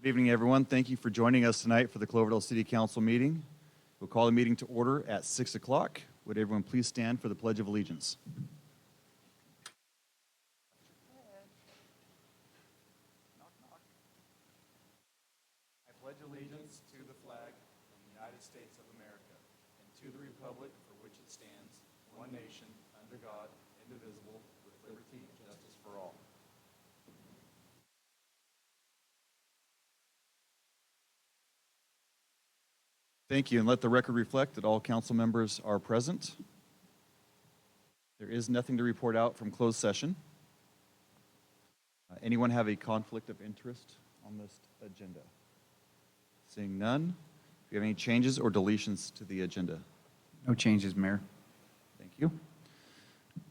Good evening, everyone. Thank you for joining us tonight for the Cloverdale City Council meeting. We'll call the meeting to order at 6 o'clock. Would everyone please stand for the Pledge of Allegiance? I pledge allegiance to the flag of the United States of America and to the republic for which it stands, one nation, under God, indivisible, with liberty and justice for all. Thank you, and let the record reflect that all council members are present. There is nothing to report out from closed session. Anyone have a conflict of interest on this agenda? Seeing none, do you have any changes or deletions to the agenda? No changes, Mayor. Thank you.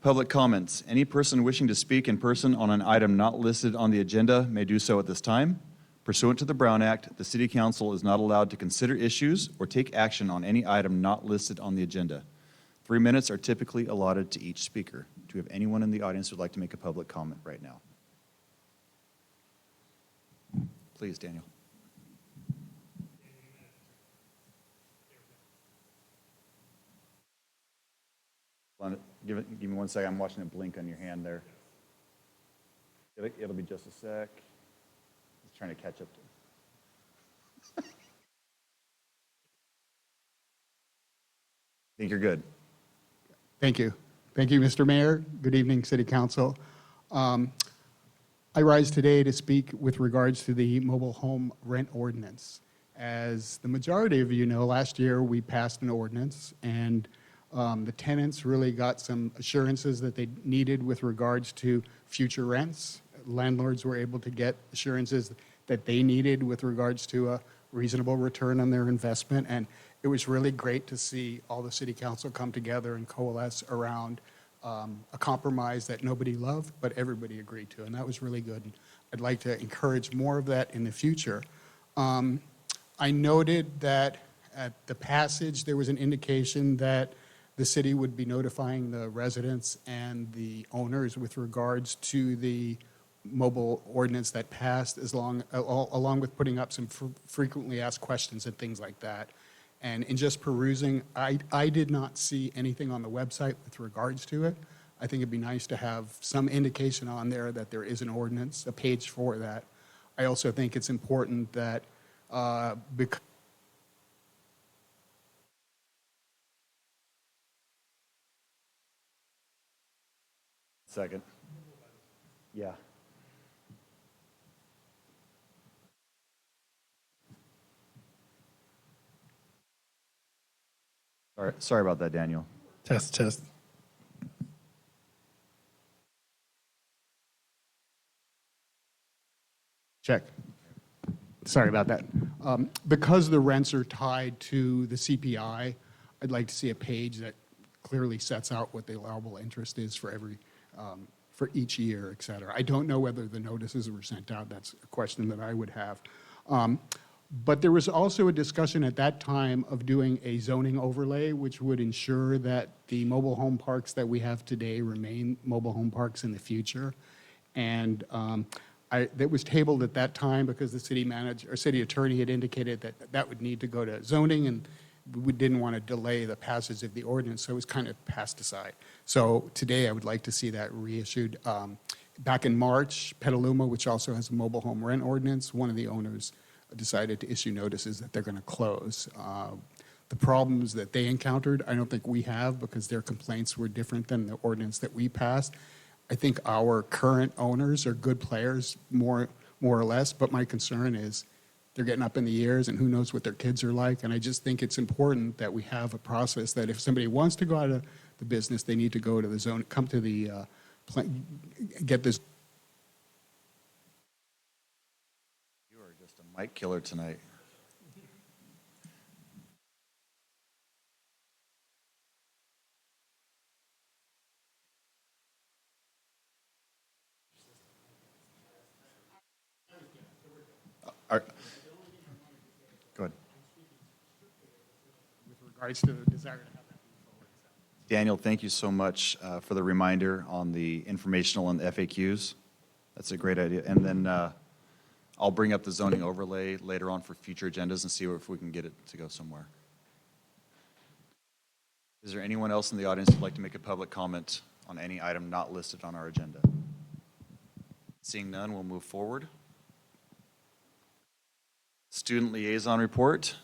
Public comments. Any person wishing to speak in person on an item not listed on the agenda may do so at this time. Pursuant to the Brown Act, the City Council is not allowed to consider issues or take action on any item not listed on the agenda. 3 minutes are typically allotted to each speaker. Do we have anyone in the audience who would like to make a public comment right now? Please, Daniel. Give me 1 second. I'm watching it blink on your hand there. It'll be just a sec. Just trying to catch up to. I think you're good. Thank you. Thank you, Mr. Mayor. Good evening, City Council. I rise today to speak with regards to the mobile home rent ordinance. As the majority of you know, last year we passed an ordinance, and the tenants really got some assurances that they needed with regards to future rents. Landlords were able to get assurances that they needed with regards to a reasonable return on their investment, and it was really great to see all the City Council come together and coalesce around a compromise that nobody loved, but everybody agreed to, and that was really good. And I'd like to encourage more of that in the future. I noted that at the passage, there was an indication that the city would be notifying the residents and the owners with regards to the mobile ordinance that passed, along with putting up some frequently asked questions and things like that. And in just perusing, I did not see anything on the website with regards to it. I think it'd be nice to have some indication on there that there is an ordinance, a page for that. I also think it's important that Second. Yeah. Sorry about that, Daniel. Test. Check. Sorry about that. Because the rents are tied to the CPI, I'd like to see a page that clearly sets out what the allowable interest is for for each year, et cetera. I don't know whether the notices were sent out. That's a question that I would have. But there was also a discussion at that time of doing a zoning overlay, which would ensure that the mobile home parks that we have today remain mobile home parks in the future. And that was tabled at that time because the city manager or city attorney had indicated that that would need to go to zoning, and we didn't want to delay the passage of the ordinance, so it was kind of passed aside. So today I would like to see that reissued. Back in March, Petaluma, which also has a mobile home rent ordinance, one of the owners decided to issue notices that they're going to close. The problems that they encountered, I don't think we have, because their complaints were different than the ordinance that we passed. I think our current owners are good players, more or less, but my concern is they're getting up in the years, and who knows what their kids are like. And I just think it's important that we have a process that if somebody wants to go out of the business, they need to go to the zone, come to the get this. You are just a mic killer tonight. Go ahead. With regards to the desire to have that move forward. Daniel, thank you so much for the reminder on the informational and the FAQs. That's a great idea. And then I'll bring up the zoning overlay later on for future agendas and see if we can get it to go somewhere. Is there anyone else in the audience who'd like to make a public comment on any item not listed on our agenda? Seeing none, we'll move forward. Student liaison report.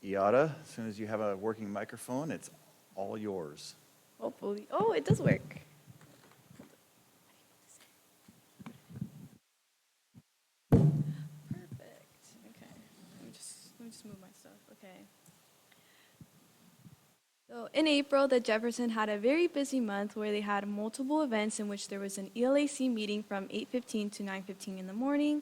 Iada, as soon as you have a working microphone, it's all yours. Hopefully. Oh, it does work. Perfect. Okay. Let me just move my stuff. Okay. So in April, the Jefferson had a very busy month where they had multiple events in which there was an ELAC meeting from 8:15 to 9:15 in the morning.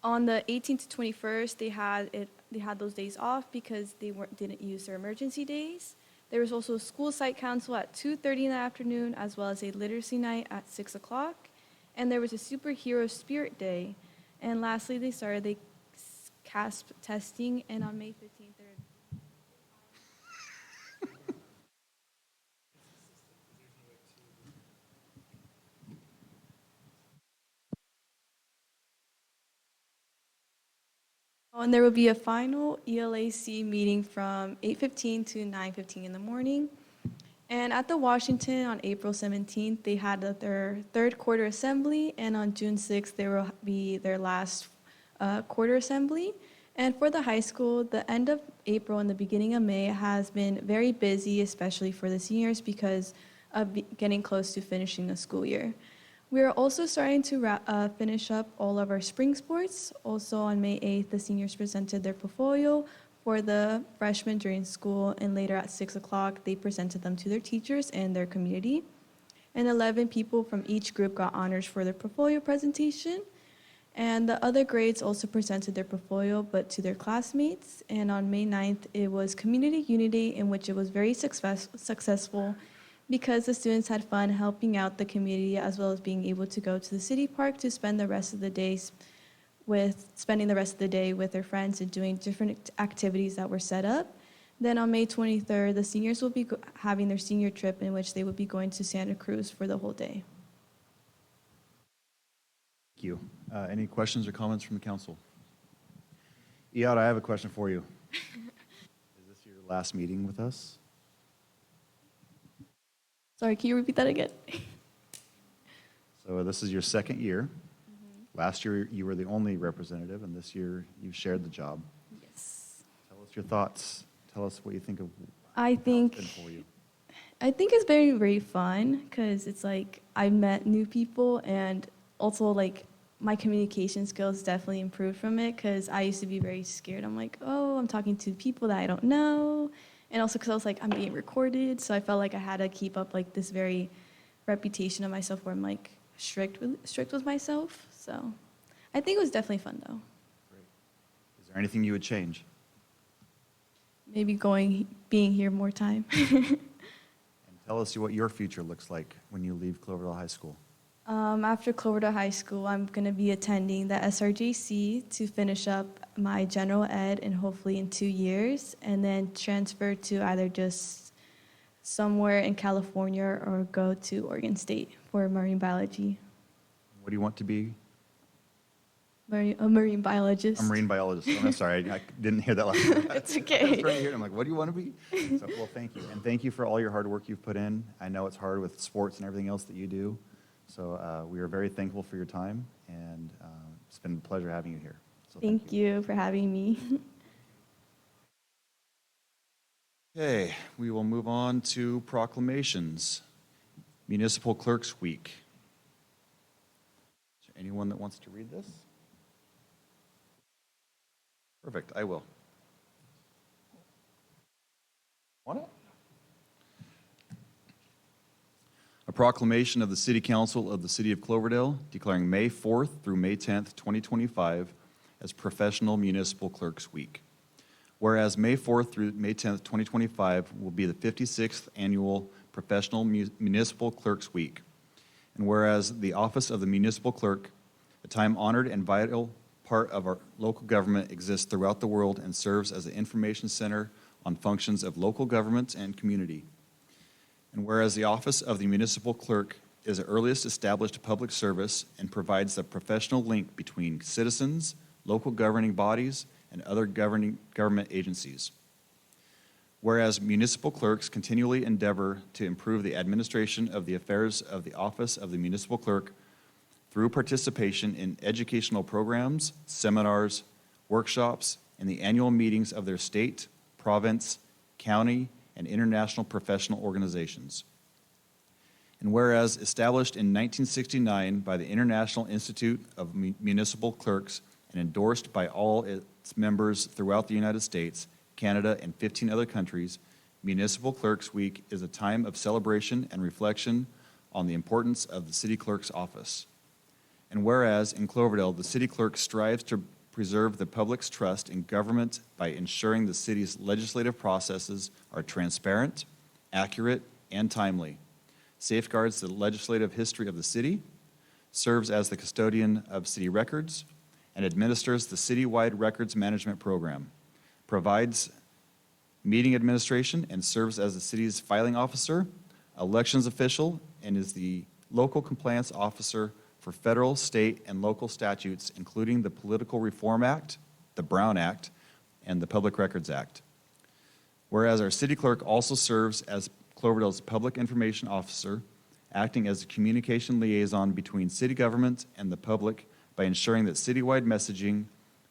On the 18th to 21st, they had those days off because they didn't use their emergency days. There was also a school site council at 2:30 in the afternoon, as well as a literacy night at 6 o'clock. And there was a superhero spirit day. And lastly, they started the CASP testing, and on May 15th, they're and there will be a final ELAC meeting from 8:15 to 9:15 in the morning. And at the Washington on April 17th, they had their third quarter assembly, and on June 6th, there will be their last quarter assembly. And for the high school, the end of April and the beginning of May has been very busy, especially for the seniors, because of getting close to finishing the school year. We are also starting to finish up all of our spring sports. Also on May 8th, the seniors presented their portfolio for the freshmen during school, and later at 6 o'clock, they presented them to their teachers and their community. And 11 people from each group got honors for their portfolio presentation. And the other grades also presented their portfolio, but to their classmates. And on May 9th, it was Community Unity, in which it was very successful because the students had fun helping out the community, as well as being able to go to the city park to spend the rest of the day with their friends and doing different activities that were set up. Then on May 23rd, the seniors will be having their senior trip, in which they would be going to Santa Cruz for the whole day. Thank you. Any questions or comments from the council? Iada, I have a question for you. Is this your last meeting with us? Sorry, can you repeat that again? So this is your second year. Mm-hmm. Last year, you were the only representative, and this year, you've shared the job. Yes. Tell us your thoughts. Tell us what you think of I how it's think been for you. it's very, very fun because it's like I met new people, and also like my communication skills definitely improved from it because I used to be very scared. I'm like, oh, I'm talking to people that I don't know. And also because I was like, I'm being recorded. So I felt like I had to keep up like this very reputation of myself where I'm like strict with myself. So I think it was definitely fun though. Great. Is there anything you would change? Maybe being here more time. And tell us what your future looks like when you leave Cloverdale High School. After Cloverdale High School, I'm going to be attending the SRJC to finish up my general ed, and hopefully in 2 years, and then transfer to either just somewhere in California or go to Oregon State for marine biology. What do you want to be? A marine biologist. A marine biologist. Oh, I'm sorry, I didn't hear that last time. It's I okay. was trying to hear it. I'm like, what do you want to be? So, well, thank you. And thank you for all your hard work you've put in. I know it's hard with sports and everything else that you do. So we are very thankful for your time, and it's been a pleasure having you here. So Thank you for having me. Okay, we will move on to proclamations. Municipal Clerks Week. Is there anyone that wants to read this? Perfect, I will. Want it? A proclamation of the City Council of the City of Cloverdale declaring May 4th through May 10th, 2025 as Professional Municipal Clerks Week. Whereas May 4th through May 10th, 2025 will be the 56th Annual Professional Municipal Clerks Week. And whereas the office of the municipal clerk, a time-honored and vital part of our local government, exists throughout the world and serves as an information center on functions of local government and community. And whereas the office of the municipal clerk is the earliest established public service and provides the professional link between citizens, local governing bodies, and other government agencies. Whereas municipal clerks continually endeavor to improve the administration of the affairs of the office of the municipal clerk through participation in educational programs, seminars, workshops, and the annual meetings of their state, province, county, and international professional organizations. And whereas established in 1969 by the International Institute of Municipal Clerks and endorsed by all its members throughout the United States, Canada, and 15 other countries, Municipal Clerks Week is a time of celebration and reflection on the importance of the city clerk's office. And whereas in Cloverdale, the city clerk strives to preserve the public's trust in government by ensuring the city's legislative processes are transparent, accurate, and timely, safeguards the legislative history of the city, serves as the custodian of city records, and administers the citywide records management program, provides meeting administration and serves as the city's filing officer, elections official, and is the local compliance officer for federal, state, and local statutes, including the Political Reform Act, the Brown Act, and the Public Records Act. Whereas our city clerk also serves as Cloverdale's public information officer, acting as a communication liaison between city government and the public by ensuring that citywide messaging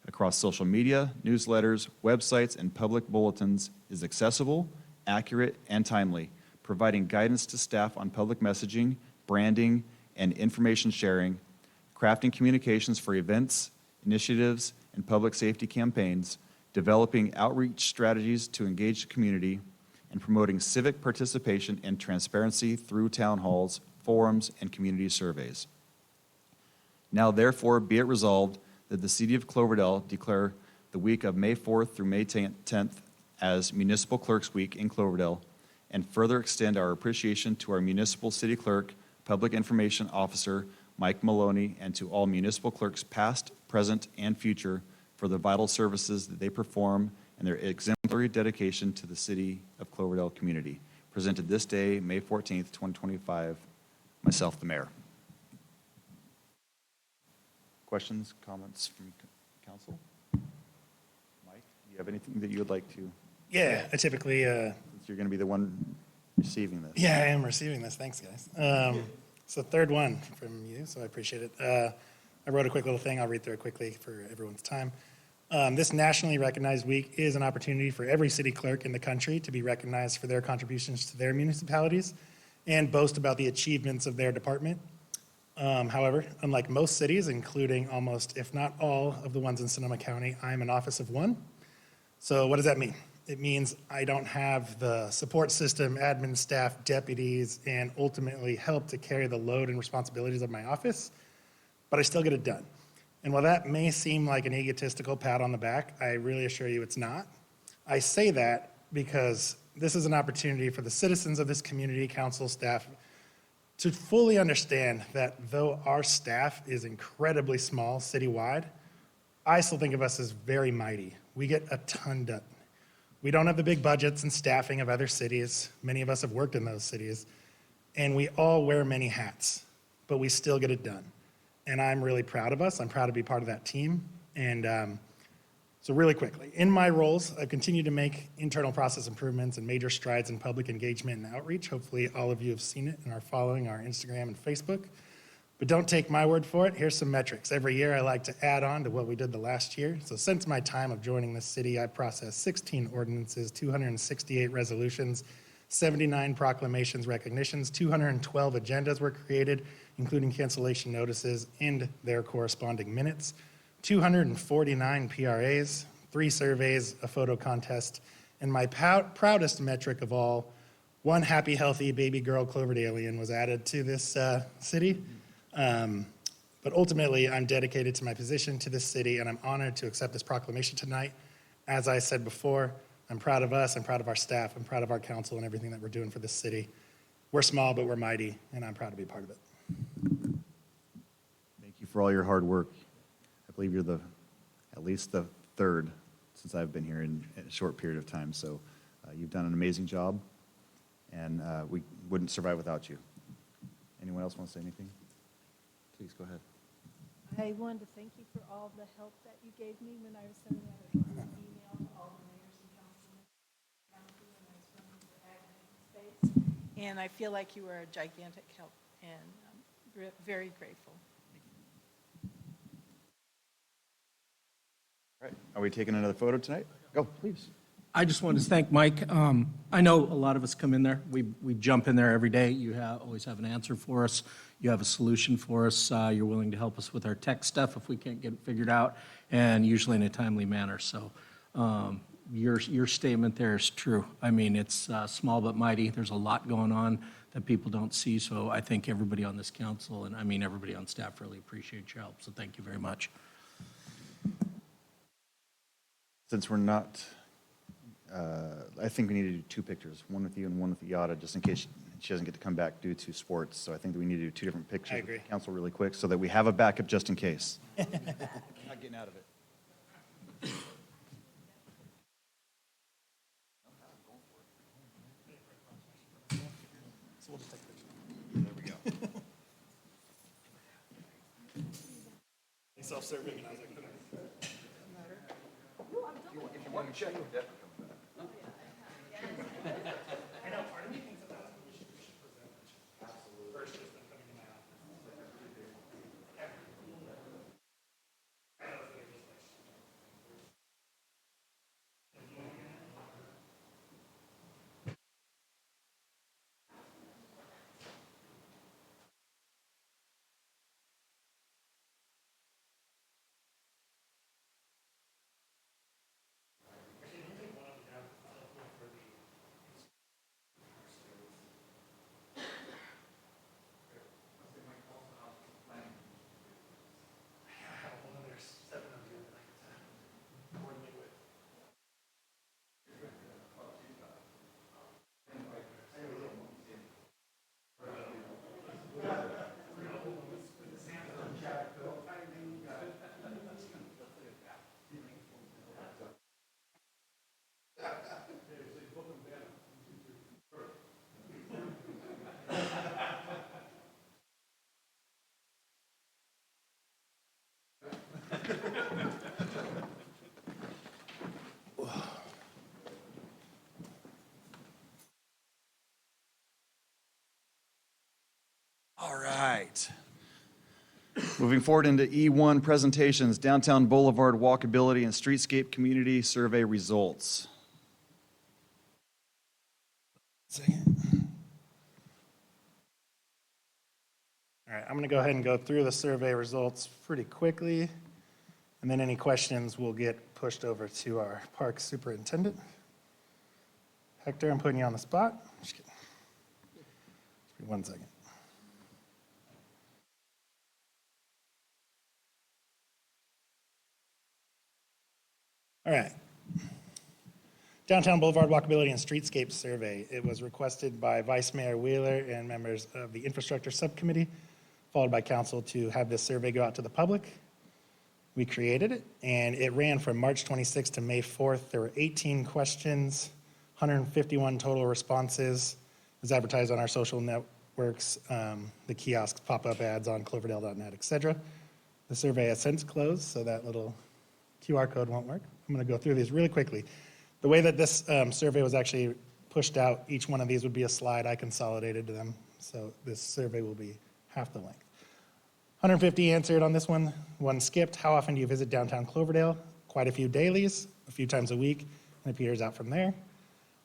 across social media, newsletters, websites, and public bulletins is accessible, accurate, and timely, providing guidance to staff on public messaging, branding, and information sharing, crafting communications for events, initiatives, and public safety campaigns, developing outreach strategies to engage the community, and promoting civic participation and transparency through town halls, forums, and community surveys. Now, therefore, be it resolved that the City of Cloverdale declare the week of May 4th through May 10th as Municipal Clerks Week in Cloverdale, and further extend our appreciation to our Municipal City Clerk, Public Information Officer, Mike Maloney, and to all municipal clerks past, present, and future for the vital services that they perform and their exemplary dedication to the City of Cloverdale community. Presented this day, May 14th, 2025, myself, the mayor. Questions, comments from council? Mike, do you have anything that you would like to? Yeah, I typically, Since you're going to be the one receiving this. yeah, I am receiving this. Thanks, guys. It's the third one from you, so I appreciate it. I wrote a quick little thing. I'll read through it quickly for everyone's time. This nationally recognized week is an opportunity for every city clerk in the country to be recognized for their contributions to their municipalities and boast about the achievements of their department. However, unlike most cities, including almost, if not all, of the ones in Sonoma County, I'm an office of one. So what does that mean? It means I don't have the support system, admin staff, deputies, and ultimately help to carry the load and responsibilities of my office, but I still get it done. And while that may seem like an egotistical pat on the back, I really assure you it's not. I say that because this is an opportunity for the citizens of this community, council, staff, to fully understand that though our staff is incredibly small citywide, I still think of us as very mighty. We get a ton done. We don't have the big budgets and staffing of other cities. Many of us have worked in those cities. And we all wear many hats, but we still get it done. And I'm really proud of us. I'm proud to be part of that team. And so really quickly, in my roles, I've continued to make internal process improvements and major strides in public engagement and outreach. Hopefully all of you have seen it and are following our Instagram and Facebook. But don't take my word for it. Here's some metrics. Every year I like to add on to what we did the last year. So since my time of joining this city, I processed 16 ordinances, 268 resolutions, 79 proclamations, recognitions, 212 agendas were created, including cancellation notices and their corresponding minutes, 249 PRAs, 3 surveys, a photo contest, and my proudest metric of all, 1 happy, healthy baby girl Cloverdalian was added to this city. But ultimately, I'm dedicated to my position, to this city, and I'm honored to accept this proclamation tonight. As I said before, I'm proud of us, I'm proud of our staff, I'm proud of our council and everything that we're doing for this city. We're small, but we're mighty, and I'm proud to be part of it. Thank you for all your hard work. I believe you're at least the third since I've been here in a short period of time. So you've done an amazing job, and we wouldn't survive without you. Anyone else want to say anything? Please, go ahead. I wanted to thank you for all the help that you gave me when I was sending out an email to all the mayors and councilmen county when I was running for admin space. And I feel like you were a gigantic help, and I'm very grateful. All right, are we taking another photo tonight? Go, please. I just wanted to thank Mike. I know a lot of us come in there. We jump in there every day. You always have an answer for us. You have a solution for us. You're willing to help us with our tech stuff if we can't get it figured out, and usually in a timely manner. So your statement there is true. I mean, it's small but mighty. There's a lot going on that people don't see. So I think everybody on this council, and I mean everybody on staff, really appreciate your help. So thank you very much. Since we're not, I think we need to do two pictures, one with you and one with Yada, just in case she doesn't get to come back due to sports. So I think that we need to do two different pictures. I agree. With the council really quick so that we have a backup just in case. Not getting out of it. So we'll just take a picture. There we go. Self-serving, and I was like, If you want to check, definitely come back. I know, part of me thinks that that's what we should present. Absolutely. First, just them coming to my office. All right. Moving forward into E1 presentations, Downtown Boulevard Walkability and Streetscape Community Survey Results. All right, I'm going to go ahead and go through the survey results pretty quickly, and then any questions will get pushed over to our park superintendent. Hector, I'm putting you on the spot. Just kidding. Just give me 1 second. All right. Downtown Boulevard Walkability and Streetscape Survey. It was requested by Vice Mayor Wheeler and members of the Infrastructure Subcommittee, followed by council to have this survey go out to the public. We created it, and it ran from March 26th to May 4th. There were 18 questions, 151 total responses. It was advertised on our social networks, the kiosks, pop-up ads on Cloverdale.net, etc. The survey has since closed, so that little QR code won't work. I'm going to go through these really quickly. The way that this survey was actually pushed out, each one of these would be a slide. I consolidated them, so this survey will be half the length. 150 answered on this one. One skipped. How often do you visit downtown Cloverdale? Quite a few dailies, a few times a week, and it peters out from there.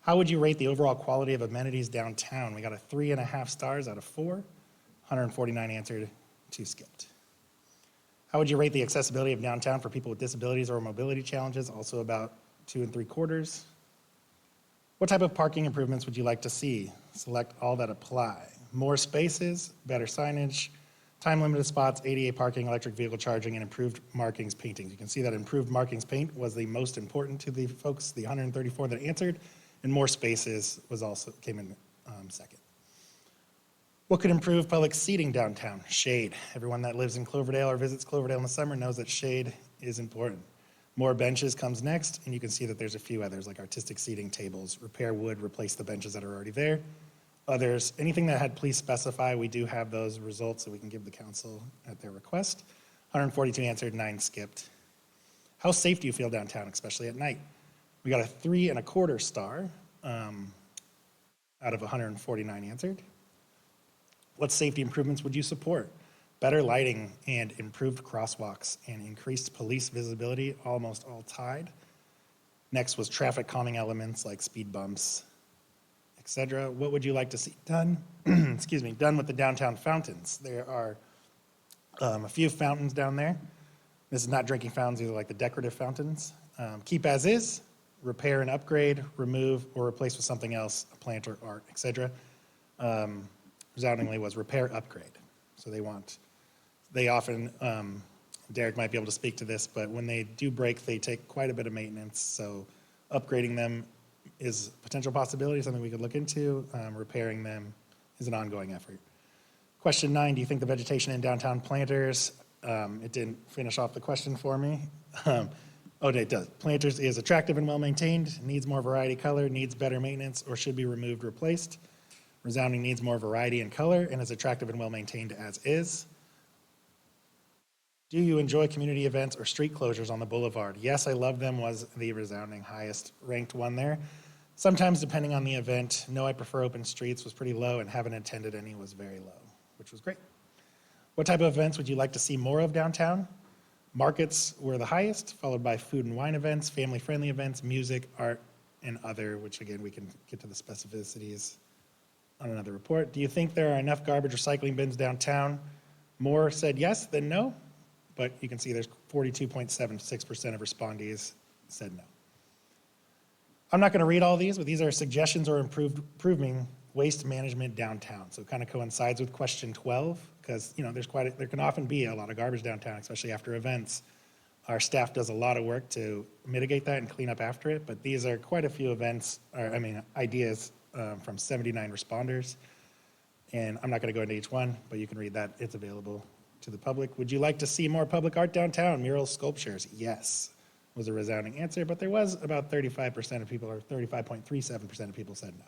How would you rate the overall quality of amenities downtown? We got a 3.5 stars out of 4. 149 answered, 2 skipped. How would you rate the accessibility of downtown for people with disabilities or mobility challenges? Also about 2 3/4. What type of parking improvements would you like to see? Select all that apply. More spaces, better signage, time-limited spots, ADA parking, electric vehicle charging, and improved markings paintings. You can see that improved markings paint was the most important to the folks, the 134 that answered, and more spaces was also came in second. What could improve public seating downtown? Shade. Everyone that lives in Cloverdale or visits Cloverdale in the summer knows that shade is important. More benches comes next, and you can see that there's a few others like artistic seating tables, repair wood, replace the benches that are already there. Others, anything that had please specify, we do have those results that we can give the council at their request. 142 answered, 9 skipped. How safe do you feel downtown, especially at night? We got a 3.25 star out of 149 answered. What safety improvements would you support? Better lighting and improved crosswalks and increased police visibility, almost all tied. Next was traffic calming elements like speed bumps, etc. What would you like to see done? Excuse me, done with the downtown fountains. There are a few fountains down there. This is not drinking fountains, these are like the decorative fountains. Keep as is, repair and upgrade, remove or replace with something else, a plant or art, etc. Resoundingly was repair, upgrade. So they often, Derek might be able to speak to this, but when they do break, they take quite a bit of maintenance. So upgrading them is a potential possibility, something we could look into. Repairing them is an ongoing effort. Question 9, do you think the vegetation in downtown Planters, it didn't finish off the question for me. It does. Planters is attractive and well-maintained, needs more variety, color, needs better maintenance, or should be removed, replaced. Resounding needs more variety and color, and is attractive and well-maintained as is. Do you enjoy community events or street closures on the boulevard? Yes, I love them was the resounding highest ranked one there. Sometimes depending on the event. No, I prefer open streets was pretty low, and haven't attended any was very low, which was great. What type of events would you like to see more of downtown? Markets were the highest, followed by food and wine events, family-friendly events, music, art, and other, which again, we can get to the specificities on another report. Do you think there are enough garbage recycling bins downtown? More said yes than no, but you can see there's 42.76% of respondees said no. I'm not going to read all these, but these are suggestions or improving waste management downtown. So it kind of coincides with question 12, because there can often be a lot of garbage downtown, especially after events. Our staff does a lot of work to mitigate that and clean up after it, but these are quite a few ideas from 79 responders. And I'm not going to go into each one, but you can read that. It's available to the public. Would you like to see more public art downtown? Murals, sculptures? Yes, was a resounding answer, but there was about 35% of people, or 35.37% of people said no.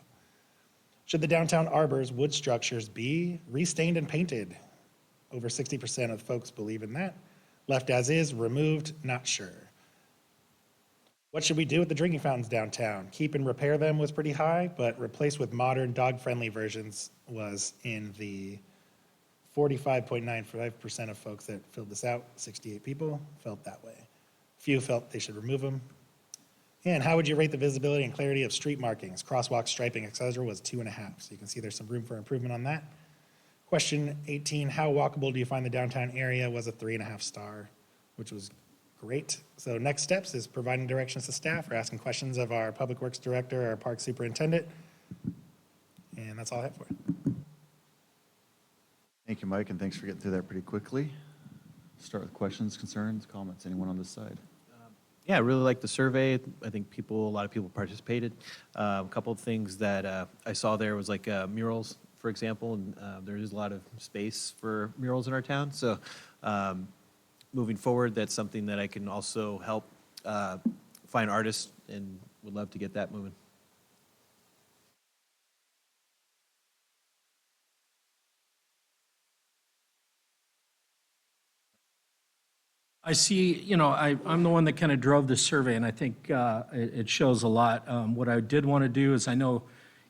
Should the downtown arbors, wood structures be restained and painted? Over 60% of folks believe in that. Left as is, removed, not sure. What should we do with the drinking fountains downtown? Keep and repair them was pretty high, but replace with modern dog-friendly versions was in the 45.95% of folks that filled this out. 68 people felt that way. Few felt they should remove them. And how would you rate the visibility and clarity of street markings, crosswalk striping, etc. was 2.5. So you can see there's some room for improvement on that. Question 18, how walkable do you find the downtown area? Was a 3.5 star, which was great. So next steps is providing directions to staff or asking questions of our Public Works Director, our Park Superintendent. And that's all I have for you. Thank you, Mike, and thanks for getting through that pretty quickly. Start with questions, concerns, comments. Anyone on this side? Yeah, I really liked the survey. I think a lot of people participated. A couple of things that I saw there was like murals, for example, and there is a lot of space for murals in our town. So moving forward, that's something that I can also help find artists, and would love to get that moving. I see, I'm the one that kind of drove this survey, and I think it shows a lot. What I did want to do is, I know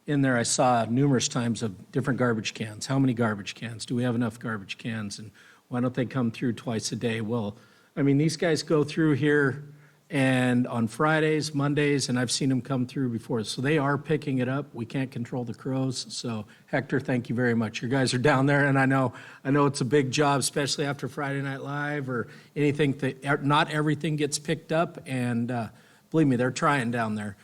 in there I saw numerous times of different garbage cans. How many garbage cans? Do we have enough garbage cans? And why don't they come through twice a day? Well, these guys go through here and on Fridays, Mondays, and I've seen them come through before. So they are picking it up. We can't control the crows. So Hector, thank you very much. You guys are down there, and I know it's a big job, especially after Friday Night Live or anything. Not everything gets picked up, and believe me, they're trying down there.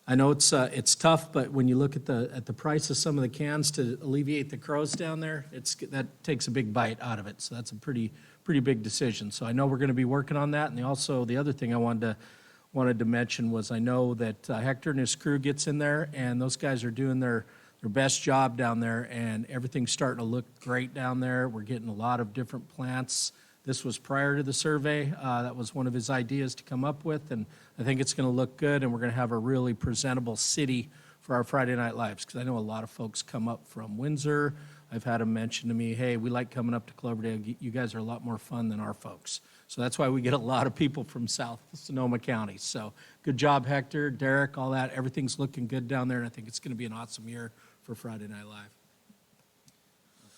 I know it's tough, but when you look at the price of some of the cans to alleviate the crows down there, that takes a big bite out of it. So that's a pretty big decision. So I know we're going to be working on that. And the other thing I wanted to mention was, I know that Hector and his crew gets in there, and those guys are doing their best job down there, and everything's starting to look great down there. We're getting a lot of different plants. This was prior to the survey. That was one of his ideas to come up with, and I think it's going to look good, and we're going to have a really presentable city for our Friday Night Lives, because I know a lot of folks come up from Windsor. I've had them mention to me, hey, we like coming up to Cloverdale. You guys are a lot more fun than our folks. So that's why we get a lot of people from South Sonoma County. So good job, Hector, Derek, all that. Everything's looking good down there, and I think it's going to be an awesome year for Friday Night Live.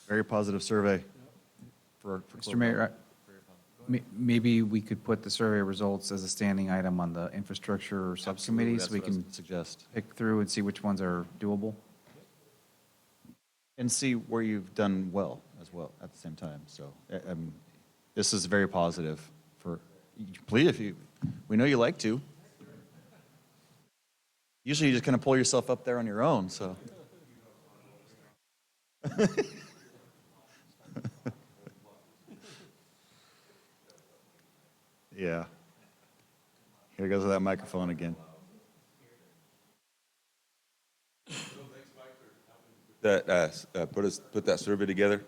Very positive survey. For Mr. Mayor, maybe we could put the survey results as a standing item on the infrastructure subcommittee so we That's what I was can gonna suggest. pick through and see which ones are doable. And see where you've done well as well at the same time. So this is very positive for, please, if you, we know you like to. Usually you just kind of pull yourself up there on your own, so. Yeah. Here goes that microphone again. That put that survey together.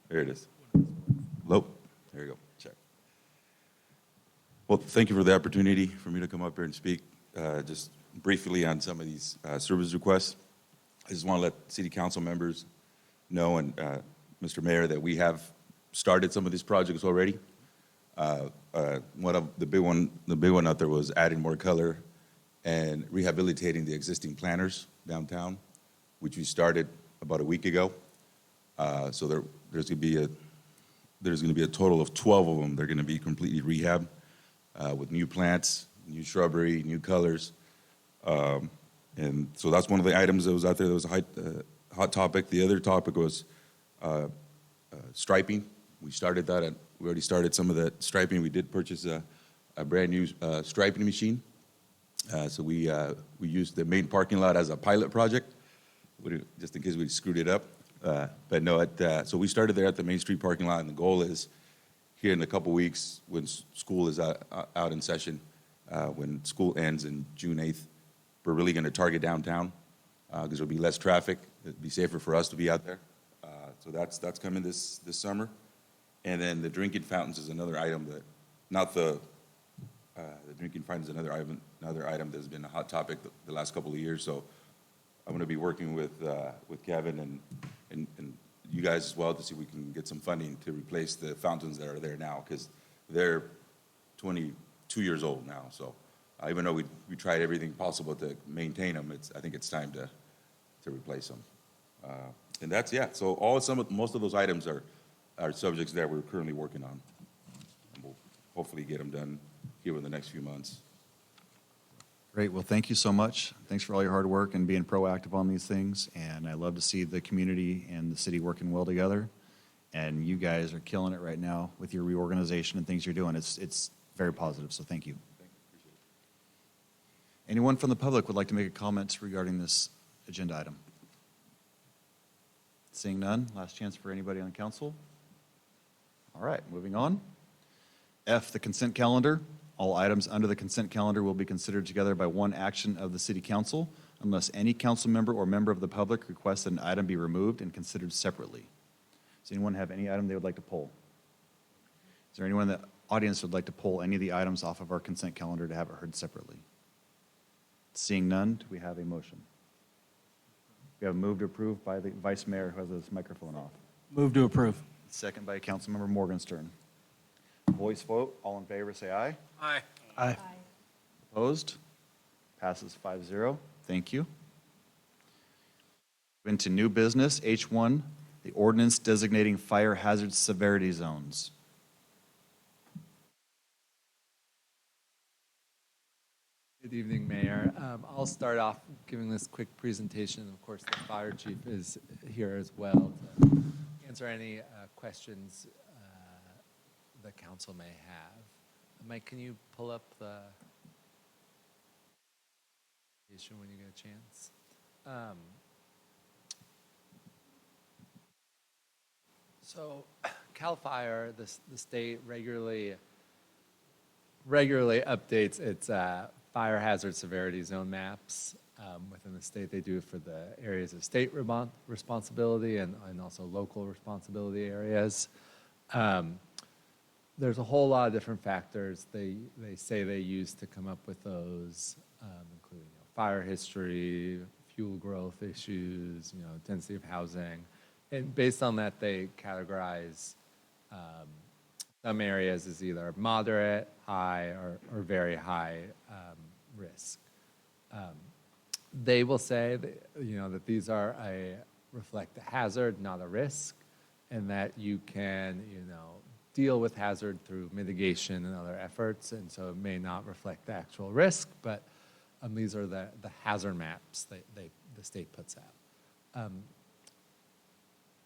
There it is. Hello? There you go. Check. Well, thank you for the opportunity for me to come up here and speak just briefly on some of these service requests. I just want to let city council members know and Mr. Mayor that we have started some of these projects already. One of the big one out there was adding more color and rehabilitating the existing planters downtown, which we started about a week ago. So there's going to be a total of 12 of them. They're going to be completely rehabbed with new plants, new shrubbery, new colors. And so that's one of the items that was out there that was a hot topic. The other topic was striping. We started that, and we already started some of that striping. We did purchase a brand new striping machine. So we used the main parking lot as a pilot project, just in case we screwed it up. But no, so we started there at the Main Street parking lot, and the goal is here in a couple weeks when school is out in session, when school ends in June 8th, we're really going to target downtown because there'll be less traffic. It'll be safer for us to be out there. So that's coming this summer. And then the drinking fountains is another item that, not the drinking fountains is another item that's been a hot topic the last couple of years. So I'm going to be working with Kevin and you guys as well to see if we can get some funding to replace the fountains that are there now because they're 22 years old now. So even though we tried everything possible to maintain them, I think it's time to replace them. And that's, yeah. So most of those items are subjects that we're currently working on. And we'll hopefully get them done here in the next few months. Great. Well, thank you so much. Thanks for all your hard work and being proactive on these things. And I love to see the community and the city working well together. And you guys are killing it right now with your reorganization and things you're doing. It's very positive, so thank you. Anyone from the public would like to make a comment regarding this agenda item? Seeing none, last chance for anybody on council. All right, moving on. F, the consent calendar. All items under the consent calendar will be considered together by one action of the city council unless any council member or member of the public requests that an item be removed and considered separately. Does anyone have any item they would like to pull? Is there anyone in the audience would like to pull any of the items off of our consent calendar to have it heard separately? Seeing none, do we have a motion? We have a move to approve by the vice mayor who has his microphone off. Move to approve. Second by Councilmember Morgenstern. Voice vote, all in favor, say aye. Aye. Aye. Opposed? Passes 5-0. Thank you. Into new business, H1, the ordinance designating fire hazard severity zones. Good evening, Mayor. I'll start off giving this quick presentation. Of course, the fire chief is here as well to answer any questions the council may have. Mike, can you pull up the presentation when you get a chance? So, CAL FIRE, the state regularly updates its fire hazard severity zone maps within the state. They do it for the areas of state responsibility and also local responsibility areas. There's a whole lot of different factors they say they use to come up with those, including fire history, fuel growth issues, density of housing. And based on that, they categorize some areas as either moderate, high, or very high risk. They will say that these are reflect a hazard, not a risk, and that you can deal with hazard through mitigation and other efforts, and so it may not reflect the actual risk, but these are the hazard maps the state puts out.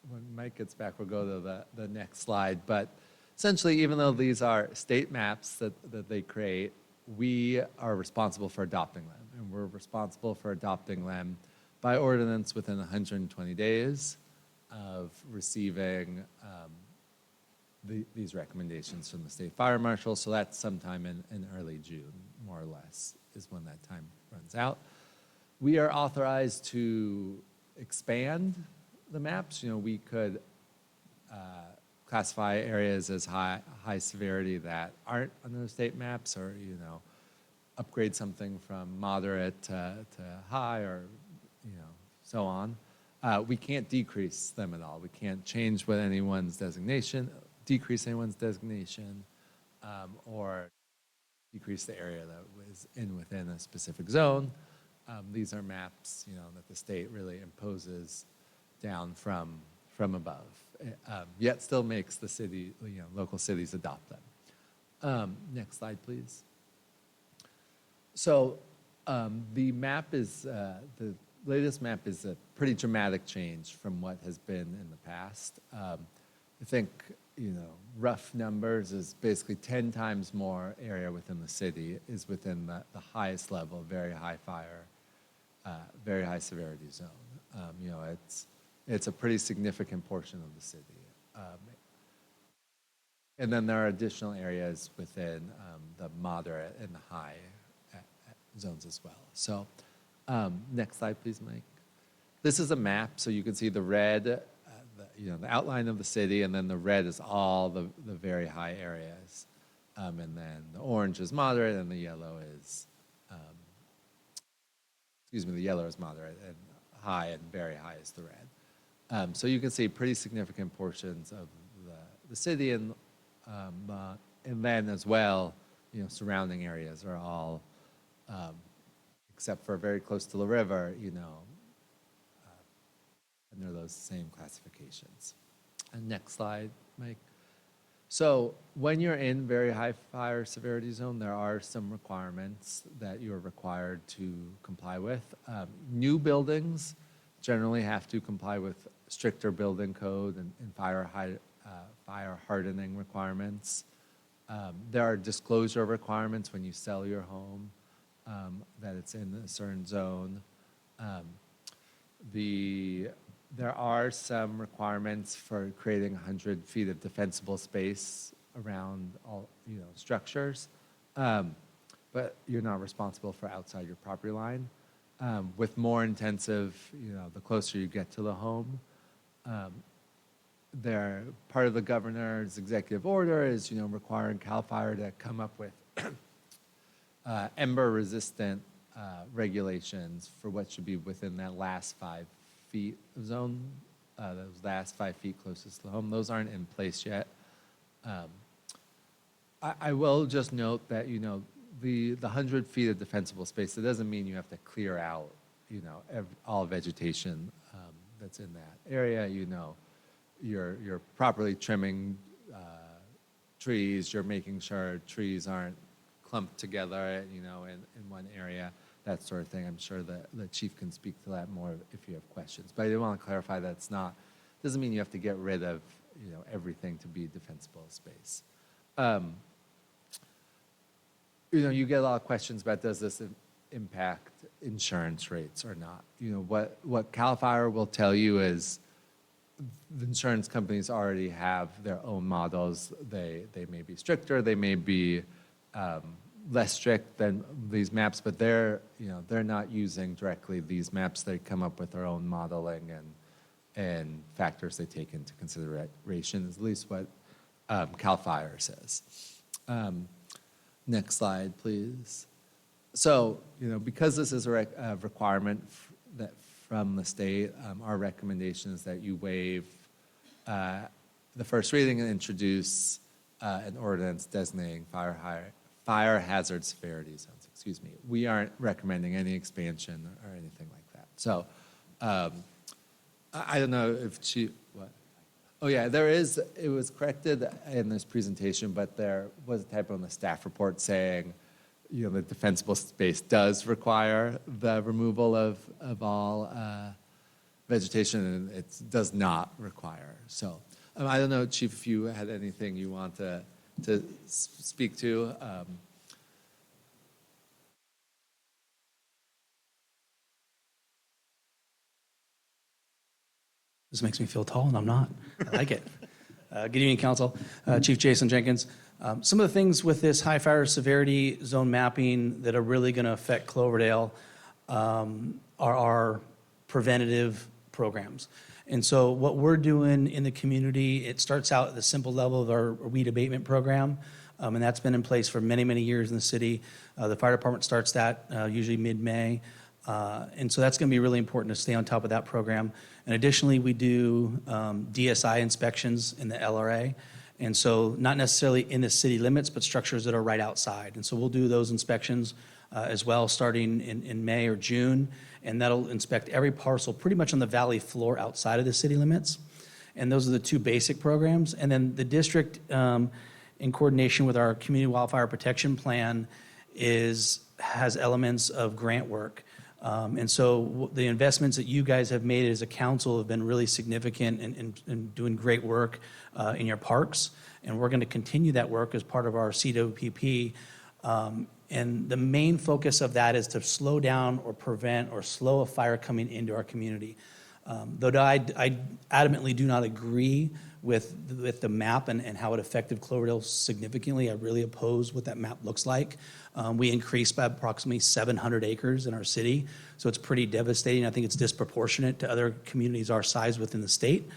When Mike gets back, we'll go to the next slide, but essentially, even though these are state maps that they create, we are responsible for adopting them, and we're responsible for adopting them by ordinance within 120 days of receiving these recommendations from the state fire marshal. So that's sometime in early June, more or less, is when that time runs out. We are authorized to expand the maps. We could classify areas as high severity that aren't on the state maps, or upgrade something from moderate to high, or so on. We can't decrease them at all. We can't change what anyone's designation, decrease anyone's designation, or decrease the area that was within a specific zone. These are maps, that the state really imposes down from above, yet still makes the city, local cities adopt them. Next slide, please. So the map is, the latest map is a pretty dramatic change from what has been in the past. I think, rough numbers is basically 10 times more area within the city is within the highest level, very high fire, very high severity zone. It's a pretty significant portion of the city. And then there are additional areas within the moderate and the high zones as well. So next slide, please, Mike. This is a map, so you can see the red, the outline of the city, and then the red is all the very high areas. And then the orange is moderate, and the yellow is, the yellow is moderate, and high and very high is the red. So you can see pretty significant portions of the city, and then as well, surrounding areas are all, except for very close to the river, under those same classifications. And next slide, Mike. So when you're in very high fire severity zone, there are some requirements that you're required to comply with. New buildings generally have to comply with stricter building code and fire hardening requirements. There are disclosure requirements when you sell your home, that it's in a certain zone. There are some requirements for creating 100 feet of defensible space around all structures, but you're not responsible for outside your property line. With more intensive, the closer you get to the home, part of the governor's executive order is requiring CAL FIRE to come up with ember-resistant regulations for what should be within that last 5 feet zone, those last 5 feet closest to the home. Those aren't in place yet. I will just note that, the 100 feet of defensible space, it doesn't mean you have to clear out, all vegetation that's in that area. You're properly trimming trees. You're making sure trees aren't clumped together, in one area, that sort of thing. I'm sure that the chief can speak to that more if you have questions. But I did want to clarify that doesn't mean you have to get rid of, everything to be defensible space. You get a lot of questions about, does this impact insurance rates or not? What CAL FIRE will tell you is the insurance companies already have their own models. They may be stricter, they may be less strict than these maps, but they're not using directly these maps. They come up with their own modeling and factors they take into consideration, at least what CAL FIRE says. Next slide, please. So, because this is a requirement that from the state. Our recommendation is that you waive the first reading and introduce an ordinance designating fire hazard severity zones. Excuse me. We aren't recommending any expansion or anything like that. So I don't know if what? Oh yeah, it was corrected in this presentation, but there was a typo in the staff report saying, the defensible space does require the removal of all vegetation, and it does not require. So I don't know, Chief, if you had anything you want to speak to. This makes me feel tall, and I'm not. I like it. Good evening, Council. Chief Jason Jenkins. Some of the things with this high fire severity zone mapping that are really going to affect Cloverdale are our preventative programs. And so what we're doing in the community, it starts out at the simple level of our weed abatement program, and that's been in place for many, many years in the city. The fire department starts that usually mid-May. And so that's going to be really important to stay on top of that program. And additionally, we do DSI inspections in the LRA. And so not necessarily in the city limits, but structures that are right outside. And so we'll do those inspections as well, starting in May or June. And that'll inspect every parcel pretty much on the valley floor outside of the city limits. And those are the two basic programs. And then the district, in coordination with our community wildfire protection plan, has elements of grant work. And so the investments that you guys have made as a council have been really significant in doing great work in your parks. And we're going to continue that work as part of our CWPP. And the main focus of that is to slow down or prevent or slow a fire coming into our community. Though I adamantly do not agree with the map and how it affected Cloverdale significantly. I really oppose what that map looks like. We increased by approximately 700 acres in our city, so it's pretty devastating. I think it's disproportionate to other communities our size within the state.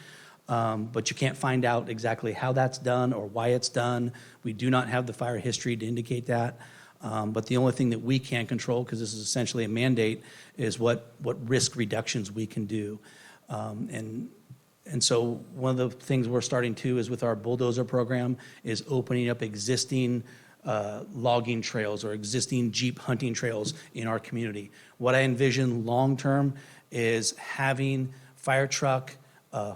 But you can't find out exactly how that's done or why it's done. We do not have the fire history to indicate that. But the only thing that we can control, because this is essentially a mandate, is what risk reductions we can do. And so one of the things we're starting to is with our bulldozer program is opening up existing logging trails or existing Jeep hunting trails in our community. What I envision long-term is having fire truck,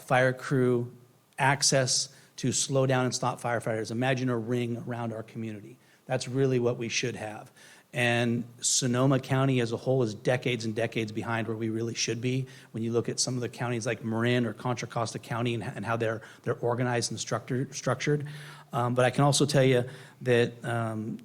fire crew access to slow down and stop firefighters. Imagine a ring around our community. That's really what we should have. And Sonoma County as a whole is decades and decades behind where we really should be. When you look at some of the counties like Marin or Contra Costa County and how they're organized and structured. But I can also tell you that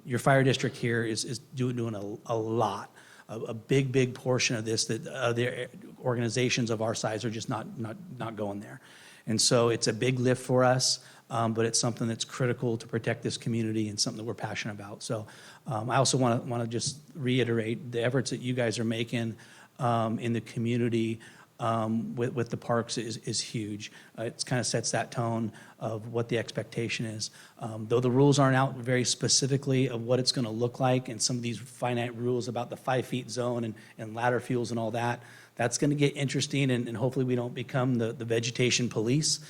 your fire district here is doing a lot. A big portion of this that other organizations of our size are just not going there. And so it's a big lift for us. But it's something that's critical to protect this community and something that we're passionate about. So I also want to just reiterate the efforts that you guys are making in the community with the parks is huge. It kind of sets that tone of what the expectation is. Though the rules aren't out very specifically of what it's going to look like and some of these finite rules about the 5 feet zone and ladder fuels and all that, that's going to get interesting, and hopefully we don't become the vegetation police,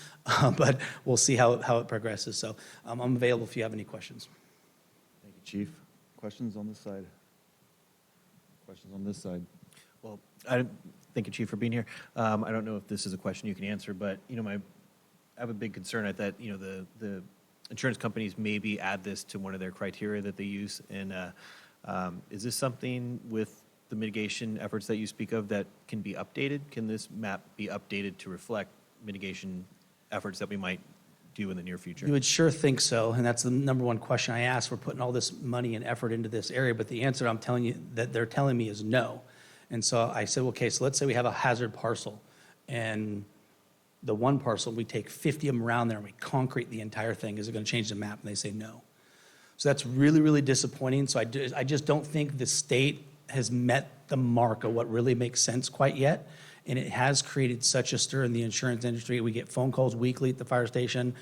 but we'll see how it progresses. So I'm available if you have any questions. Thank you, Chief. Questions on this side? Questions on this side? Well, thank you, Chief, for being here. I don't know if this is a question you can answer, but I have a big concern at that. The insurance companies maybe add this to one of their criteria that they use. And is this something with the mitigation efforts that you speak of that can be updated? Can this map be updated to reflect mitigation efforts that we might do in the near future? You would sure think so, and that's the number one question I ask. We're putting all this money and effort into this area, but the answer I'm telling you that they're telling me is no. And so I said, okay, so let's say we have a hazard parcel, and the one parcel, we take 50 of them around there and we concrete the entire thing. Is it going to change the map? And they say no. So that's really, really disappointing. So I just don't think the state has met the mark of what really makes sense quite yet. And it has created such a stir in the insurance industry. We get phone calls weekly at the fire station.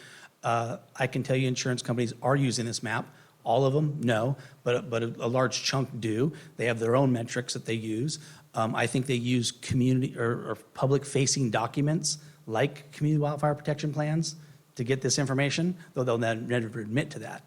I can tell you insurance companies are using this map. All of them, no, but a large chunk do. They have their own metrics that they use. I think they use community or public-facing documents like community wildfire protection plans to get this information, though they'll never admit to that.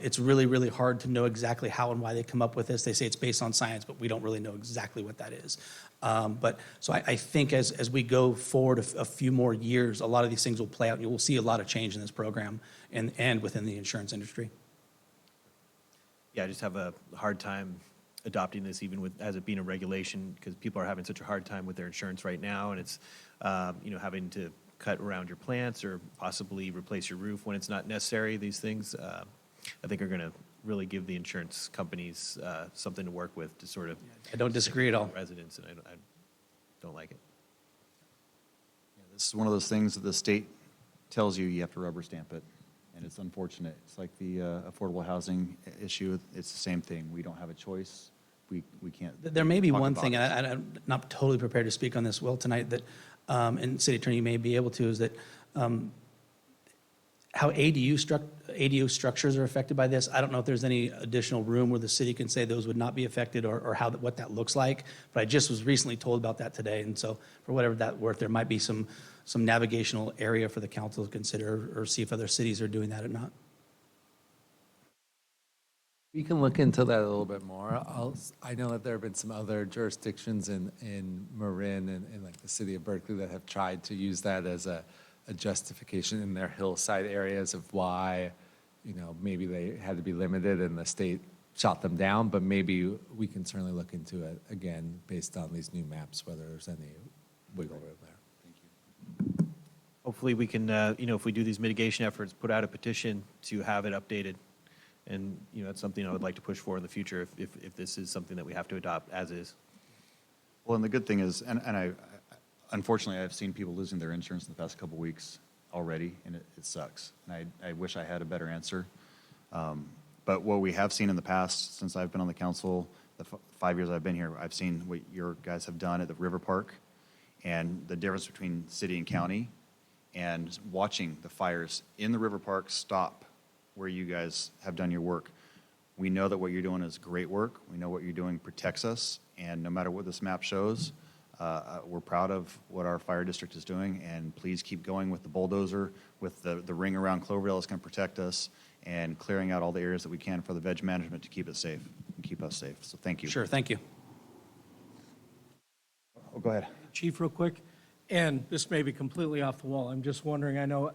It's really, really hard to know exactly how and why they come up with this. They say it's based on science, but we don't really know exactly what that is. So I think as we go forward a few more years, a lot of these things will play out, and you will see a lot of change in this program and within the insurance industry. Yeah, I just have a hard time adopting this, even with as it being a regulation, because people are having such a hard time with their insurance right now, and it's having to cut around your plants or possibly replace your roof when it's not necessary. These things, I think, are going to really give the insurance companies something to work with to sort of. I don't disagree at all. Residents, and I don't like it. Yeah, this is one of those things that the state tells you have to rubber stamp it, and it's unfortunate. It's like the affordable housing issue. It's the same thing. We don't have a choice. We can't. There may be talk one about thing, it. and I'm not totally prepared to speak on this, Will, tonight, that, and City Attorney may be able to, is that how ADU structures are affected by this. I don't know if there's any additional room where the city can say those would not be affected or what that looks like. But I just was recently told about that today. And so for whatever that's worth, there might be some navigational area for the council to consider or see if other cities are doing that or not. We can look into that a little bit more. I know that there have been some other jurisdictions in Marin and like the city of Berkeley that have tried to use that as a justification in their hillside areas of why, maybe they had to be limited and the state shot them down, but maybe we can certainly look into it again based on these new maps, whether there's any wiggle room there. Thank you. Hopefully we can, if we do these mitigation efforts, put out a petition to have it updated. And, that's something I would like to push for in the future if this is something that we have to adopt as is. Well, and the good thing is, and I unfortunately, I've seen people losing their insurance in the past couple weeks already, and it sucks. And I wish I had a better answer. But what we have seen in the past, since I've been on the council, the 5 years I've been here, I've seen what your guys have done at the River Park and the difference between city and county, and watching the fires in the River Park stop where you guys have done your work. We know that what you're doing is great work. We know what you're doing protects us, and no matter what this map shows, we're proud of what our fire district is doing, and please keep going with the bulldozer, with the ring around Cloverdale that's going to protect us, and clearing out all the areas that we can for the veg management to keep it safe and keep us safe. So thank you. Sure, thank you. Oh, go ahead. Chief, real quick, and this may be completely off the wall. I'm just wondering, I know,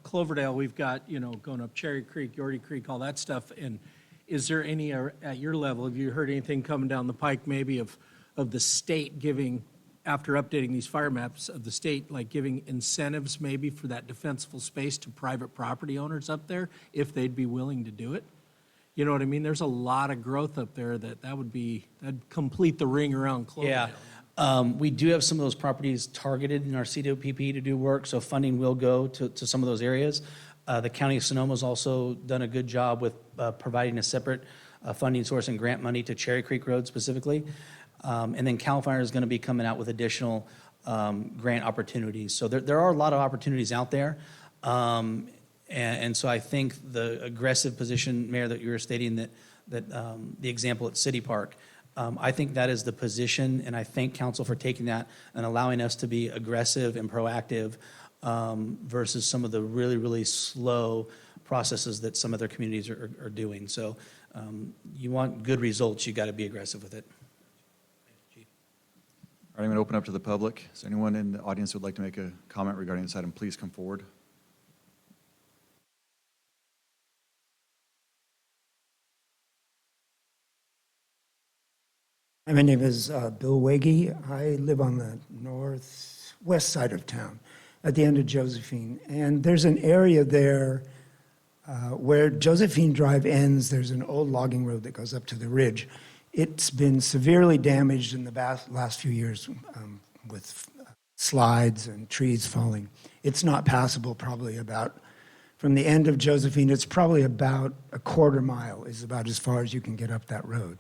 Cloverdale, we've got, going up Cherry Creek, Yorty Creek, all that stuff. And is there any, at your level, have you heard anything coming down the pike maybe of the state giving, after updating these fire maps, of the state, like giving incentives maybe for that defensible space to private property owners up there, if they'd be willing to do it? You know what I mean? There's a lot of growth up there that'd complete the ring around Cloverdale. Yeah. We do have some of those properties targeted in our CWPP to do work, so funding will go to some of those areas. The County of Sonoma's also done a good job with providing a separate funding source and grant money to Cherry Creek Road specifically. And then CAL FIRE is going to be coming out with additional grant opportunities. So there are a lot of opportunities out there. And so I think the aggressive position, Mayor, that you were stating, that the example at City Park, I think that is the position, and I thank council for taking that and allowing us to be aggressive and proactive versus some of the really, really slow processes that some other communities are doing. So you want good results, you got to be aggressive with it. All right, I'm going to open up to the public. Is there anyone in the audience who would like to make a comment regarding this item? Please come forward. My name is Bill Wege. I live on the northwest side of town at the end of Josephine. And there's an area there where Josephine Drive ends. There's an old logging road that goes up to the ridge. It's been severely damaged in the last few years with slides and trees falling. It's not passable probably from the end of Josephine, it's probably about a quarter mile is about as far as you can get up that road.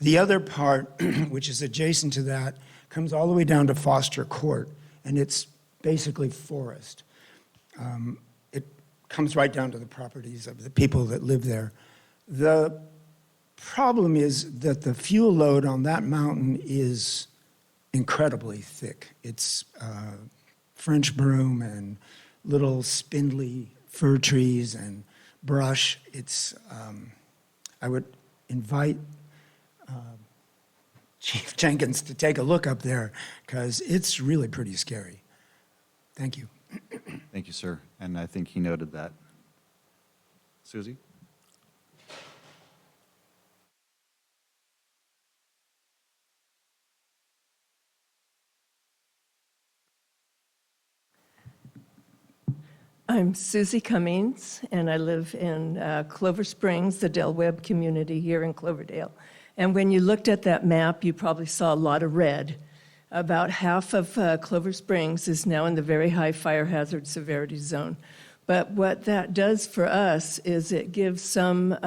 The other part, which is adjacent to that, comes all the way down to Foster Court, and it's basically forest. It comes right down to the properties of the people that live there. The problem is that the fuel load on that mountain is incredibly thick. It's French broom and little spindly fir trees and brush. It's, I would invite Chief Jenkins to take a look up there because it's really pretty scary. Thank you. Thank you, sir. And I think he noted that. Susie? I'm Susie Cummings, and I live in Clover Springs, the Del Webb community here in Cloverdale. And when you looked at that map, you probably saw a lot of red. About half of Clover Springs is now in the very high fire hazard severity zone. But what that does for us is it gives some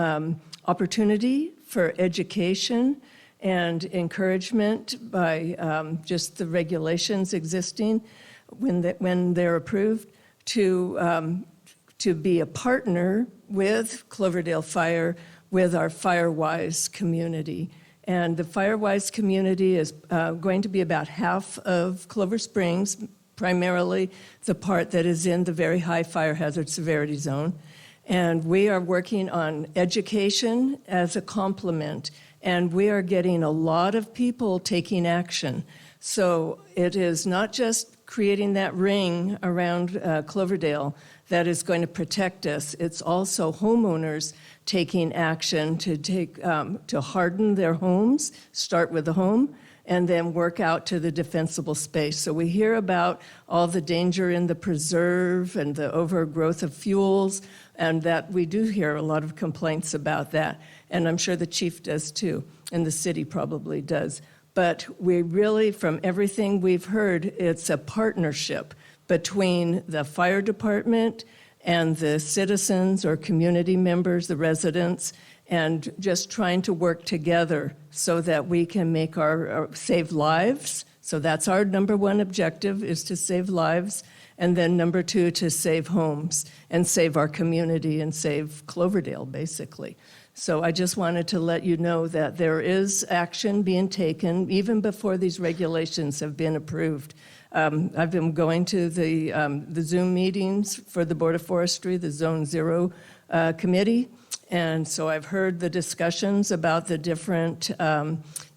opportunity for education and encouragement by just the regulations existing when they're approved to be a partner with Cloverdale Fire, with our FireWise community. And the FireWise community is going to be about half of Clover Springs, primarily the part that is in the very high fire hazard severity zone. And we are working on education as a complement, and we are getting a lot of people taking action. So it is not just creating that ring around Cloverdale that is going to protect us. It's also homeowners taking action to harden their homes, start with the home, and then work out to the defensible space. So we hear about all the danger in the preserve and the overgrowth of fuels, and that we do hear a lot of complaints about that. And I'm sure the chief does too, and the city probably does. But we really, from everything we've heard, it's a partnership between the fire department and the citizens or community members, the residents, and just trying to work together so that we can make our save lives. So that's our number one objective, is to save lives. And then number two, to save homes and save our community and save Cloverdale, basically. So I just wanted to let you know that there is action being taken even before these regulations have been approved. I've been going to the Zoom meetings for the Board of Forestry, the Zone Zero Committee, and so I've heard the discussions about the different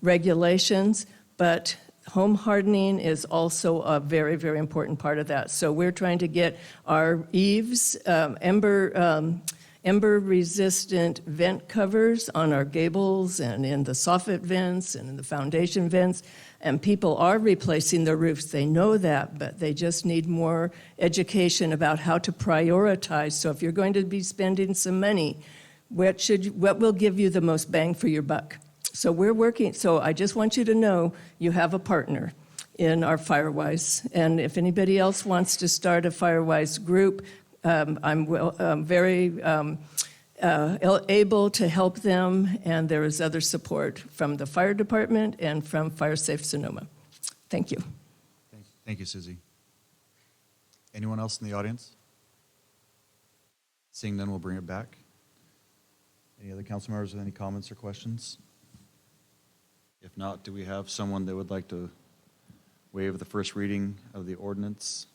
regulations, but home hardening is also a very, very important part of that. So we're trying to get our eaves, ember-resistant vent covers on our gables and in the soffit vents and in the foundation vents, and people are replacing their roofs. They know that, but they just need more education about how to prioritize. So if you're going to be spending some money, what will give you the most bang for your buck? So we're working, so I just want you to know you have a partner in our FireWise. And if anybody else wants to start a FireWise group, I'm very able to help them, and there is other support from the fire department and from Fire Safe Sonoma. Thank you. Thank you, Susie. Anyone else in the audience? Seeing none, we'll bring it back. Any other council members with any comments or questions? If not, do we have someone that would like to waive the first reading of the ordinance?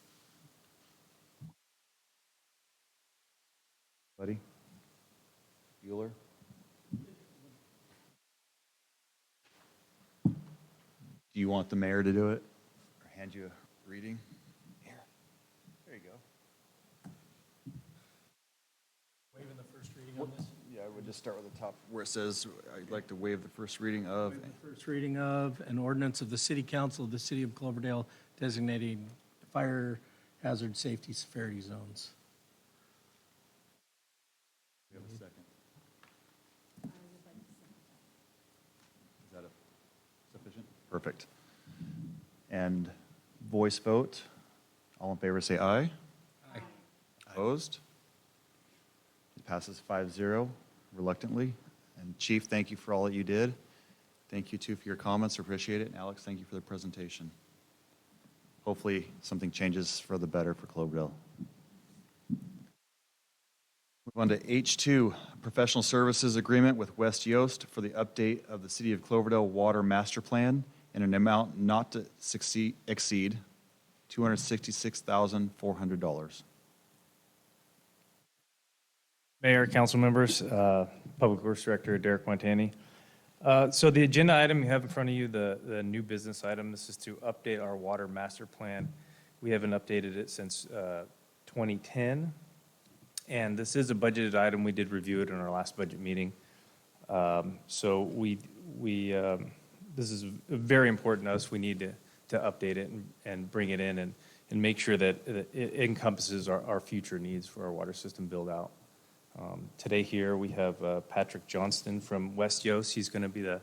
Buddy? Bueller? Do you want the mayor to do it? Or hand you a reading? Here. There you go. Waiving the first reading on this? Yeah, I would just start with the top where it says, I'd like to waive the first reading of. Waive the first reading of an ordinance of the City Council of the City of Cloverdale designating fire hazard safety severity zones. We have a second. Is that sufficient? Perfect. And voice vote. All in favor say aye. Aye. Opposed? It passes 5-0 reluctantly. And Chief, thank you for all that you did. Thank you too for your comments. Appreciate it. And Alex, thank you for the presentation. Hopefully something changes for the better for Cloverdale. Move on to H2, professional services agreement with West Yost for the update of the City of Cloverdale Water Master Plan in an amount not to exceed $266,400. Mayor, council members, Public Works Director Derek Montani. So the agenda item you have in front of you, the new business item, this is to update our water master plan. We haven't updated it since 2010. And this is a budgeted item. We did review it in our last budget meeting. So this is very important to us. We need to update it and bring it in and make sure that it encompasses our future needs for our water system build out. Today here we have Patrick Johnston from West Yost. He's going to be the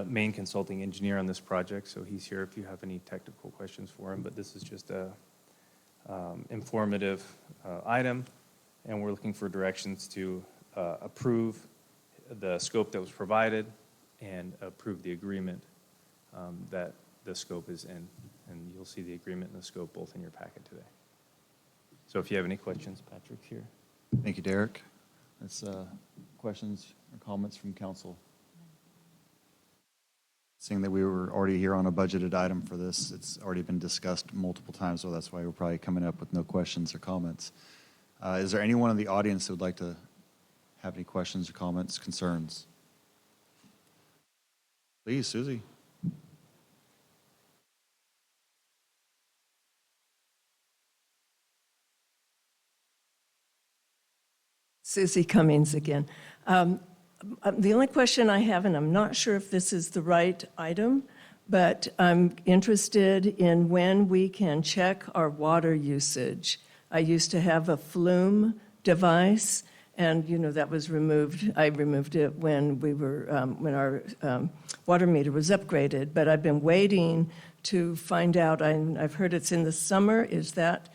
main consulting engineer on this project, so he's here if you have any technical questions for him. But this is just a informative item, and we're looking for directions to approve the scope that was provided and approve the agreement that the scope is in. And you'll see the agreement and the scope both in your packet today. So if you have any questions, Patrick's here. Thank you, Derek. That's questions or comments from council. Seeing that we were already here on a budgeted item for this, it's already been discussed multiple times, so that's why we're probably coming up with no questions or comments. Is there anyone in the audience who would like to have any questions or comments, concerns? Please, Susie. Susie Cummings again. The only question I have, and I'm not sure if this is the right item, but I'm interested in when we can check our water usage. I used to have a flume device, and that was removed. I removed it when when our water meter was upgraded. But I've been waiting to find out. I've heard it's in the summer. Is that?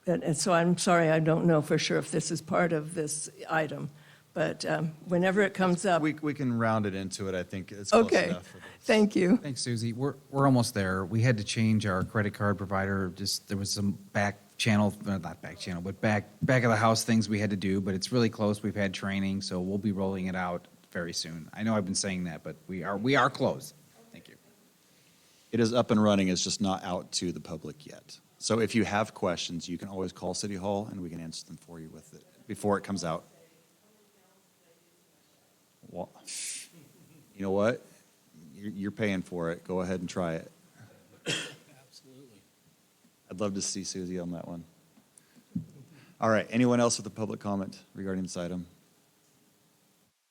And so I'm sorry, I don't know for sure if this is part of this item. But whenever it comes up. We can round it into it. I think it's close Okay, enough for this. thank you. Thanks, Susie. We're almost there. We had to change our credit card provider. There was some back of the house things we had to do, but it's really close. We've had training, so we'll be rolling it out very soon. I know I've been saying that, but we are close. Thank you. It is up and running. It's just not out to the public yet. So if you have questions, you can always call City Hall and we can answer them for you with it before it comes out. Well, you know what? You're paying for it. Go ahead and try it. Absolutely. I'd love to see Susie on that one. All right. Anyone else with a public comment regarding this item?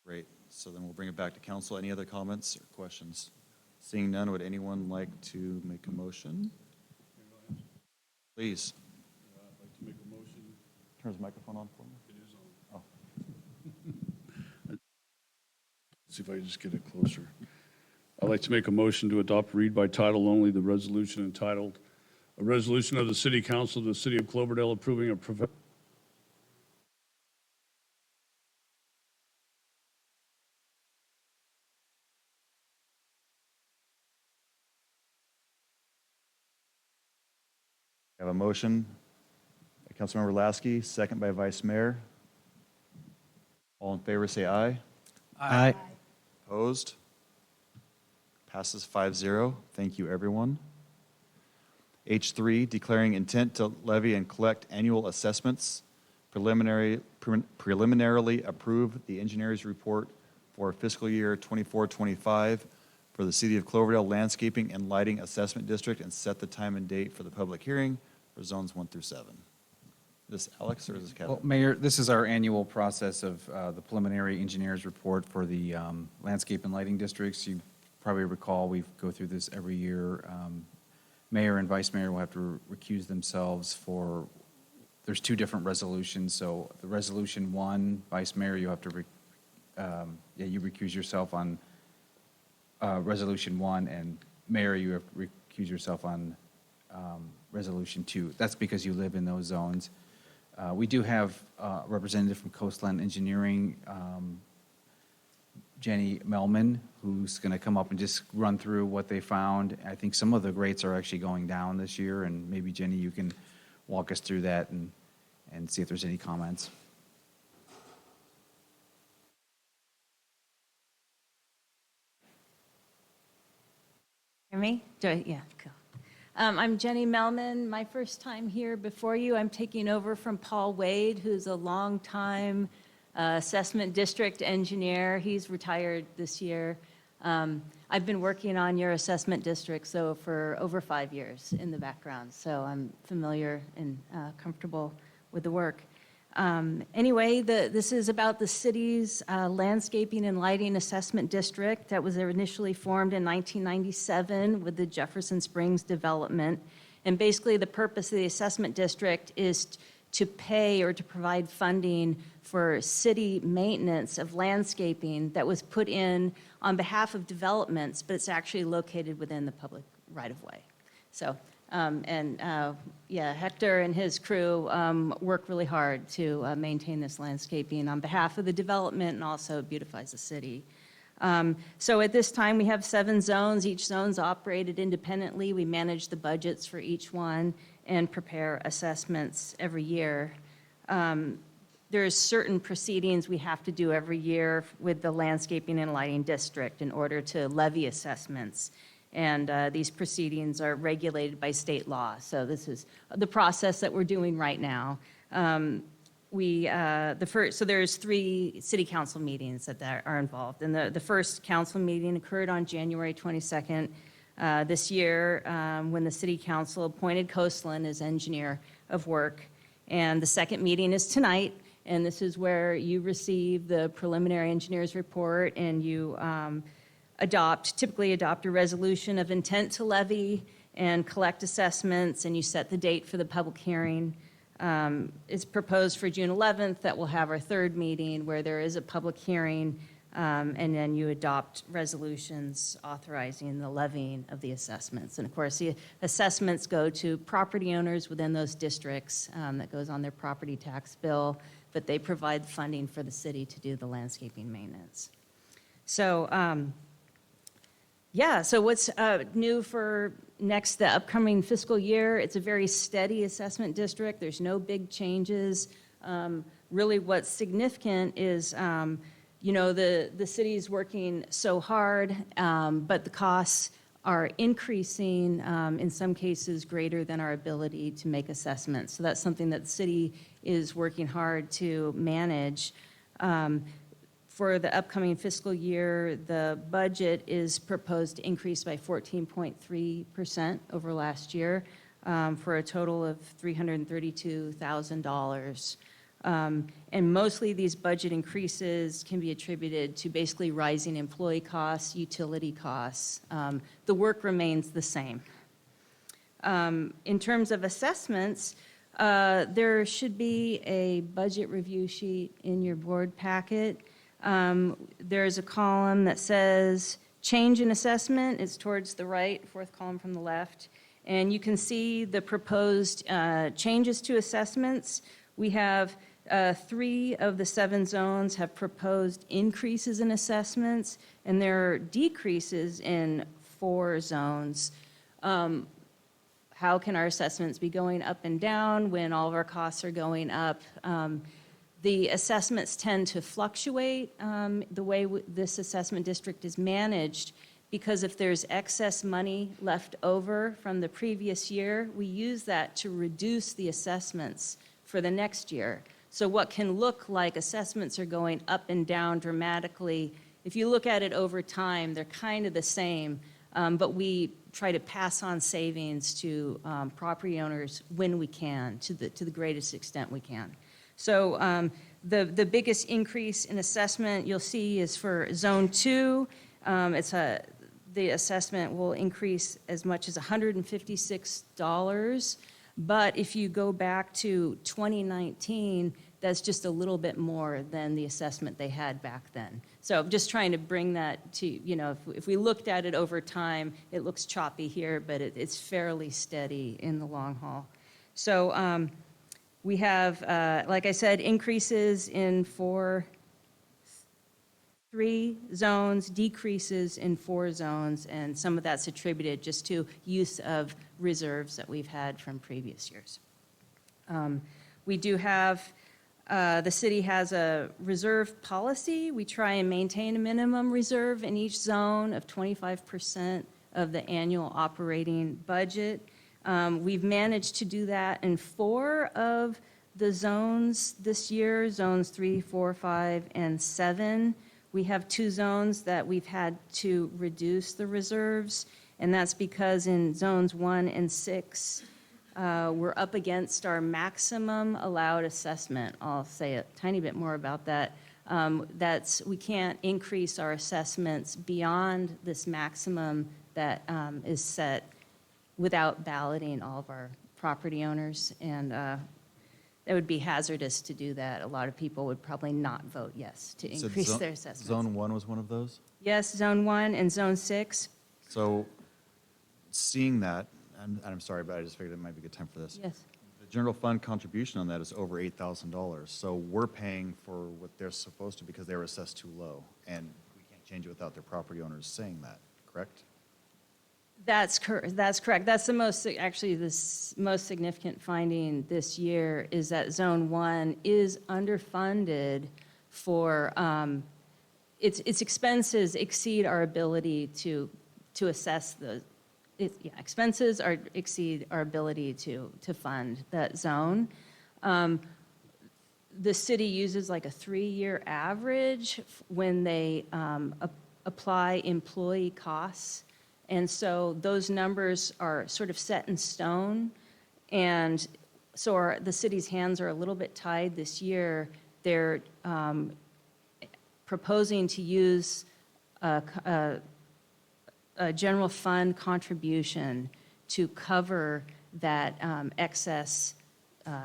Great. So then we'll bring it back to council. Any other comments or questions? Seeing none, would anyone like to make a motion? Please. I'd like to make a motion. Turn his microphone on for me. It is on. Oh. See if I can just get it closer. I'd like to make a motion to adopt, read by title only, the resolution entitled, "A Resolution of the City Council of the City of Cloverdale Approving a I have a motion by Councilmember Lasky, second by Vice Mayor. All in favor, say aye. Aye. Opposed? Passes 5-0. Thank you, everyone. H3, declaring intent to levy and collect annual assessments. Preliminarily approve the engineer's report for fiscal year 24-25 for the City of Cloverdale Landscaping and Lighting Assessment District and set the time and date for the public hearing for zones 1 through 7. Is this Alex or is this Kevin? Well, Mayor, this is our annual process of the preliminary engineer's report for the landscape and lighting districts. You probably recall we go through this every year. Mayor and vice mayor will have to recuse themselves for, there's two different resolutions. So the resolution 1, vice mayor, you have to, you recuse yourself on resolution 1, and mayor, you have to recuse yourself on resolution 2. That's because you live in those zones. We do have a representative from Coastline Engineering, Jenny Melman, who's going to come up and just run through what they found. I think some of the rates are actually going down this year, and maybe, Jenny, you can walk us through that and see if there's any comments. me? Yeah, cool. I'm Jenny Melman. My first time here before you. I'm taking over from Paul Wade, who's a longtime assessment district engineer. He's retired this year. I've been working on your assessment district for over 5 years in the background, so I'm familiar and comfortable with the work. Anyway, this is about the city's landscaping and lighting assessment district that was initially formed in 1997 with the Jefferson Springs development. And basically the purpose of the assessment district is to pay or to provide funding for city maintenance of landscaping that was put in on behalf of developments, but it's actually located within the public right-of-way. So, Hector and his crew work really hard to maintain this landscaping on behalf of the development, and also beautifies the city. So at this time, we have 7 zones. Each zone's operated independently. We manage the budgets for each one and prepare assessments every year. There's certain proceedings we have to do every year with the landscaping and lighting district in order to levy assessments. And these proceedings are regulated by state law. So this is the process that we're doing right now. So there's 3 city council meetings that are involved. And the first council meeting occurred on January 22nd this year when the city council appointed Coastland as engineer of work. And the second meeting is tonight. And this is where you receive the preliminary engineer's report, and you typically adopt a resolution of intent to levy and collect assessments, and you set the date for the public hearing. It's proposed for June 11th that we'll have our third meeting where there is a public hearing, and then you adopt resolutions authorizing the levying of the assessments. And of course, the assessments go to property owners within those districts. That goes on their property tax bill, but they provide funding for the city to do the landscaping maintenance. So, so what's new for the upcoming fiscal year? It's a very steady assessment district. There's no big changes. Really what's significant is, the city's working so hard, but the costs are increasing, in some cases greater than our ability to make assessments. So that's something that the city is working hard to manage. For the upcoming fiscal year, the budget is proposed to increase by 14.3% over last year, for a total of $332,000. And mostly these budget increases can be attributed to basically rising employee costs, utility costs. The work remains the same. In terms of assessments, there should be a budget review sheet in your board packet. There's a column that says change in assessment. It's towards the right, 4th column from the left. And you can see the proposed changes to assessments. We have 3 of the 7 zones have proposed increases in assessments, and there are decreases in 4 zones. How can our assessments be going up and down when all of our costs are going up? The assessments tend to fluctuate the way this assessment district is managed, because if there's excess money left over from the previous year, we use that to reduce the assessments for the next year. So what can look like assessments are going up and down dramatically, if you look at it over time, they're kind of the same, but we try to pass on savings to property owners when we can, to the greatest extent we can. So the biggest increase in assessment you'll see is for Zone 2. The assessment will increase as much as $156. But if you go back to 2019, that's just a little bit more than the assessment they had back then. So I'm just trying to bring that to, if we looked at it over time, it looks choppy here, but it's fairly steady in the long haul. So we have, like I said, increases in 3 zones, decreases in 4 zones, and some of that's attributed just to use of reserves that we've had from previous years. We do have, the city has a reserve policy. We try and maintain a minimum reserve in each zone of 25% of the annual operating budget. We've managed to do that in 4 of the zones this year, zones 3, 4, 5, and 7. We have 2 zones that we've had to reduce the reserves, and that's because in zones 1 and 6, we're up against our maximum allowed assessment. I'll say a tiny bit more about that. We can't increase our assessments beyond this maximum that is set without balloting all of our property owners, and it would be hazardous to do that. A lot of people would probably not vote yes to So increase their assessments. Zone 1 was one of those? Yes, Zone 1 and Zone 6. So seeing that, and I'm sorry, but I just figured it might be a good time for this. Yes. The general fund contribution on that is over $8,000. So we're paying for what they're supposed to because they were assessed too low. And we can't change it without their property owners saying that, correct? That's correct. That's the most, actually, most significant finding this year is that Zone 1 is underfunded for, its expenses exceed our ability to assess expenses exceed our ability to fund that zone. The city uses like a 3-year average when they apply employee costs. And so those numbers are sort of set in stone. And so the city's hands are a little bit tied this year. They're proposing to use a general fund contribution to cover that excess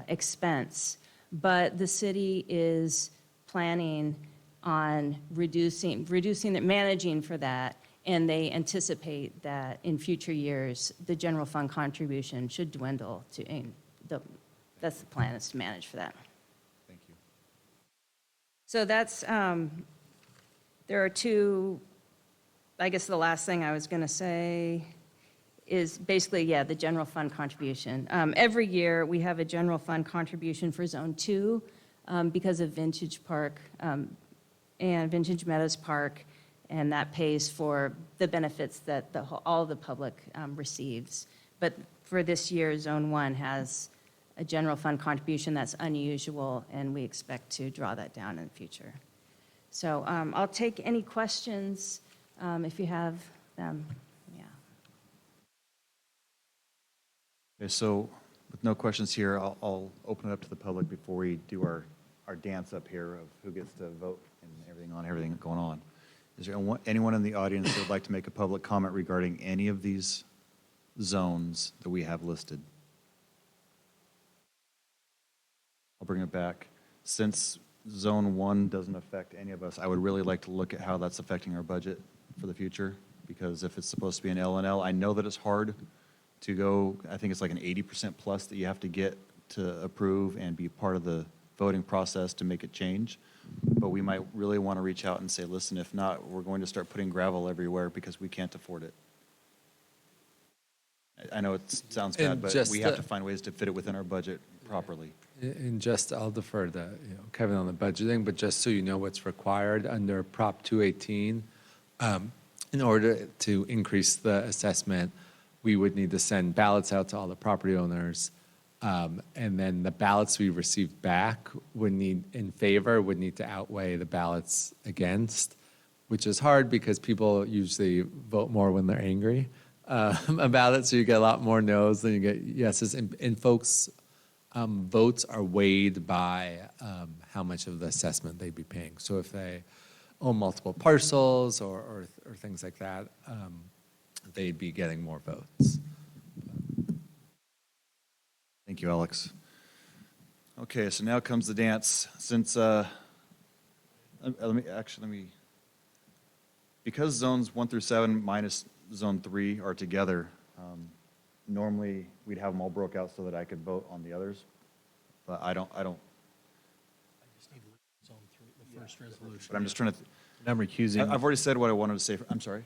expense. But the city is planning on managing for that. And they anticipate that in future years, the general fund contribution should dwindle that's the plan, is to manage for that. Thank you. So that's, there are 2, I guess the last thing I was going to say is basically, the general fund contribution. Every year, we have a general fund contribution for Zone 2 because of Vintage Park and Vintage Meadows Park. And that pays for the benefits that all the public receives. But for this year, Zone 1 has a general fund contribution that's unusual, and we expect to draw that down in the future. So I'll take any questions if you have them. Yeah. Okay, so with no questions here, I'll open it up to the public before we do our dance up here of who gets to vote and everything going on. Is there anyone in the audience that would like to make a public comment regarding any of these zones that we have listed? I'll bring it back. Since Zone 1 doesn't affect any of us, I would really like to look at how that's affecting our budget for the future, because if it's supposed to be an L&L, I know that it's hard to go, I think it's like an 80% plus that you have to get to approve and be part of the voting process to make it change. But we might really want to reach out and say, listen, if not, we're going to start putting gravel everywhere because we can't afford it. I know it sounds bad, but we have to find ways to fit it within our budget properly. And just, I'll defer to Kevin on the budgeting, but just so you know what's required under Prop 218, in order to increase the assessment, we would need to send ballots out to all the property owners. And then the ballots we received back would need to outweigh the ballots against, which is hard because people usually vote more when they're angry about it. So you get a lot more no's than you get yeses. And folks' votes are weighed by how much of the assessment they'd be paying. So if they own multiple parcels or things like that, they'd be getting more votes. Thank you, Alex. Okay, so now comes the dance. Since, because zones 1 through 7 minus zone 3 are together, normally we'd have them all broke out so that I could vote on the others, but I don't. I just need to look at Zone 3, the first resolution. But I'm just trying to. I'm recusing. I've already said what I wanted to say. I'm sorry.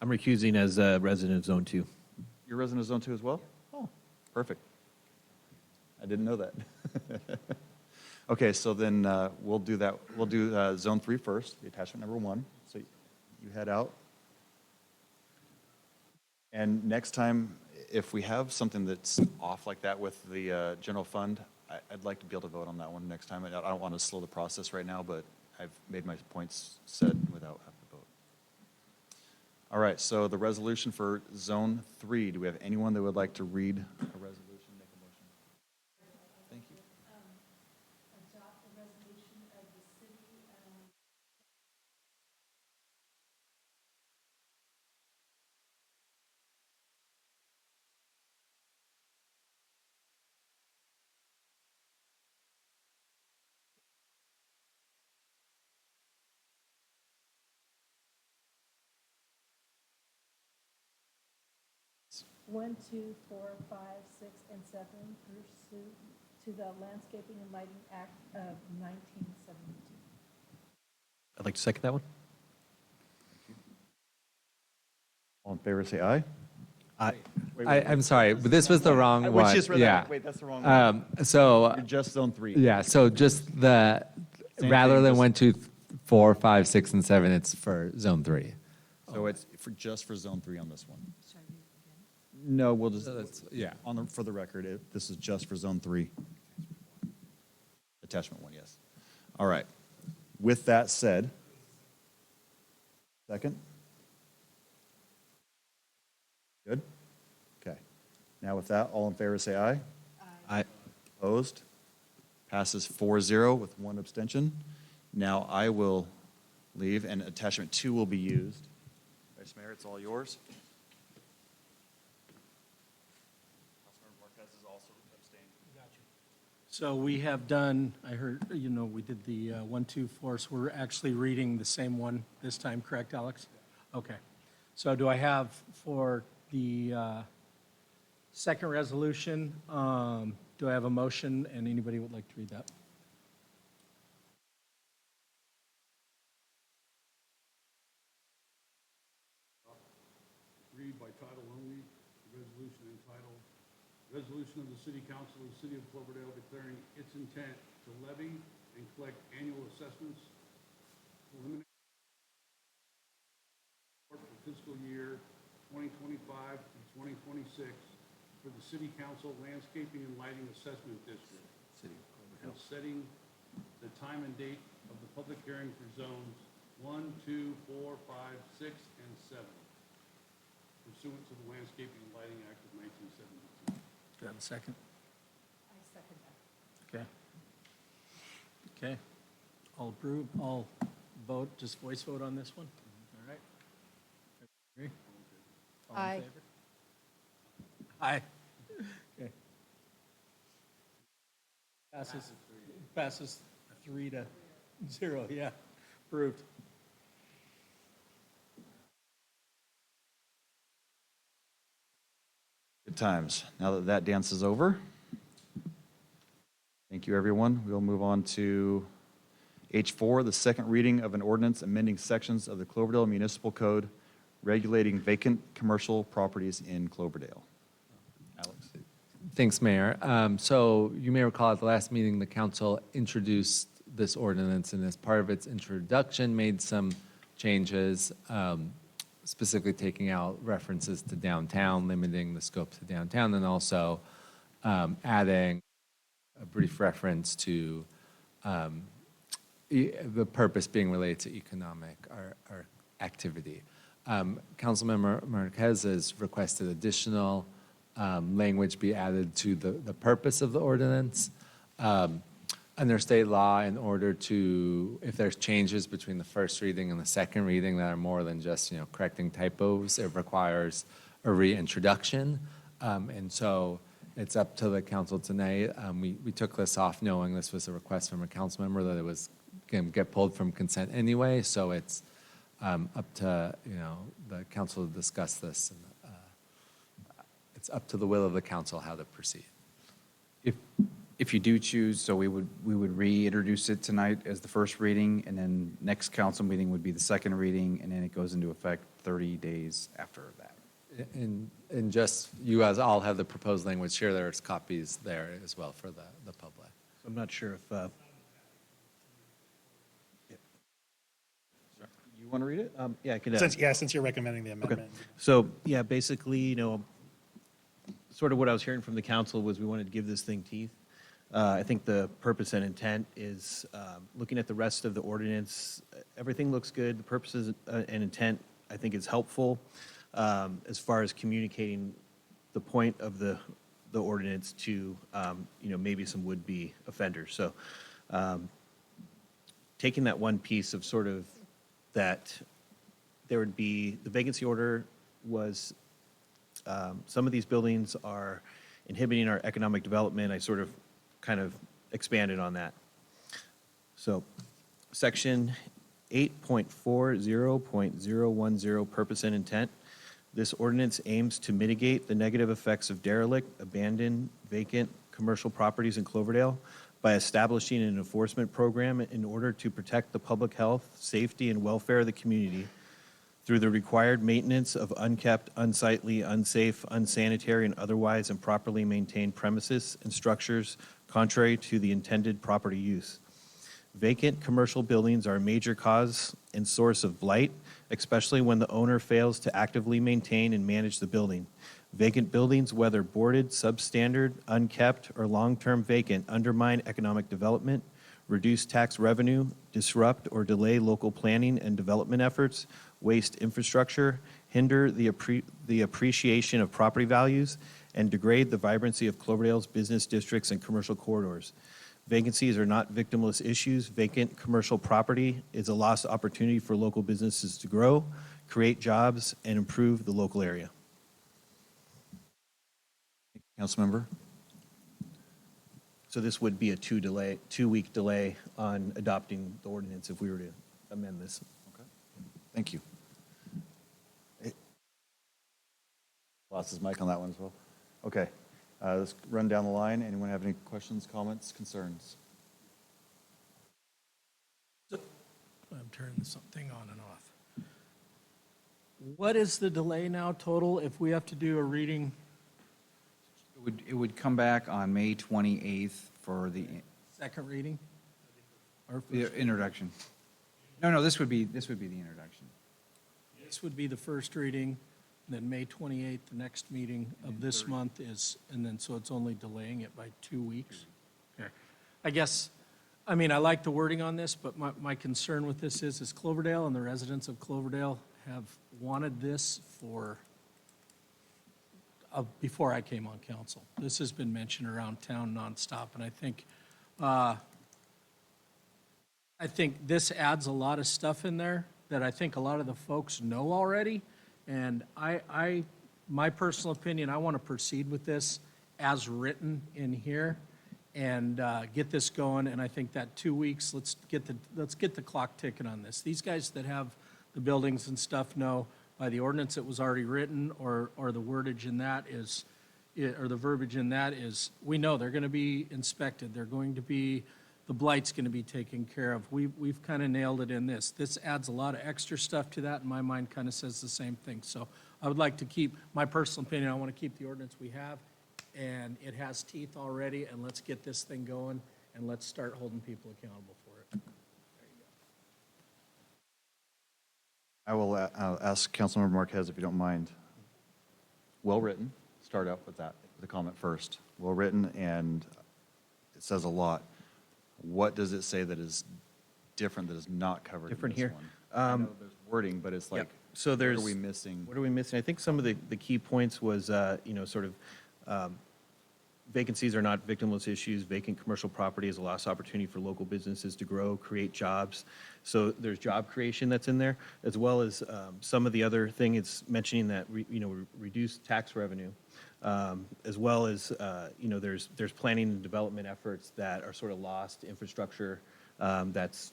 I'm recusing as a resident of Zone 2. You're a resident of Zone 2 as well? Oh, perfect. I didn't know that. Okay, so then we'll do that. We'll do Zone 3 first, the attachment number 1. So you head out. And next time, if we have something that's off like that with the general fund, I'd like to be able to vote on that one next time. I don't want to slow the process right now, but I've made my points said without having to vote. All right, so the resolution for Zone 3, do we have anyone that would like to read a resolution, make a motion? Thank you. Adopt the resolution of the city. One, two, four, five, 6, and 7 pursuant to the Landscaping and Lighting Act of 1972. I'd like to second that one. All in favor, say aye. I'm sorry, but this was the wrong We one. just read Yeah. that. Wait, that's the wrong one. So, You're just Zone 3. yeah, so just the, Same rather thing, than just- 1, 2, 4, 5, 6, and 7, it's for Zone 3. So it's just for Zone 3 on this one. No, we'll just, yeah. for the record, this is just for Zone 3. Attachment 1, yes. All right. With that said, second? Good? Okay. Now with that, all in favor say aye. Aye. Opposed? Passes 4-0 with one abstention. Now I will leave, and attachment 2 will be used. Vice Mayor, it's all yours. Councilmember Marquez is also abstaining. So we have done, I heard, we did the 1, 2, 4, so we're actually reading the same one this time, correct, Alex? Okay. So do I have for the second resolution, do I have a motion, and anybody would like to read that? Read by title only, the resolution entitled, Resolution of the City Council of the City of Cloverdale declaring its intent to levy and collect annual assessments, preliminary report for fiscal year 2025 to 2026 for the City Council Landscaping and Lighting Assessment District. And setting the time and date of the public hearing for zones 1, 2, 4, 5, 6, and 7 pursuant to the Landscaping and Lighting Act of 1972. Do I have a second? I second that. Okay. Okay. All approve, all vote, just voice vote on this one? All right. Agree? All in Aye. favor? Aye. Okay. Passes 3-0, yeah, approved. Good times. Now that that dance is over, thank you, everyone. We'll move on to H4, the second reading of an ordinance amending sections of the Cloverdale Municipal Code regulating vacant commercial properties in Cloverdale. Alex. Thanks, Mayor. So you may recall at the last meeting, the council introduced this ordinance, and as part of its introduction, made some changes, specifically taking out references to downtown, limiting the scope to downtown, and also adding a brief reference to the purpose being related to economic or activity. Councilmember Marquez has requested additional language be added to the purpose of the ordinance. Under state law, in order to, if there's changes between the first reading and the second reading that are more than just, correcting typos, it requires a reintroduction. And so it's up to the council tonight. We took this off knowing this was a request from a council member that it was going to get pulled from consent anyway. So it's up to, the council to discuss this. And, it's up to the will of the council how to proceed. If you do choose, so we would reintroduce it tonight as the first reading, and then next council meeting would be the second reading, and then it goes into effect 30 days after that. And just, you guys all have the proposed language here. There's copies there as well for the public. I'm not sure if, You want to read it? Yeah, I can. Since you're recommending the Okay. amendment. So, yeah, basically, sort of what I was hearing from the council was we wanted to give this thing teeth. I think the purpose and intent is, looking at the rest of the ordinance, everything looks good. The purposes and intent, I think, is helpful as far as communicating the point of the ordinance to, maybe some would-be offenders. So taking that one piece of sort of that there would be, the vacancy order was, some of these buildings are inhibiting our economic development. I sort of kind of expanded on that. So section 8.40.010, purpose and intent. This ordinance aims to mitigate the negative effects of derelict, abandoned, vacant commercial properties in Cloverdale by establishing an enforcement program in order to protect the public health, safety, and welfare of the community through the required maintenance of unkept, unsightly, unsafe, unsanitary, and otherwise improperly maintained premises and structures contrary to the intended property use. Vacant commercial buildings are a major cause and source of blight, especially when the owner fails to actively maintain and manage the building. Vacant buildings, whether boarded, substandard, unkept, or long-term vacant, undermine economic development, reduce tax revenue, disrupt or delay local planning and development efforts, waste infrastructure, hinder the appreciation of property values, and degrade the vibrancy of Cloverdale's business districts and commercial corridors. Vacancies are not victimless issues. Vacant commercial property is a lost opportunity for local businesses to grow, create jobs, and improve the local area. Councilmember? So this would be a 2-week delay on adopting the ordinance if we were to amend this. Okay. Thank you. Lost his mic on that one as well. Okay. Let's run down the line. Anyone have any questions, comments, concerns? I'm turning something on and off. What is the delay now total if we have to do a reading? It would come back on May 28th for the Second reading? Or the introduction. No, this would be the introduction. This would be the first reading, and then May 28th, the next meeting of this month is, and then, so it's only delaying it by 2 weeks? Okay. I guess, I like the wording on this, but my concern with this is Cloverdale and the residents of Cloverdale have wanted this for, before I came on council. This has been mentioned around town nonstop, and I think this adds a lot of stuff in there that I think a lot of the folks know already. And my personal opinion, I want to proceed with this as written in here and get this going. And I think that 2 weeks, let's get the clock ticking on this. These guys that have the buildings and stuff know by the ordinance that was already written or the wordage in that is, or the verbiage in that is, we know they're going to be inspected. They're going to be, the blight's going to be taken care of. We've kind of nailed it in this. This adds a lot of extra stuff to that, and my mind kind of says the same thing. So I would like to keep, my personal opinion, I want to keep the ordinance we have, and it has teeth already, and let's get this thing going, and let's start holding people accountable for it. I will ask Councilmember Marquez if you don't mind. Well-written, start out with that, with a comment first. Well-written, and it says a lot. What does it say that is different, that is not covered Different in this here? one? I know there's wording, but it's like, Yep. So there's, what are we missing? What are we missing? I think some of the key points was, sort of vacancies are not victimless issues. Vacant commercial property is a lost opportunity for local businesses to grow, create jobs. So there's job creation that's in there, as well as some of the other thing it's mentioning that, reduced tax revenue, as well as, there's planning and development efforts that are sort of lost, infrastructure that's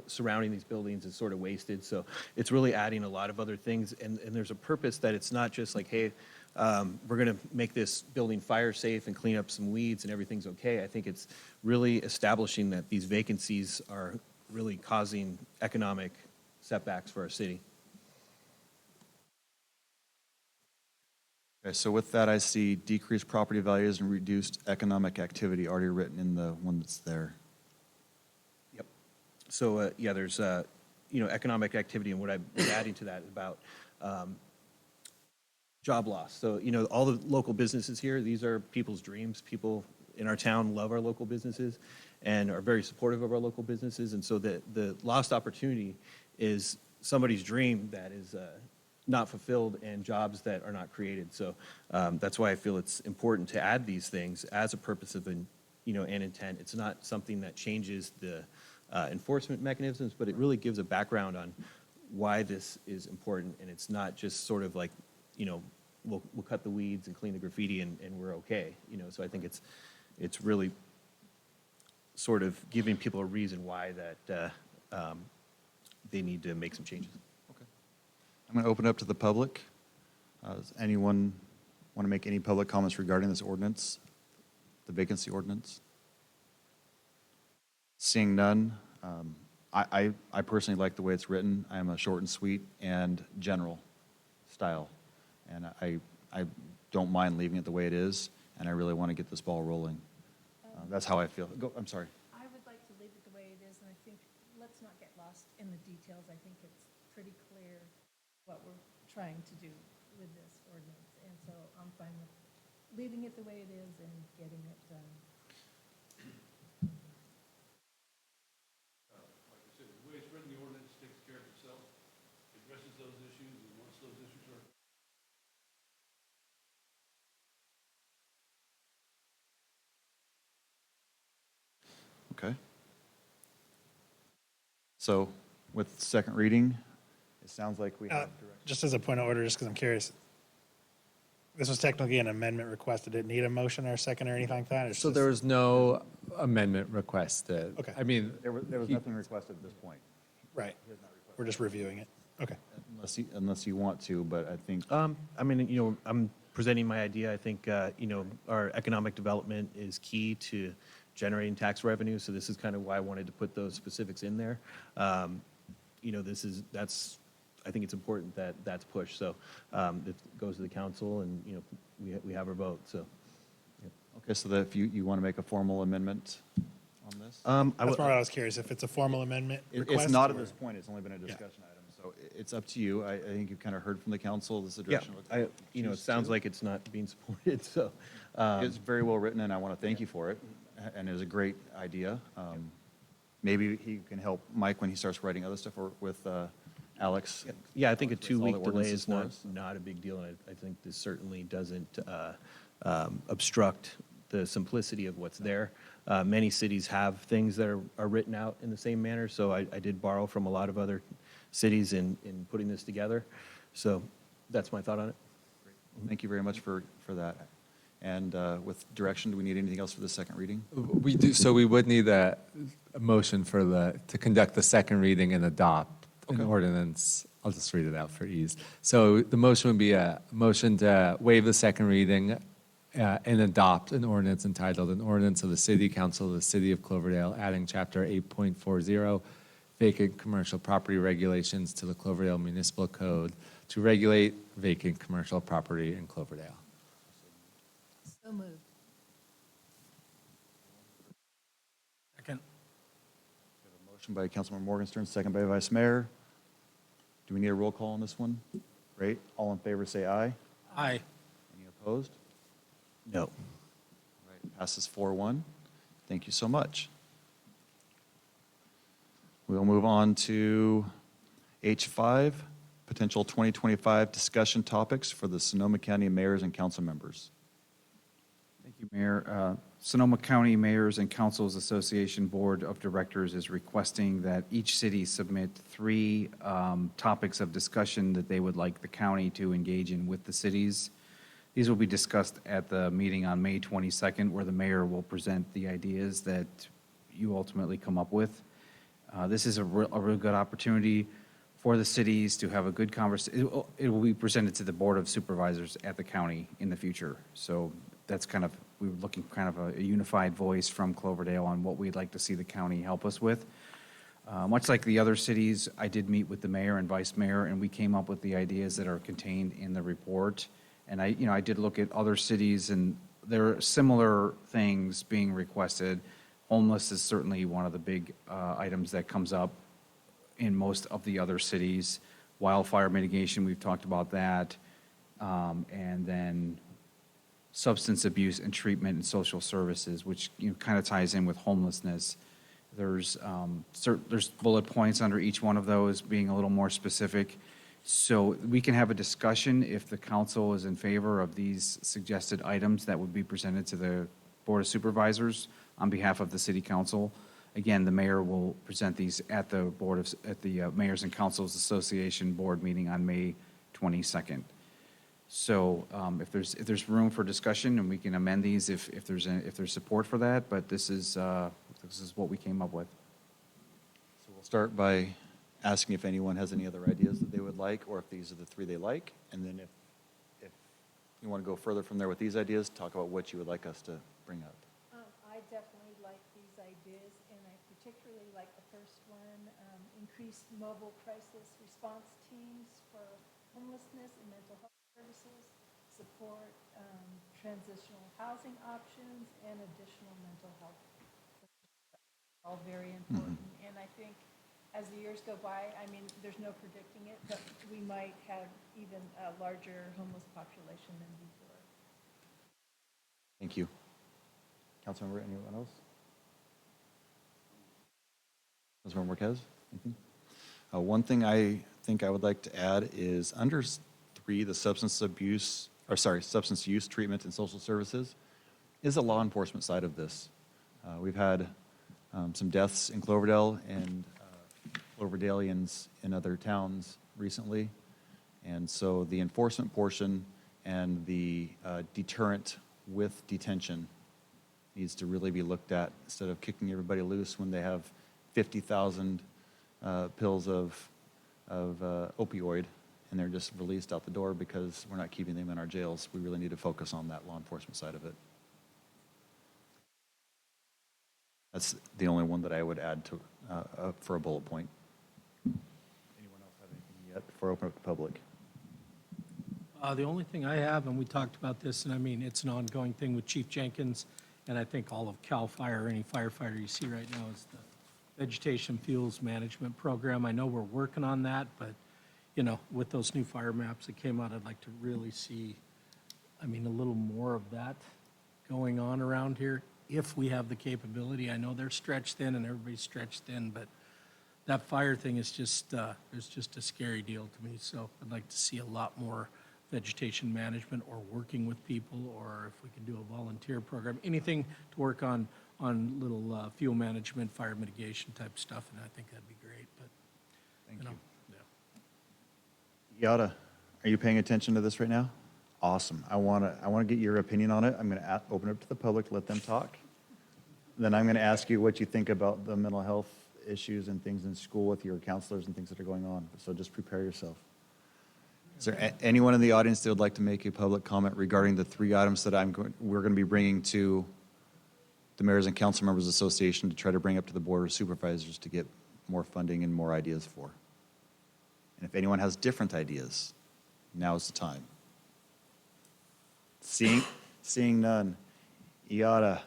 surrounding these buildings is sort of wasted. So it's really adding a lot of other things. And there's a purpose that it's not just like, hey, we're going to make this building fire safe and clean up some weeds and everything's okay. I think it's really establishing that these vacancies are really causing economic setbacks for our city. Okay, so with that, I see decreased property values and reduced economic activity already written in the one that's there. Yep. So, there's economic activity, and what I'm adding to that about job loss. So, all the local businesses here, these are people's dreams. People in our town love our local businesses and are very supportive of our local businesses. And so the lost opportunity is somebody's dream that is not fulfilled and jobs that are not created. So that's why I feel it's important to add these things as a purpose of an intent. It's not something that changes the enforcement mechanisms, but it really gives a background on why this is important. And it's not just sort of like, we'll cut the weeds and clean the graffiti and we're okay. So I think it's really sort of giving people a reason why that they need to make some changes. Okay. I'm going to open up to the public. Does anyone want to make any public comments regarding this ordinance, the vacancy ordinance? Seeing none, I personally like the way it's written. I am a short and sweet and general style. And I don't mind leaving it the way it is, and I really want to get this ball rolling. That's how I feel. I'm sorry. I would like to leave it the way it is, and I think, let's not get lost in the details. I think it's pretty clear what we're trying to do with this ordinance, and so I'm fine with leaving it the way it is and getting it done. Like I said, the way it's written, the ordinance takes care of itself, addresses those issues, and once those issues are Okay. So with second reading, it sounds like we have direction. Just as a point of order, just because I'm curious, this was technically an amendment request. Did it need a motion or a second or anything like that? It's So just- there was no amendment requested. Okay. I mean, There was nothing requested at this point, Right. We're just reviewing it. Okay. unless you want to, but I think, I'm presenting my idea. I think, our economic development is key to generating tax revenue. So this is kind of why I wanted to put those specifics in there. I think it's important that that's pushed. So it goes to the council and, we have our vote, so. okay, so that if you want to make a formal amendment on this? That's why I was curious if it's a formal amendment request. It's not at or- this point, it's only been a discussion item, so it's up to you. I think you've kind of heard from the council, this is the Yeah, direction. it sounds like it's not being supported, so. It's very well written, and I want to thank you for it, and it was a great idea. Maybe he can help Mike when he starts writing other stuff, or with Alex. Yeah, I think a With all the 2-week delay ordinances is for us. not a big deal, and I think this certainly doesn't obstruct the simplicity of what's there. Many cities have things that are written out in the same manner, so I did borrow from a lot of other cities in putting this together. So that's my thought on it. Thank you very much for that. And with direction, do we need anything else for the second reading? we do, so we would need a motion to conduct the second reading and adopt an ordinance. I'll just read it out for ease. So the motion would be a motion to waive the second reading and adopt an ordinance entitled An Ordinance of the City Council of the City of Cloverdale, adding Chapter 8.40, Vacant Commercial Property Regulations to the Cloverdale Municipal Code to regulate vacant commercial property in Cloverdale. So moved. Second. Motion by Councilmember Morgenstern, second by Vice Mayor. Do we need a roll call on this one? Great. All in favor, say aye. Aye. Any opposed? No. All right, passes 4-1. Thank you so much. We'll move on to H5, potential 2025 discussion topics for the Sonoma County mayors and council members. Thank you, Mayor. Sonoma County Mayors and Councils Association Board of Directors is requesting that each city submit 3 topics of discussion that they would like the county to engage in with the cities. These will be discussed at the meeting on May 22nd, where the mayor will present the ideas that you ultimately come up with. This is a real good opportunity for the cities to have a good conversation. It will be presented to the Board of Supervisors at the county in the future. So that's we were looking kind of a unified voice from Cloverdale on what we'd like to see the county help us with. Much like the other cities, I did meet with the mayor and vice mayor, and we came up with the ideas that are contained in the report. And I did look at other cities, and there are similar things being requested. Homeless is certainly one of the big items that comes up in most of the other cities. Wildfire mitigation, we've talked about that. And then substance abuse and treatment and social services, which kind of ties in with homelessness. There's bullet points under each one of those being a little more specific. So we can have a discussion if the council is in favor of these suggested items that would be presented to the Board of Supervisors on behalf of the City Council. Again, the mayor will present these at the Mayors and Councils Association Board meeting on May 22nd. So if there's room for discussion, and we can amend these if there's support for that, but this is what we came up with. So we'll start by asking if anyone has any other ideas that they would like, or if these are the three they like, and then if you want to go further from there with these ideas, talk about what you would like us to bring up. I definitely like these ideas, and I particularly like the first one, increased mobile crisis response teams for homelessness and mental health services, support transitional housing options, and additional mental health. All very important. And I think as the years go by, I mean, there's no predicting it, but we might have even a larger homeless population than before. Thank you. Councilmember, anyone else? Councilmember Marquez, anything? One thing I think I would like to add is under 3, the substance use treatment and social services is a law enforcement side of this. We've had some deaths in Cloverdale and Cloverdalians in other towns recently. And so the enforcement portion and the deterrent with detention needs to really be looked at instead of kicking everybody loose when they have 50,000 pills of opioid and they're just released out the door because we're not keeping them in our jails. We really need to focus on that law enforcement side of it. That's the only one that I would add to for a bullet point. Anyone else have anything yet before I open up to the public? The only thing I have, and we talked about this, and I mean, it's an ongoing thing with Chief Jenkins, and I think all of CAL FIRE, any firefighter you see right now, is the Vegetation Fuels Management Program. I know we're working on that, but, you know, with those new fire maps that came out, I'd like to really see, I mean, a little more of that going on around here, if we have the capability. I know they're stretched thin, and everybody's stretched thin, but that fire thing is just, it's just a scary deal to me, so I'd like to see a lot more vegetation management or working with people, or if we can do a volunteer program, anything to work on little fuel management, fire mitigation type stuff, and I think that'd be great. But Thank you. Yada, are you paying attention to this right now? Awesome. I want to get your opinion on it. I'm going to open it up to the public, let them talk. Then I'm going to ask you what you think about the mental health issues and things in school with your counselors and things that are going on. So just prepare yourself. Is there anyone in the audience that would like to make a public comment regarding the 3 items that we're going to be bringing to the Mayors and Council Members Association to try to bring up to the Board of Supervisors to get more funding and more ideas for? And if anyone has different ideas, now's the time. Seeing none. Iada.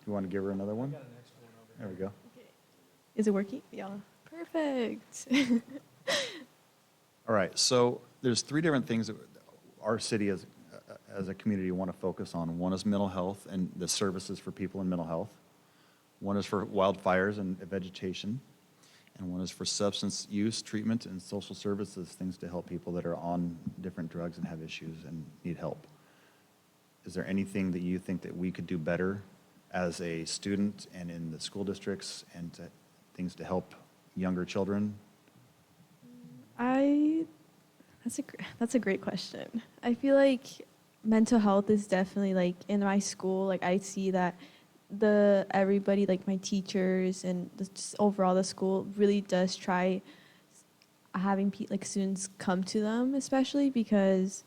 You want to give her another one? There we go. Is it working? Yeah. Perfect. All right, so there's 3 different things that our city as a community want to focus on. One is mental health and the services for people in mental health. One is for wildfires and vegetation. And one is for substance use, treatment, and social services, things to help people that are on different drugs and have issues and need help. Is there anything that you think that we could do better as a student and in the school districts and things to help younger children? That's a great question. I feel like mental health is definitely, like, in my school, like, I see that everybody, like my teachers and just overall the school, really does try having like students come to them, especially because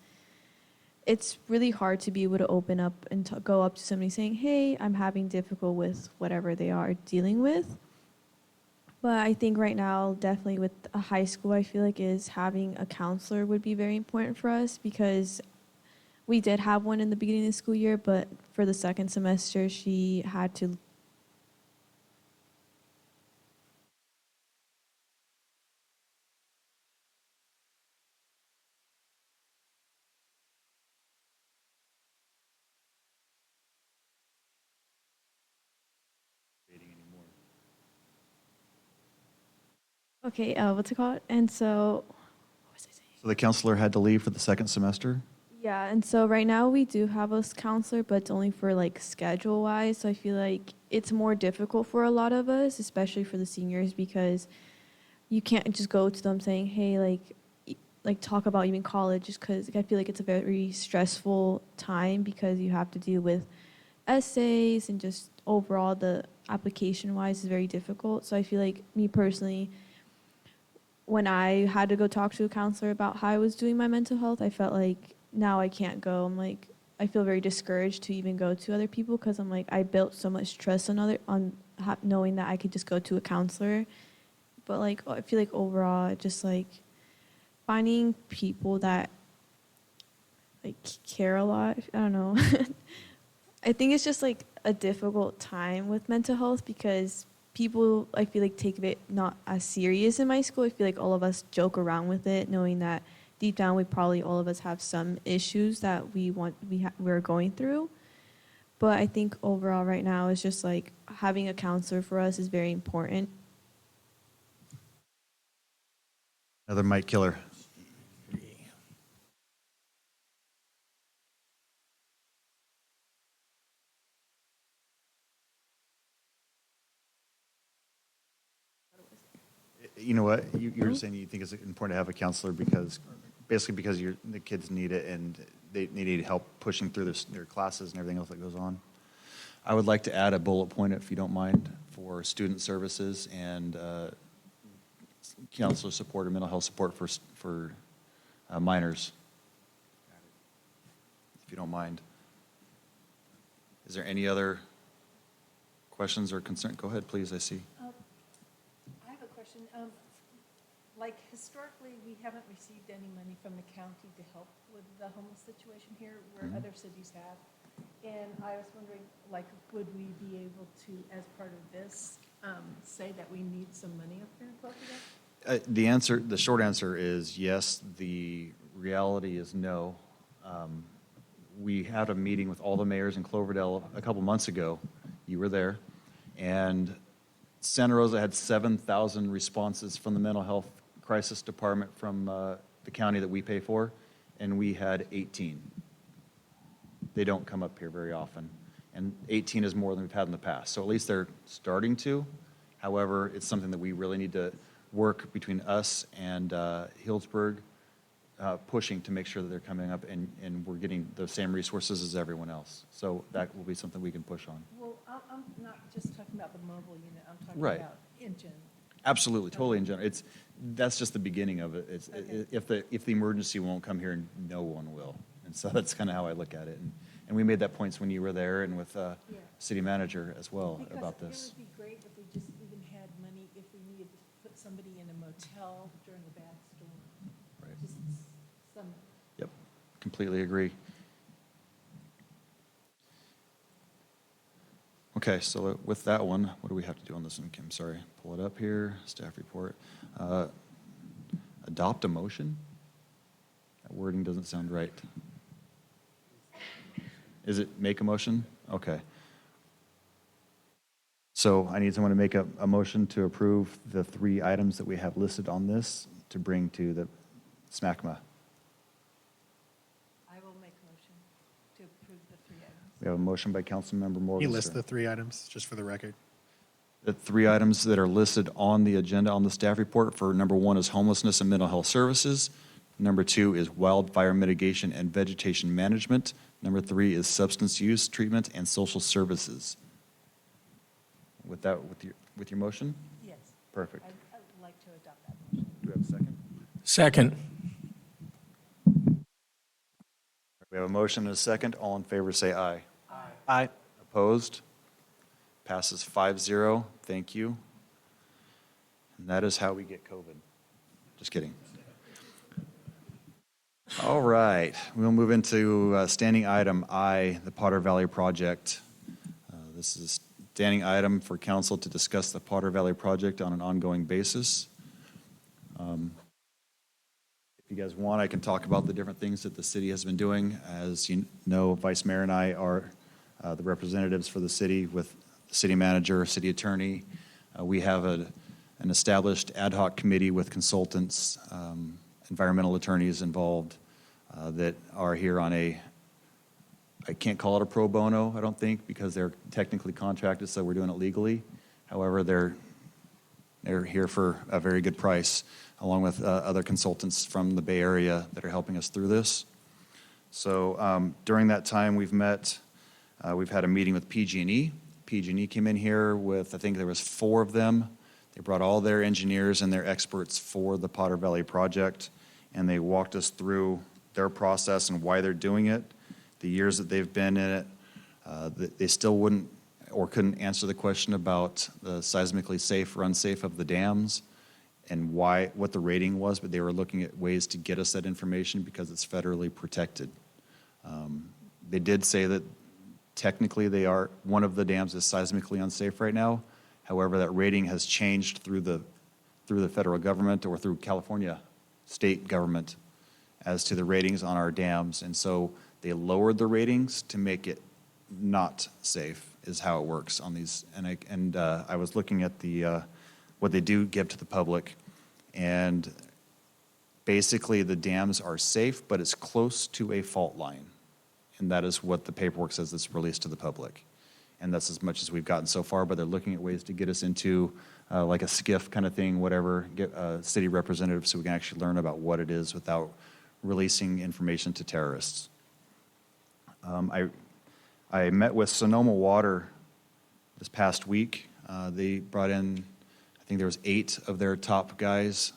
it's really hard to be able to open up and go up to somebody saying, hey, I'm having difficulty with whatever they are dealing with. But I think right now, definitely with a high school, I feel like is having a counselor would be very important for us because we did have one in the beginning of the school year, but for the second semester, she had to. Okay, what's it called? And so, what was I saying? So the counselor had to leave for the second semester? Yeah, and so right now we do have a counselor, but it's only for like schedule wise. So I feel like it's more difficult for a lot of us, especially for the seniors, because you can't just go to them saying, "Hey, like talk about even college," just because I feel like it's a very stressful time because you have to deal with essays and just overall the application wise is very difficult. So I feel like me personally, when I had to go talk to a counselor about how I was doing my mental health, I felt like now I can't go. I'm like, I feel very discouraged to even go to other people because I'm like, I built so much trust knowing that I could just go to a counselor. But like, I feel like overall, just like finding people that like care a lot. I don't know. I think it's just like a difficult time with mental health because people, I feel like, take it not as serious in my school. I feel like all of us joke around with it, knowing that deep down we probably all of us have some issues that we're going through. But I think overall right now is just like having a counselor for us is very important. Another mic killer. You know what? You were saying you think it's important to have a counselor because, basically because the kids need it and they need help pushing through their classes and everything else that goes on. I would like to add a bullet point, if you don't mind, for student services and counselor support or mental health support for minors, if you don't mind. Is there any other questions or concern? Go ahead, please, I see. I have a question. Like historically, we haven't received any money from the county to help with the homeless situation here, where other cities have. And I was wondering, like, would we be able to, as part of this, say that we need some money up here in Cloverdale? The short answer is yes. The reality is no. We had a meeting with all the mayors in Cloverdale a couple months ago. You were there. And Santa Rosa had 7,000 responses from the mental health crisis department from the county that we pay for, and we had 18. They don't come up here very often. And 18 is more than we've had in the past. So at least they're starting to. However, it's something that we really need to work between us and Healdsburg, pushing to make sure that they're coming up and we're getting the same resources as everyone else. So that will be something we can push on. Well, I'm not just talking about the mobile unit. I'm talking Right. about in general. Absolutely, totally in general. That's just the beginning of it. Okay. If the emergency won't come here, no one will. And so that's kind of how I look at it. And we made that points when you were there and with city manager as well about this. Because it would be great if we just even had money if we needed to put somebody in a motel during a bad storm. Right. Just some. Yep, completely agree. Okay, so with that one, what do we have to do on this one, Kim? Sorry, pull it up here, staff report. Adopt a motion? That wording doesn't sound right. Is it make a motion? Okay. So I need someone to make a motion to approve the 3 items that we have listed on this to bring to the SMACMA. I will make a motion to approve the 3 items. We have a motion by Councilmember Morgan. You list the 3 items, just for the record. The 3 items that are listed on the agenda on the staff report for number 1 is homelessness and mental health services. Number 2 is wildfire mitigation and vegetation management. Number 3 is substance use treatment and social services. With that, with your motion? Yes. Perfect. I'd like to adopt that motion. Do we have a second? Second. We have a motion and a second. All in favor say aye. Aye. Opposed? Passes 5-0. Thank you. And that is how we get COVID. Just kidding. All right, we'll move into standing item I, the Potter Valley Project. This is a standing item for council to discuss the Potter Valley Project on an ongoing basis. If you guys want, I can talk about the different things that the city has been doing. As you know, Vice Mayor and I are the representatives for the city with the city manager, city attorney. We have an established ad hoc committee with consultants, environmental attorneys involved that are here on I can't call it a pro bono, I don't think, because they're technically contracted, so we're doing it legally. However, they're here for a very good price, along with other consultants from the Bay Area that are helping us through this. So during that time, we've had a meeting with PG&E. PG&E came in here with, I think there was 4 of them. They brought all their engineers and their experts for the Potter Valley project, and they walked us through their process and why they're doing it, the years that they've been in it. They still wouldn't or couldn't answer the question about the seismically safe or unsafe of the dams and what the rating was, but they were looking at ways to get us that information because it's federally protected. They did say that technically one of the dams is seismically unsafe right now. However, that rating has changed through the federal government or through California state government as to the ratings on our dams. And so they lowered the ratings to make it not safe, is how it works on these. And I was looking at what they do give to the public, and basically the dams are safe, but it's close to a fault line. And that is what the paperwork says that's released to the public. And that's as much as we've gotten so far, but they're looking at ways to get us into like a SCIF kind of thing, whatever, get a city representative so we can actually learn about what it is without releasing information to terrorists. I met with Sonoma Water this past week. They brought in, I think there was 8 of their top guys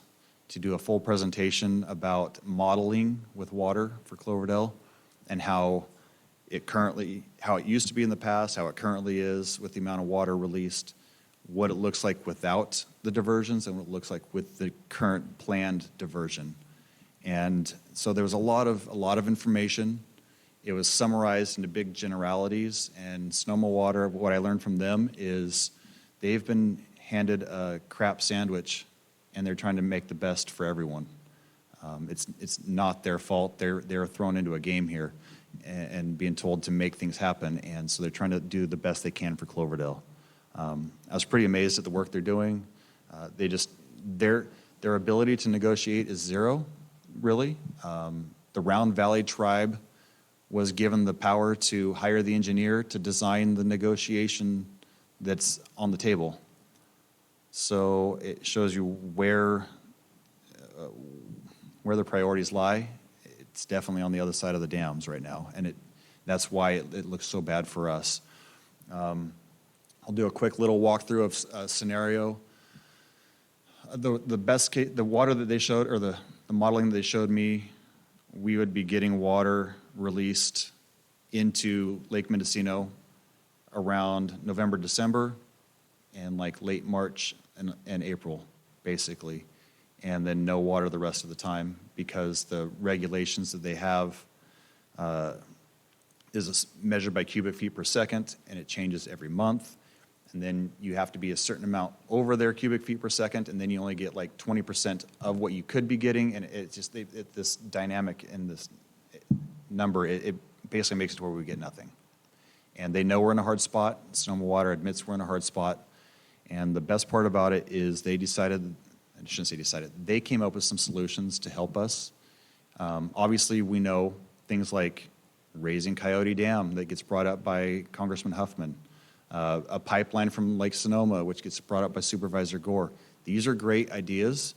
to do a full presentation about modeling with water for Cloverdale and how it used to be in the past, how it currently is with the amount of water released, what it looks like without the diversions and what it looks like with the current planned diversion. And so there was a lot of information. It was summarized into big generalities, and Sonoma Water, what I learned from them is they've been handed a crap sandwich, and they're trying to make the best for everyone. It's not their fault. They're thrown into a game here and being told to make things happen, and so they're trying to do the best they can for Cloverdale. I was pretty amazed at the work they're doing. Their ability to negotiate is zero, really. The Round Valley tribe was given the power to hire the engineer to design the negotiation that's on the table. So it shows you where the priorities lie. It's definitely on the other side of the dams right now, and that's why it looks so bad for us. I'll do a quick little walkthrough of a scenario. The best case, the water that they showed, or the modeling that they showed me, we would be getting water released into Lake Mendocino around November, December, and like late March and April, basically. And then no water the rest of the time because the regulations that they have is measured by cubic feet per second, and it changes every month. And then you have to be a certain amount over their cubic feet per second, and then you only get like 20% of what you could be getting. And it's just this dynamic in this number, it basically makes it to where we get nothing. And they know we're in a hard spot. Sonoma Water admits we're in a hard spot. And the best part about it is they decided, I shouldn't say decided, they came up with some solutions to help us. Obviously, we know things like raising Coyote Dam that gets brought up by Congressman Huffman, a pipeline from Lake Sonoma, which gets brought up by Supervisor Gore. These are great ideas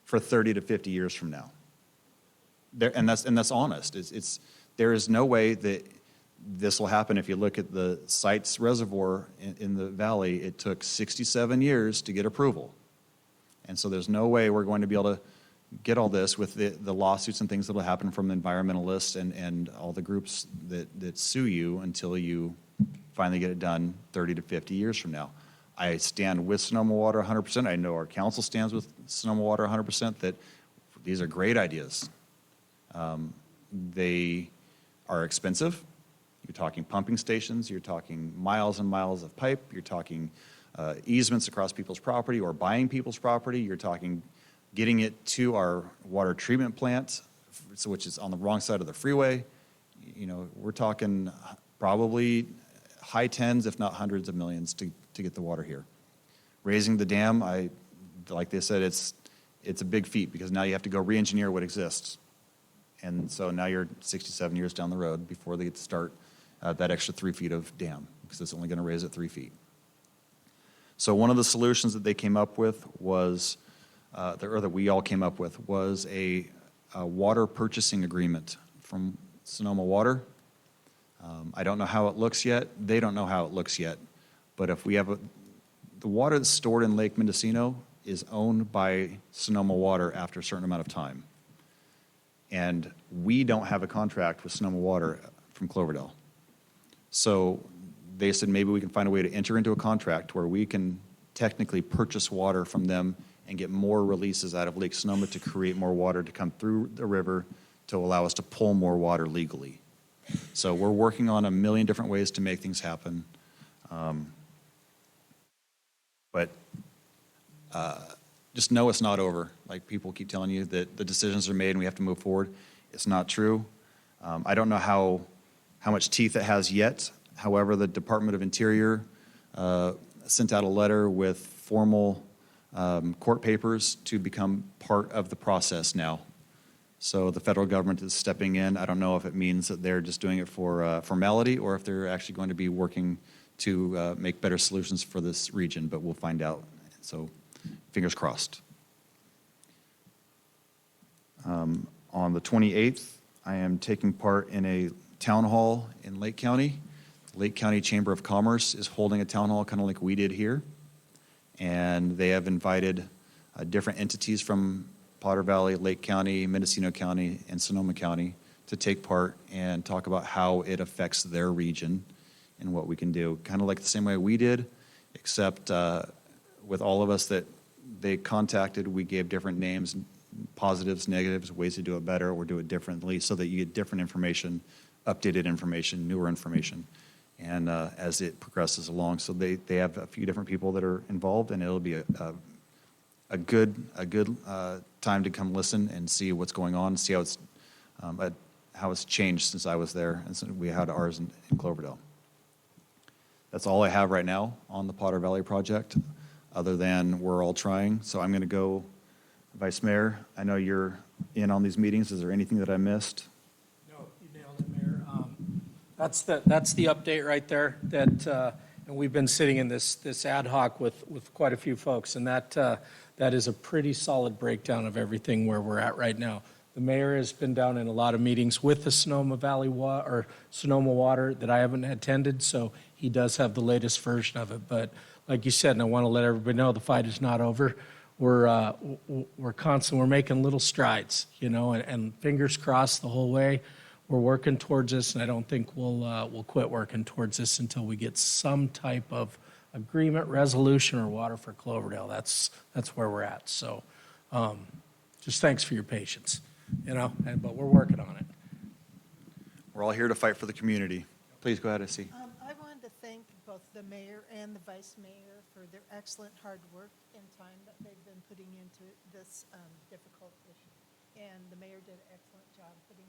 for 30 to 50 years from now. And that's honest. There is no way that this will happen. If you look at the Sites Reservoir in the valley, it took 67 years to get approval. And so there's no way we're going to be able to get all this with the lawsuits and things that will happen from the environmentalists and all the groups that sue you until you finally get it done 30 to 50 years from now. I stand with Sonoma Water 100%. I know our council stands with Sonoma Water 100%, that these are great ideas. They are expensive. You're talking pumping stations, you're talking miles and miles of pipe, you're talking easements across people's property or buying people's property, you're talking getting it to our water treatment plant, which is on the wrong side of the freeway. You know, we're talking probably high tens, if not hundreds of millions to get the water here. Raising the dam, like they said, it's a big feat because now you have to go re-engineer what exists. And so now you're 67 years down the road before they get to start that extra 3 feet of dam, because it's only going to raise it 3 feet. So one of the solutions that they came up with was, or that we all came up with, was a water purchasing agreement from Sonoma Water. I don't know how it looks yet. They don't know how it looks yet. But if we have the water that's stored in Lake Mendocino is owned by Sonoma Water after a certain amount of time. And we don't have a contract with Sonoma Water from Cloverdale. So they said maybe we can find a way to enter into a contract where we can technically purchase water from them and get more releases out of Lake Sonoma to create more water to come through the river to allow us to pull more water legally. So we're working on a million different ways to make things happen. But just know it's not over. Like people keep telling you that the decisions are made and we have to move forward. It's not true. I don't know how much teeth it has yet. However, the Department of Interior sent out a letter with formal court papers to become part of the process now. So the federal government is stepping in. I don't know if it means that they're just doing it for formality or if they're actually going to be working to make better solutions for this region, but we'll find out. So fingers crossed. On the 28th, I am taking part in a town hall in Lake County. Lake County Chamber of Commerce is holding a town hall kind of like we did here. And they have invited different entities from Potter Valley, Lake County, Mendocino County, and Sonoma County to take part and talk about how it affects their region and what we can do. Kind of like the same way we did, except with all of us that they contacted, we gave different names, positives, negatives, ways to do it better or do it differently so that you get different information, updated information, newer information, and as it progresses along. So they have a few different people that are involved, and it'll be a good time to come listen and see what's going on, see how it's changed since I was there and since we had ours in Cloverdale. That's all I have right now on the Potter Valley project, other than we're all trying. So I'm going to go, Vice Mayor, I know you're in on these meetings. Is there anything that I missed? No, you nailed it, Mayor. That's the update right there. And we've been sitting in this ad hoc with quite a few folks, and that is a pretty solid breakdown of everything where we're at right now. The mayor has been down in a lot of meetings with the Sonoma Water that I haven't attended, so he does have the latest version of it. But like you said, and I want to let everybody know, the fight is not over. We're making little strides, and fingers crossed the whole way. We're working towards this, and I don't think we'll quit working towards this until we get some type of agreement, resolution, or water for Cloverdale. That's where we're at. So, just thanks for your patience, but we're working on it. We're all here to fight for the community. Please go ahead, I.C. I wanted to thank both the mayor and the vice mayor for their excellent hard work and time that they've been putting into this difficult issue. And the mayor did an excellent job putting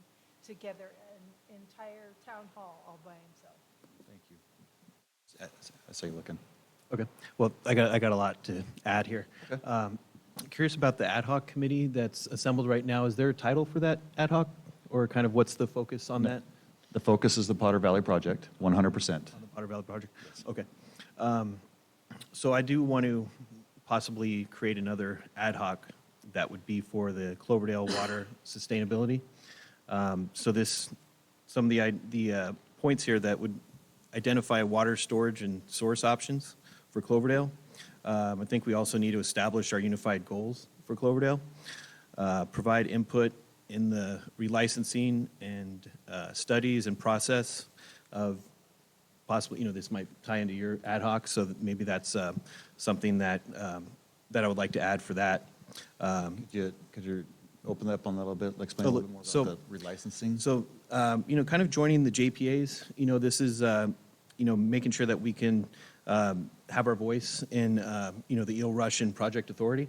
together an entire town hall all by himself. Thank you. I saw you looking. Okay. Well, I got a lot to add here. Okay. Curious about the ad hoc committee that's assembled right now. Is there a title for that ad hoc, or kind of what's the focus on that? The focus is the Potter Valley Project, 100%. On the Potter Valley Project? Yes. Okay. So I do want to possibly create another ad hoc that would be for the Cloverdale water sustainability. So some of the points here that would identify water storage and source options for Cloverdale. I think we also need to establish our unified goals for Cloverdale, provide input in the relicensing and studies and process of possibly, this might tie into your ad hoc, so that maybe that's something that, that I would like to add for that. Could you open that up on that a little bit, explain a little bit more about the relicensing? So, kind of joining the JPAs, this is, making sure that we can have our voice in, the Eel Russian Project Authority.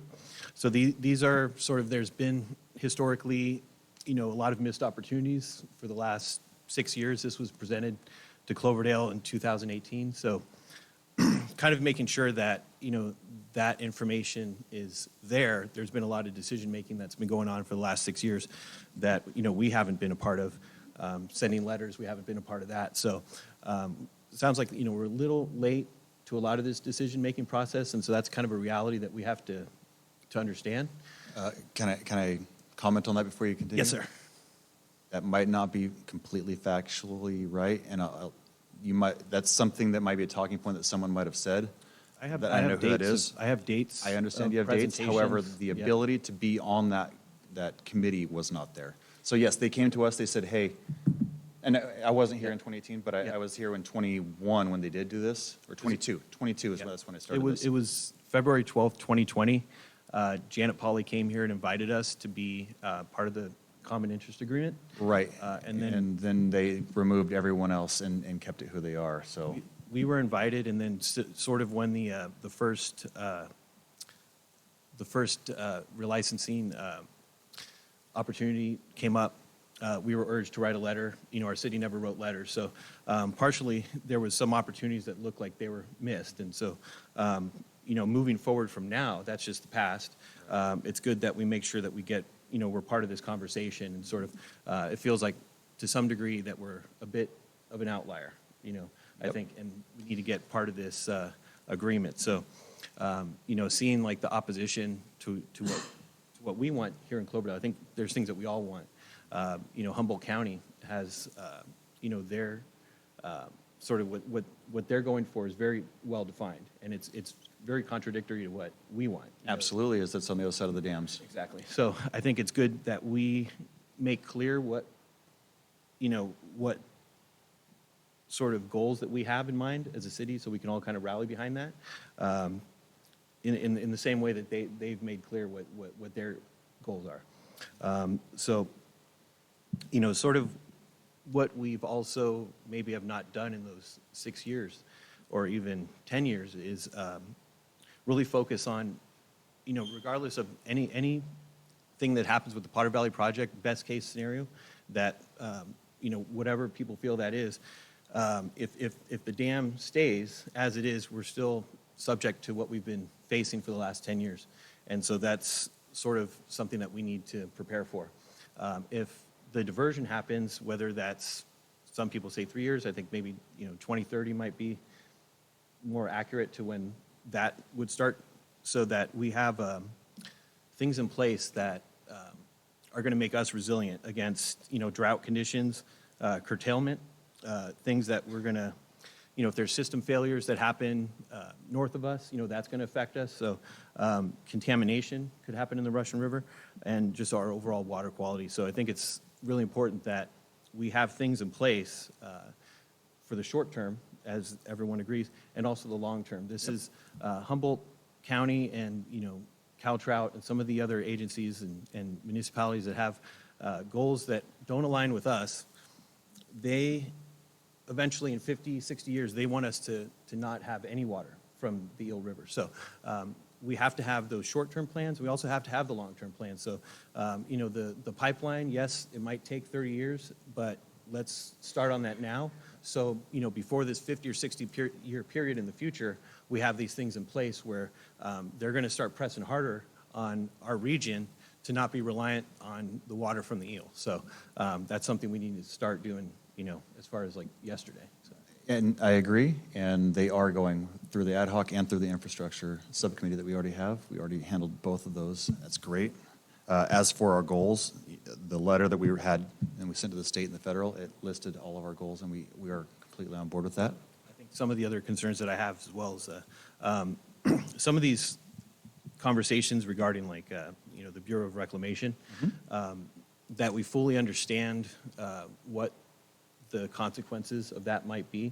So these are sort of, there's been historically, a lot of missed opportunities for the last 6 years. This was presented to Cloverdale in 2018. So kind of making sure that, that information is there. There's been a lot of decision-making that's been going on for the last 6 years that, we haven't been a part of. Sending letters, we haven't been a part of that. So it sounds like, we're a little late to a lot of this decision-making process, and so that's kind of a reality that we have to understand. Can I comment on that before you continue? Yes, sir. That might not be completely factually right, and that's something that might be a talking point that someone might have said. I have who that dates is. I have dates. I understand of you have dates. However, presentations. the Yeah. ability to be on that committee was not there. So yes, they came to us, they said, hey, and I wasn't here in 2018, but I was here in 21 when they did do this, or 22. 22 is that's when I started this. It was February 12th, 2020. Janet Pauley came here and invited us to be part of the Common Interest Agreement. Right. And then they removed everyone else and kept it who they are, so. we were invited, and then sort of when the first relicensing opportunity came up, we were urged to write a letter. Our city never wrote letters. So partially, there was some opportunities that looked like they were missed. And so, moving forward from now, that's just the past. It's good that we make sure that we get, we're part of this conversation, and sort of, it feels like to some degree that we're a bit of an outlier, I think, and we need to get part of this agreement. So, seeing like the opposition to what we want here in Cloverdale, I think there's things that we all want. Humboldt County has, their sort of what they're going for is very well defined, and it's very contradictory to what we want. Absolutely, is that's on the other side of the dams. Exactly. So I think it's good that we make clear what sort of goals that we have in mind as a city, so we can all kind of rally behind that. In the same way that they've made clear what their goals are. So, sort of what we've also maybe have not done in those 6 years or even 10 years is really focus on, regardless of anything that happens with the Potter Valley project, best case scenario, that, whatever people feel that is, if the dam stays as it is, we're still subject to what we've been facing for the last 10 years. And so that's sort of something that we need to prepare for. If the diversion happens, whether that's, some people say 3 years, I think maybe 2030 might be more accurate to when that would start, so that we have things in place that are going to make us resilient against drought conditions, curtailment, things that we're going to, if there's system failures that happen north of us, that's going to affect us. So contamination could happen in the Russian River, and just our overall water quality. So I think it's really important that we have things in place for the short term, as everyone agrees, and also the long term. This is Humboldt County and, CalTrout and some of the other agencies and municipalities that have goals that don't align with us. They eventually, in 50, 60 years, they want us to not have any water from the Eel River. So we have to have those short-term plans. We also have to have the long-term plans. So, the pipeline, yes, it might take 30 years, but let's start on that now. So, before this 50 or 60-year period in the future, we have these things in place where they're going to start pressing harder on our region to not be reliant on the water from the eel. So that's something we need to start doing, as far as like yesterday. So. And I agree, and they are going through the ad hoc and through the infrastructure subcommittee that we already have. We already handled both of those. That's great. As for our goals, the letter that we had and we sent to the state and the federal, it listed all of our goals, and we are completely on board with that. I think some of the other concerns that I have as well is some of these conversations regarding like, the Bureau of Reclamation, that we fully understand what the consequences of that might be,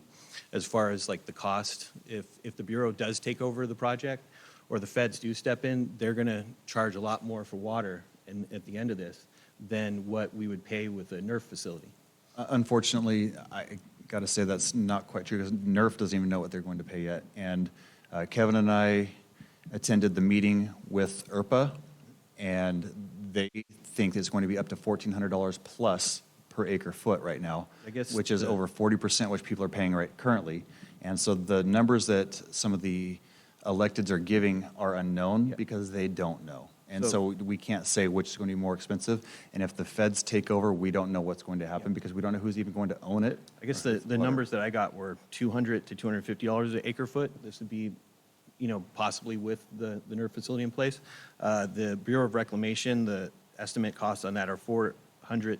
as far as like the cost. If the Bureau does take over the project, or the feds do step in, they're going to charge a lot more for water at the end of this than what we would pay with a NERF facility. Unfortunately, I got to say that's not quite true, because NERF doesn't even know what they're going to pay yet. And Kevin and I attended the meeting with IRPA, and they think it's going to be up to $1,400 plus per acre foot right now, I guess which is over 40%, which people are paying right currently. And so the numbers that some of the electeds are giving are unknown because they don't know. And so we can't say which is going to be more expensive. And if the feds take over, we don't know what's going to happen because we don't know who's even going to own it. I guess the numbers that I got were $200 to $250 an acre foot. This would be, possibly with the NERF facility in place. The Bureau of Reclamation, the estimate costs on that are $400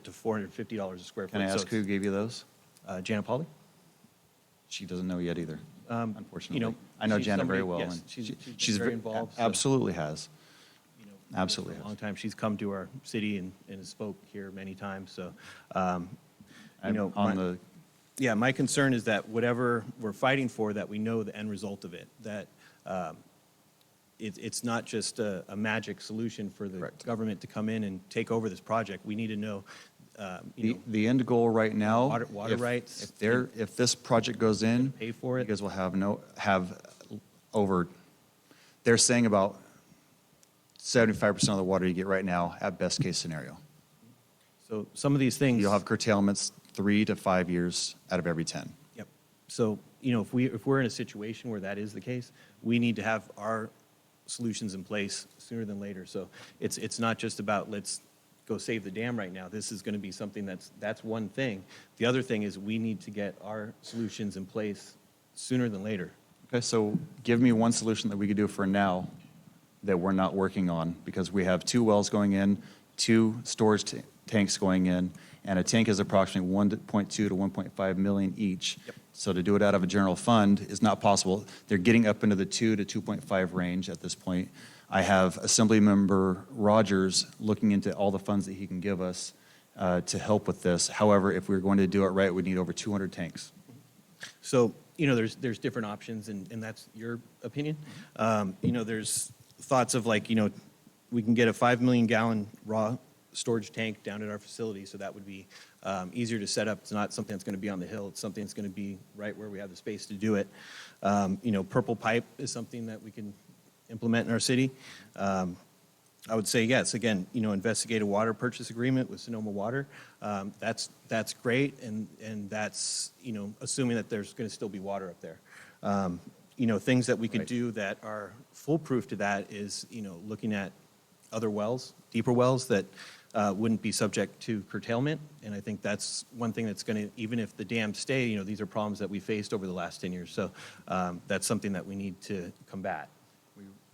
to $450 a square foot. Can I ask who gave you those? Janet Polly. She doesn't know yet either, unfortunately. I I know Janet very well. Yes, and she's very involved. So, Absolutely has. Absolutely for a has. long time. She's come to our city and has spoke here many times. So, my concern is that whatever we're fighting for, that we know the end result of it, that it's not just a magic solution for the government to come in and take over this project. We need to know, The end goal right now, water rights. if this project goes in, pay for it. you guys will have over, they're saying about 75% of the water you get right now at best case scenario. So some of these things. You'll have curtailments 3 to 5 years out of every 10. Yep. So, if we're in a situation where that is the case, we need to have our solutions in place sooner than later. So it's not just about let's go save the dam right now. This is going to be something that's one thing. The other thing is we need to get our solutions in place sooner than later. Okay, so give me one solution that we could do for now that we're not working on, because we have 2 wells going in, 2 storage tanks going in, and a tank is approximately 1.2 to 1.5 million each. Yep. So to do it out of a general fund is not possible. They're getting up into the 2 to 2.5 range at this point. I have Assemblymember Rogers looking into all the funds that he can give us to help with this. However, if we're going to do it right, we need over 200 tanks. So, there's different options, and that's your opinion. There's thoughts of like, we can get a 5 million gallon raw storage tank down at our facility, so that would be easier to set up. It's not something that's going to be on the hill. It's something that's going to be right where we have the space to do it. Purple pipe is something that we can implement in our city. I would say yes. Again, investigate a water purchase agreement with Sonoma Water. That's great, and that's assuming that there's going to still be water up there. Things that we could do that are foolproof to that is looking at other wells, deeper wells that wouldn't be subject to curtailment. And I think that's one thing that's going to, even if the dams stay, these are problems that we faced over the last 10 years. So that's something that we need to combat.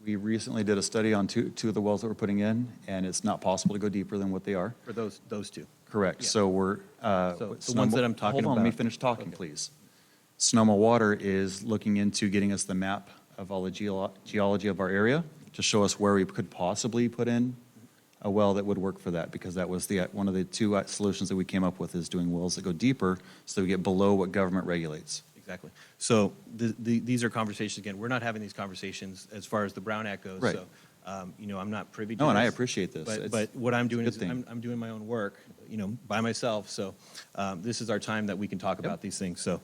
We recently did a study on two of the wells that we're putting in, and it's not possible to go deeper than what they are. For those 2. Correct. Yeah. So we're. So the ones that I'm talking Hold on, let me about- finish talking, Okay. please. Sonoma Water is looking into getting us the map of all the geology of our area to show us where we could possibly put in a well that would work for that, because that was one of the 2 solutions that we came up with, is doing wells that go deeper so we get below what government regulates. Exactly. So these are conversations, again, we're not having these conversations as far as the Brown Act goes. Right. So, I'm not privy to No, and I this. appreciate this. But what I'm doing it's is a good thing. I'm doing my own work, by myself. So this is our time that we can talk about these things. So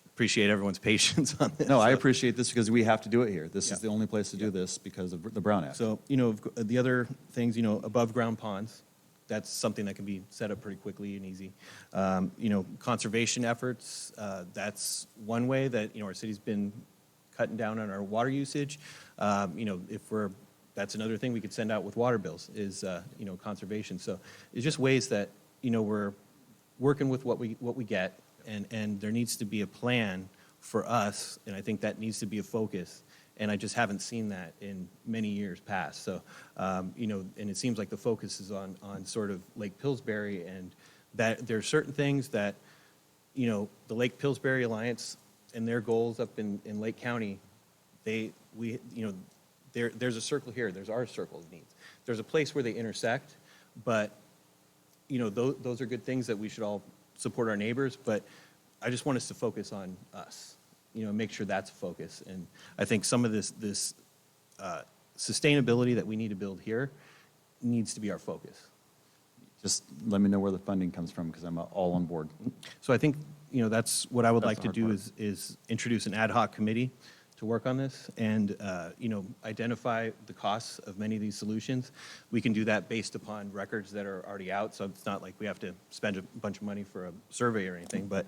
appreciate everyone's patience on this. No, I appreciate this because we have to do it here. This Yeah. is the only place to do this because of the Brown Act. So, the other things, above ground ponds, that's something that can be set up pretty quickly and easy. Conservation efforts, that's one way that, our city's been cutting down on our water usage. That's another thing we could send out with water bills is, conservation. So it's just ways that, we're working with what we get, and there needs to be a plan for us, and I think that needs to be a focus. And I just haven't seen that in many years past. So, and it seems like the focus is on sort of Lake Pillsbury, and that there are certain things that, the Lake Pillsbury Alliance and their goals up in Lake County, there's a circle here, there's our circle of needs. There's a place where they intersect, but, those are good things that we should all support our neighbors, but I just want us to focus on us, make sure that's a focus. And I think some of this sustainability that we need to build here needs to be our focus. Just let me know where the funding comes from, because I'm all on board. So I think, that's what I would That's like the to hard do part. is introduce an ad hoc committee to work on this and, identify the costs of many of these solutions. We can do that based upon records that are already out, so it's not like we have to spend a bunch of money for a survey or anything, but,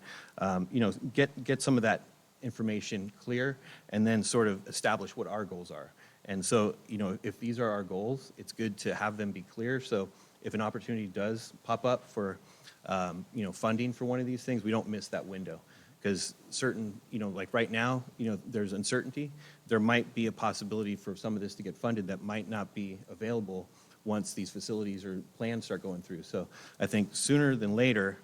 get some of that information clear and then sort of establish what our goals are. And so, if these are our goals, it's good to have them be clear. So if an opportunity does pop up for, funding for one of these things, we don't miss that window. Because certain, like right now, there's uncertainty. There might be a possibility for some of this to get funded that might not be available once these facilities or plans start going through. So I think sooner than later,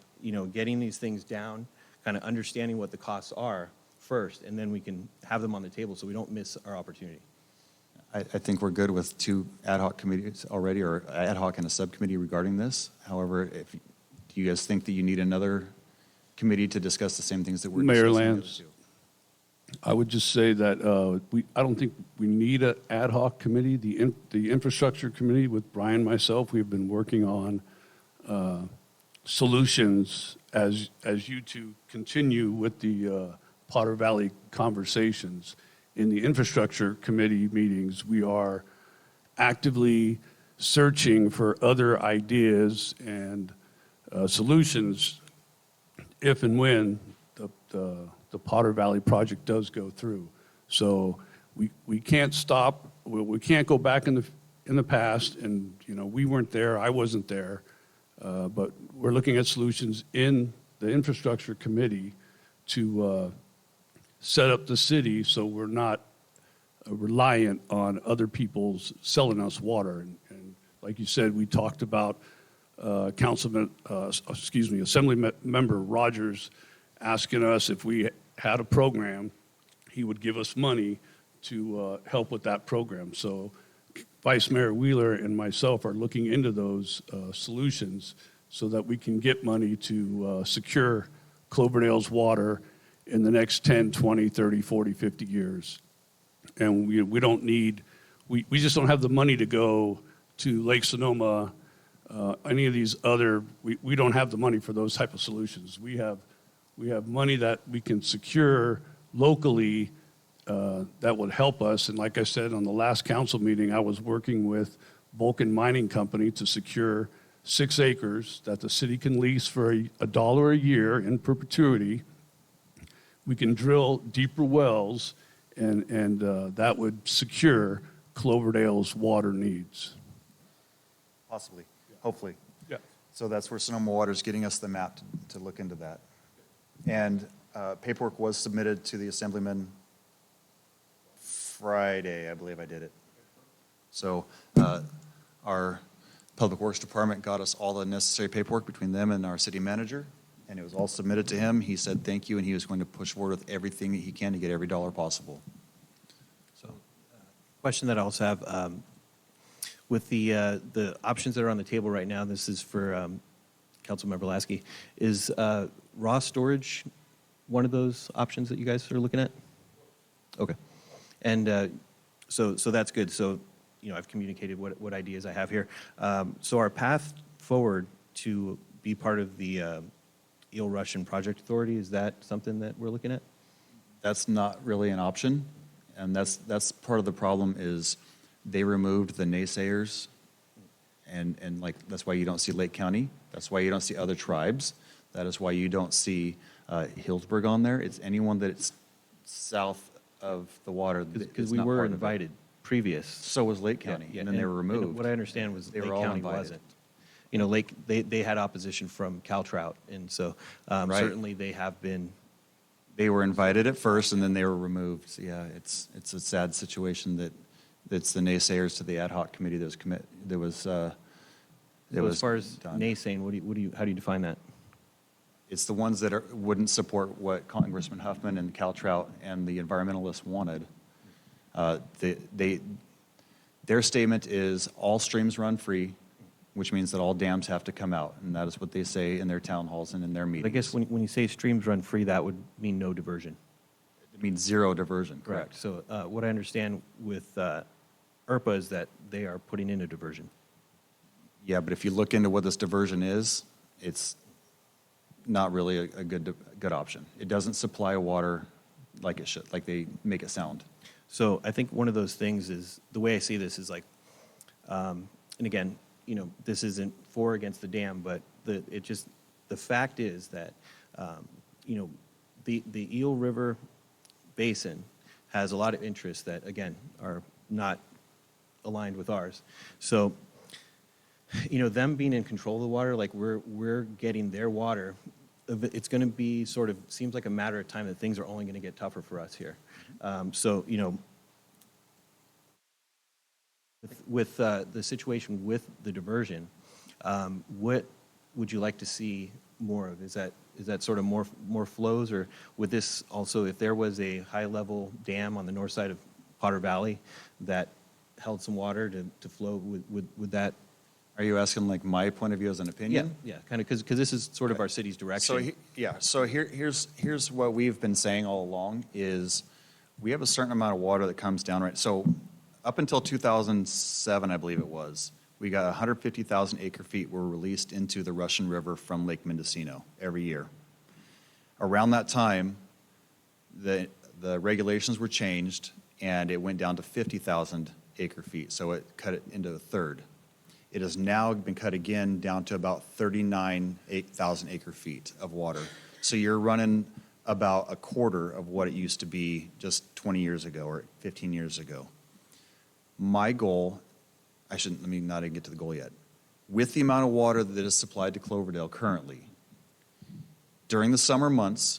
getting these things down, kind of understanding what the costs are first, and then we can have them on the table so we don't miss our opportunity. I think we're good with 2 ad hoc committees already, or ad hoc and a subcommittee regarding this. However, do you guys think that you need another committee to discuss the same things that we're Mayor discussing? Lance, I would just say that I don't think we need an ad hoc committee. The infrastructure committee with Brian and myself, we've been working on solutions as you two continue with the Potter Valley conversations. In the infrastructure committee meetings, we are actively searching for other ideas and solutions if and when the Potter Valley project does go through. So we can't stop. We can't go back in the past, and we weren't there. I wasn't there, but we're looking at solutions in the infrastructure committee to set up the city so we're not reliant on other people's selling us water. And like you said, we talked about Assembly Member Rogers asking us if we had a program, he would give us money to help with that program. So Vice Mayor Wheeler and myself are looking into those solutions so that we can get money to secure Cloverdale's water in the next 10, 20, 30, 40, 50 years. And we don't need, we just don't have the money to go to Lake Sonoma, any of these other, we don't have the money for those type of solutions. We have money that we can secure locally that would help us. And like I said, on the last council meeting, I was working with Vulcan Mining Company to secure 6 acres that the city can lease for $1 a year in perpetuity. We can drill deeper wells, and that would secure Cloverdale's water needs. Possibly, hopefully. Yeah. So that's where Sonoma Water is getting us the map to look into that. And paperwork was submitted to the Assemblyman Friday, I believe I did it. So our Public Works Department got us all the necessary paperwork between them and our city manager, and it was all submitted to him. He said thank you, and he was going to push forward with everything that he can to get every dollar possible. So, question that I also have, with the options that are on the table right now, this is for Councilmember Lasky, is raw storage one of those options that you guys are looking at? Okay. And so that's good. So, I've communicated what ideas I have here. So our path forward to be part of the Eel Russian Project Authority, is that something that we're looking at? That's not really an option, and that's part of the problem is they removed the naysayers, and like that's why you don't see Lake County. That's why you don't see other tribes. That is why you don't see Hillsburg on there. It's anyone that's south of the water. Because we were invited previous. So was Lake County, and then they were removed. What I understand was They Lake were all County invited. wasn't. They had opposition from Caltrout, and so Right. certainly they have been. They were invited at first, and then they were removed. So, yeah, it's a sad situation that's the naysayers to the ad hoc committee that was So as far as done. naysaying, how do you define that? It's the ones that wouldn't support what Congressman Huffman and Caltrout and the environmentalists wanted. Their statement is all streams run free, which means that all dams have to come out, and that is what they say in their town halls and in their meetings. I guess when you say streams run free, that would mean no diversion. It means zero diversion, correct? So what I understand with ERPA is that they are putting in a diversion. Yeah, but if you look into what this diversion is, it's not really a good option. It doesn't supply water like it should, like they make it sound. So I think one of those things is, the way I see this is like, and again, this isn't for or against the dam, but the fact is that, the Eel River Basin has a lot of interests that, again, are not aligned with ours. So, them being in control of the water, like we're getting their water, it's going to be seems like a matter of time that things are only going to get tougher for us here. So, with the situation with the diversion, what would you like to see more of? Is that sort of more flows, or would this also, if there was a high-level dam on the north side of Potter Valley that held some water to flow, would that? Are you asking like my point of view as an opinion? Yeah, kind of, because this is sort of our city's direction. So here's what we've been saying all along is we have a certain amount of water that comes down, right? So up until 2007, I believe it was, we got 150,000 acre-feet were released into the Russian River from Lake Mendocino every year. Around that time, the regulations were changed, and it went down to 50,000 acre-feet, so it cut it into a third. It has now been cut again down to about 39,000 acre-feet of water. So you're running about a quarter of what it used to be just 20 years ago or 15 years ago. My goal, let me not even get to the goal yet. With the amount of water that is supplied to Cloverdale currently, during the summer months,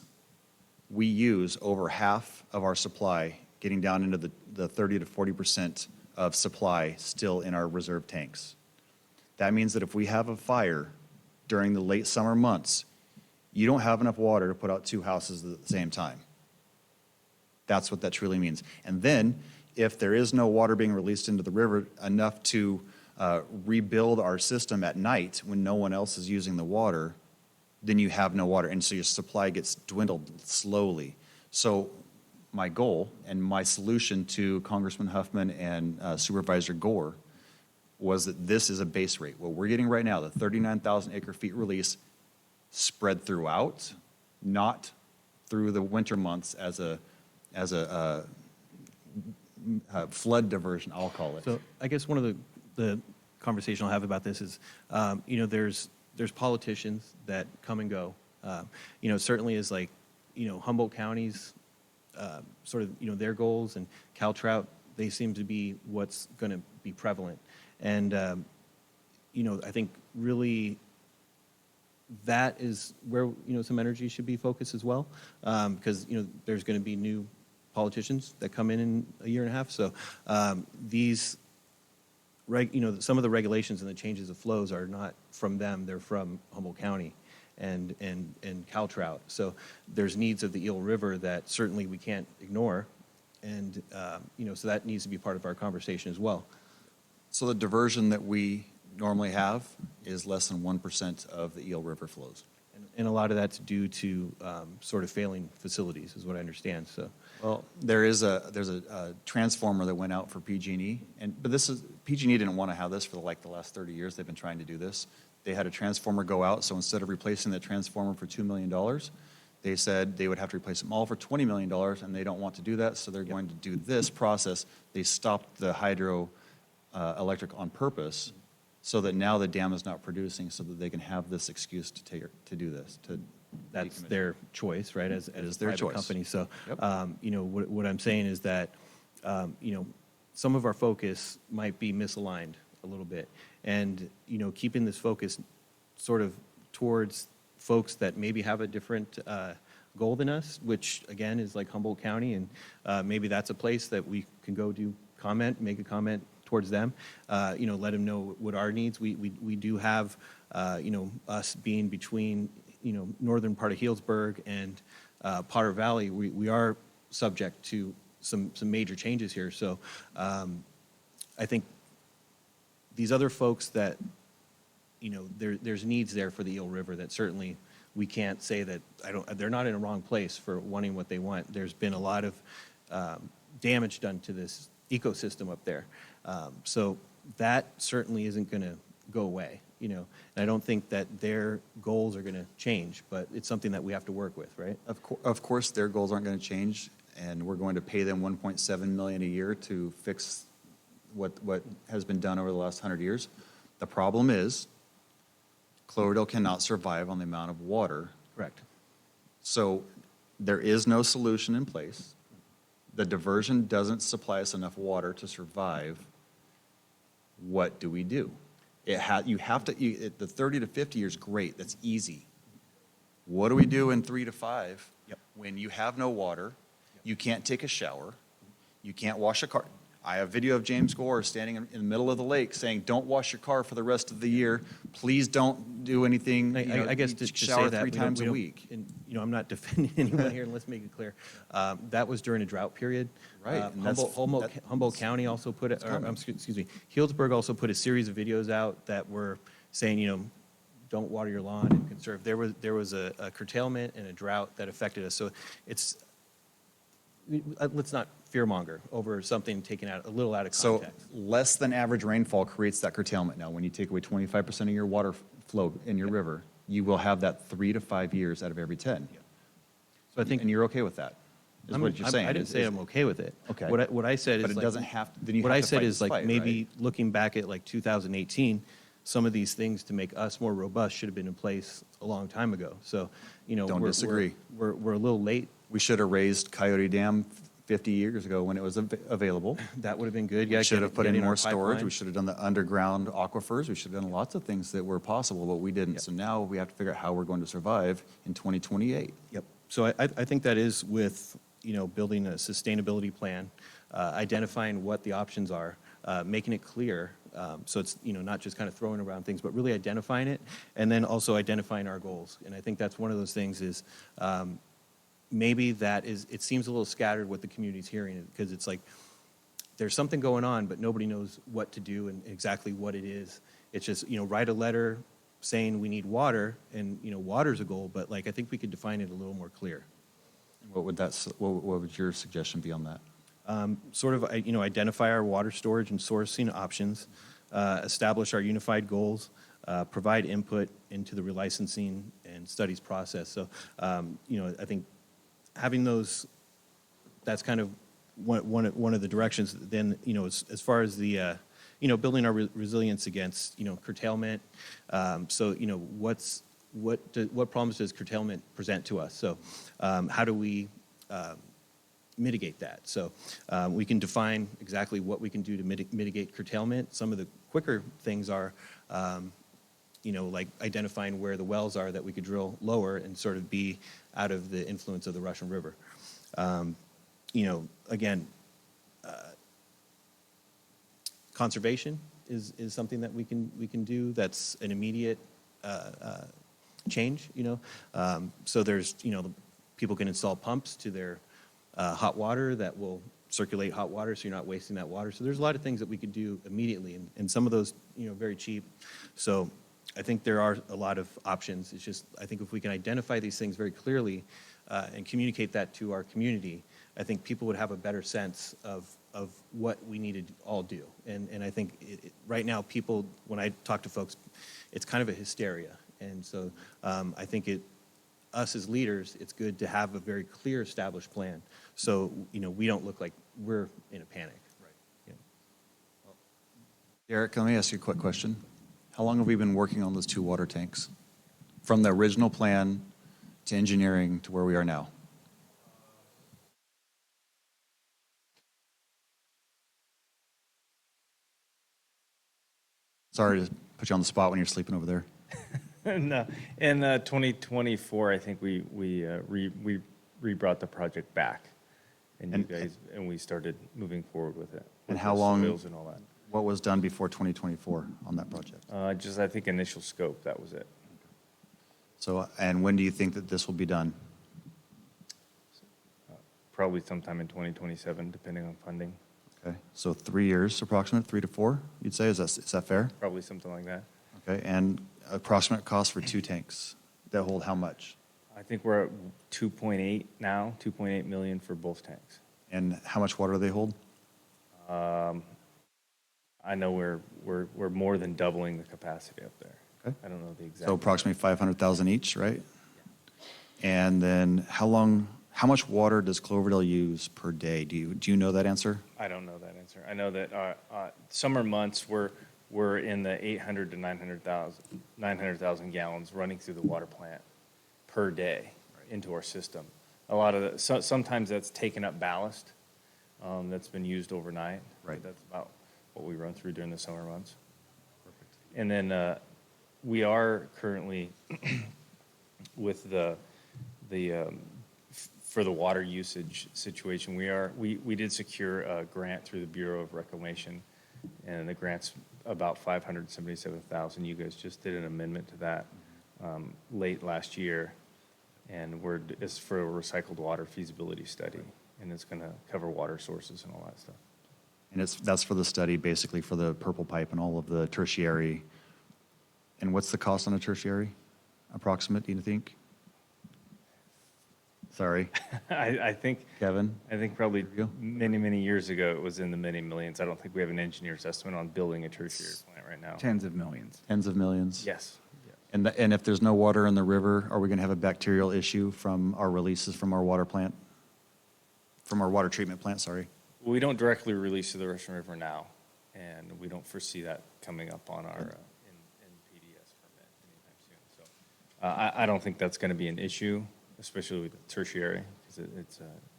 we use over half of our supply, getting down into the 30 to 40% of supply still in our reserve tanks. That means that if we have a fire during the late summer months, you don't have enough water to put out two houses at the same time. That's what that truly means. And then, if there is no water being released into the river enough to rebuild our system at night when no one else is using the water, then you have no water. And so your supply gets dwindled slowly. So my goal and my solution to Congressman Huffman and Supervisor Gore was that this is a base rate. What we're getting right now, the 39,000 acre-feet release, spread throughout, not through the winter months as a flood diversion, I'll call it. So I guess one of the conversation I'll have about this is, there's politicians that come and go. Certainly is like, Humboldt County's sort of, their goals, and Cal Trout, they seem to be what's going to be prevalent. And, I think really that is where, some energy should be focused as well. Because, there's going to be new politicians that come in a year and a half. So these, some of the regulations and the changes of flows are not from them, they're from Humboldt County and Cal Trout. So there's needs of the Eel River that certainly we can't ignore. And, so that needs to be part of our conversation as well. So the diversion that we normally have is less than 1% of the Eel River flows. And a lot of that's due to sort of failing facilities, is what I understand. So, well, there's a transformer that went out for PG&E, but PG&E didn't want to have this for the last 30 years. They've been trying to do this. They had a transformer go out, so instead of replacing that transformer for $2 million, they said they would have to replace them all for $20 million, and they don't want to do that, so they're going to do this process. They stopped the hydro electric on purpose, so that now the dam is not producing, so that they can have this excuse to do this. That's their choice, right? As their private choice. Company. So, Yep. What I'm saying is that, some of our focus might be misaligned a little bit, and keeping this focus sort of towards folks that maybe have a different goal than us, which again is like Humboldt County, and maybe that's a place that we can go make a comment towards them, let them know what our needs. We do have, us being between, northern part of Healdsburg and Potter Valley, we are subject to some major changes here. So I think these other folks that there's needs there for the Eel River that certainly we can't say that, they're not in a wrong place for wanting what they want. There's been a lot of damage done to this ecosystem up there. So that certainly isn't going to go away, and I don't think that their goals are going to change, but it's something that we have to work with, right? Of course, their goals aren't going to change, and we're going to pay them $1.7 million a year to fix what has been done over the last 100 years. The problem is Cloverdale cannot survive on the amount of water. Correct. So there is no solution in place. The diversion doesn't supply us enough water to survive. What do we do? You have to, the 30 to 50 years, great, that's easy. What do we do in 3 to 5 when you have no water, you can't take a shower, you can't wash a car? I have video of James Gore standing in the middle of the lake saying, don't wash your car for the rest of the year. Please don't do anything. I guess to shower say that, 3 times a don't- week. And, I'm not defending anyone here, and let's make it clear. That was during a drought period. Right, and that's- Humboldt County also put it, coming. excuse me, Healdsburg also put a series of videos out that were saying, don't water your lawn and conserve. There was a curtailment and a drought that affected us. So let's not fearmonger over something taken out a little out of So context. less than average rainfall creates that curtailment now. When you take away 25% of your water flow in your river, you will have that 3 to 5 years out of every 10. So I think, And you're okay with that, is what you're saying. I didn't say I'm okay with it. Okay. What I said is But it like, doesn't have, then you what have I to said fight is this like fight, maybe right? looking back at like 2018, some of these things to make us more robust should have been in place a long time ago. So, Don't disagree. We're a little late. We should have raised Coyote Dam 50 years ago when it was available. That would have been good. We should have put in more our storage. pipeline. We should have done the underground aquifers. We should have done lots of things that were possible, but we didn't. So now we have to figure out how we're going to survive in 2028. Yep. So I think that is with, building a sustainability plan, identifying what the options are, making it clear. So it's, not just kind of throwing around things, but really identifying it, and then also identifying our goals. And I think that's one of those things is maybe it seems a little scattered what the community's hearing, because it's like there's something going on, but nobody knows what to do and exactly what it is. It's just, write a letter saying we need water, and, water's a goal, but like I think we could define it a little more clear. What would your suggestion be on that? Sort of, identify our water storage and sourcing options, establish our unified goals, provide input into the relicensing and studies process. So, I think having those, that's kind of one of the directions. Then, as far as the, building our resilience against, curtailment. So, what problems does curtailment present to us? So, how do we mitigate that? So we can define exactly what we can do to mitigate curtailment. Some of the quicker things are, like identifying where the wells are that we could drill lower and sort of be out of the influence of the Russian River. Again, conservation is something that we can do. That's an immediate change. So there's people can install pumps to their hot water that will circulate hot water, so you're not wasting that water. So there's a lot of things that we could do immediately, and some of those, very cheap. So I think there are a lot of options. It's just, I think if we can identify these things very clearly and communicate that to our community, I think people would have a better sense of what we need to all do. And I think right now people, when I talk to folks, it's kind of a hysteria. And so I think us as leaders, it's good to have a very clear established plan. So, we don't look like we're in a panic. Right. Derek, let me ask you a quick question. How long have we been working on those 2 water tanks? From the original plan to engineering to where we are now? Sorry to put you on the spot when you're sleeping over there. No, in 2024, I think we re-brought the project back, and we started moving forward with it. And with how the long? soils and all that. What was done before 2024 on that project? Just I think initial scope, that was it. So, and when do you think that this will be done? Probably sometime in 2027, depending on funding. Okay, so 3 years, approximate 3 to 4, you'd say? Is that fair? Probably something like that. Okay, and approximate cost for 2 tanks that hold how much? I think we're at 2.8 now, 2.8 million for both tanks. And how much water do they hold? I know we're more than doubling the capacity up there. Okay. I don't know the exact. So approximately 500,000 each, right? And then how much water does Cloverdale use per day? Do you know that answer? I don't know that answer. I know that summer months we're in the 800 to 900,000 gallons running through the water plant per day into our system. A lot of sometimes that's taken up ballast that's been used overnight. Right. That's about what we run through during the summer months. Perfect. And then we are currently with for the water usage situation, we did secure a grant through the Bureau of Reclamation, and the grant's about $577,000. You guys just did an amendment to that late last year, and it's for a recycled water feasibility study, and it's going to cover water sources and all that stuff. And that's for the study, basically for the purple pipe and all of the tertiary. And what's the cost on a tertiary? Approximate, do you think? Sorry. I think, Kevin? I think probably many years ago it was in the many millions. I don't think we have an engineer's estimate on building a tertiary plant right now. Tens of millions. Tens of millions? Yes. And if there's no water in the river, are we going to have a bacterial issue from our releases from our water plant? From our water treatment plant, sorry. We don't directly release to the Russian River now, and we don't foresee that coming up on our NPDES permit anytime soon. So I don't think that's going to be an issue, especially with the tertiary, because it's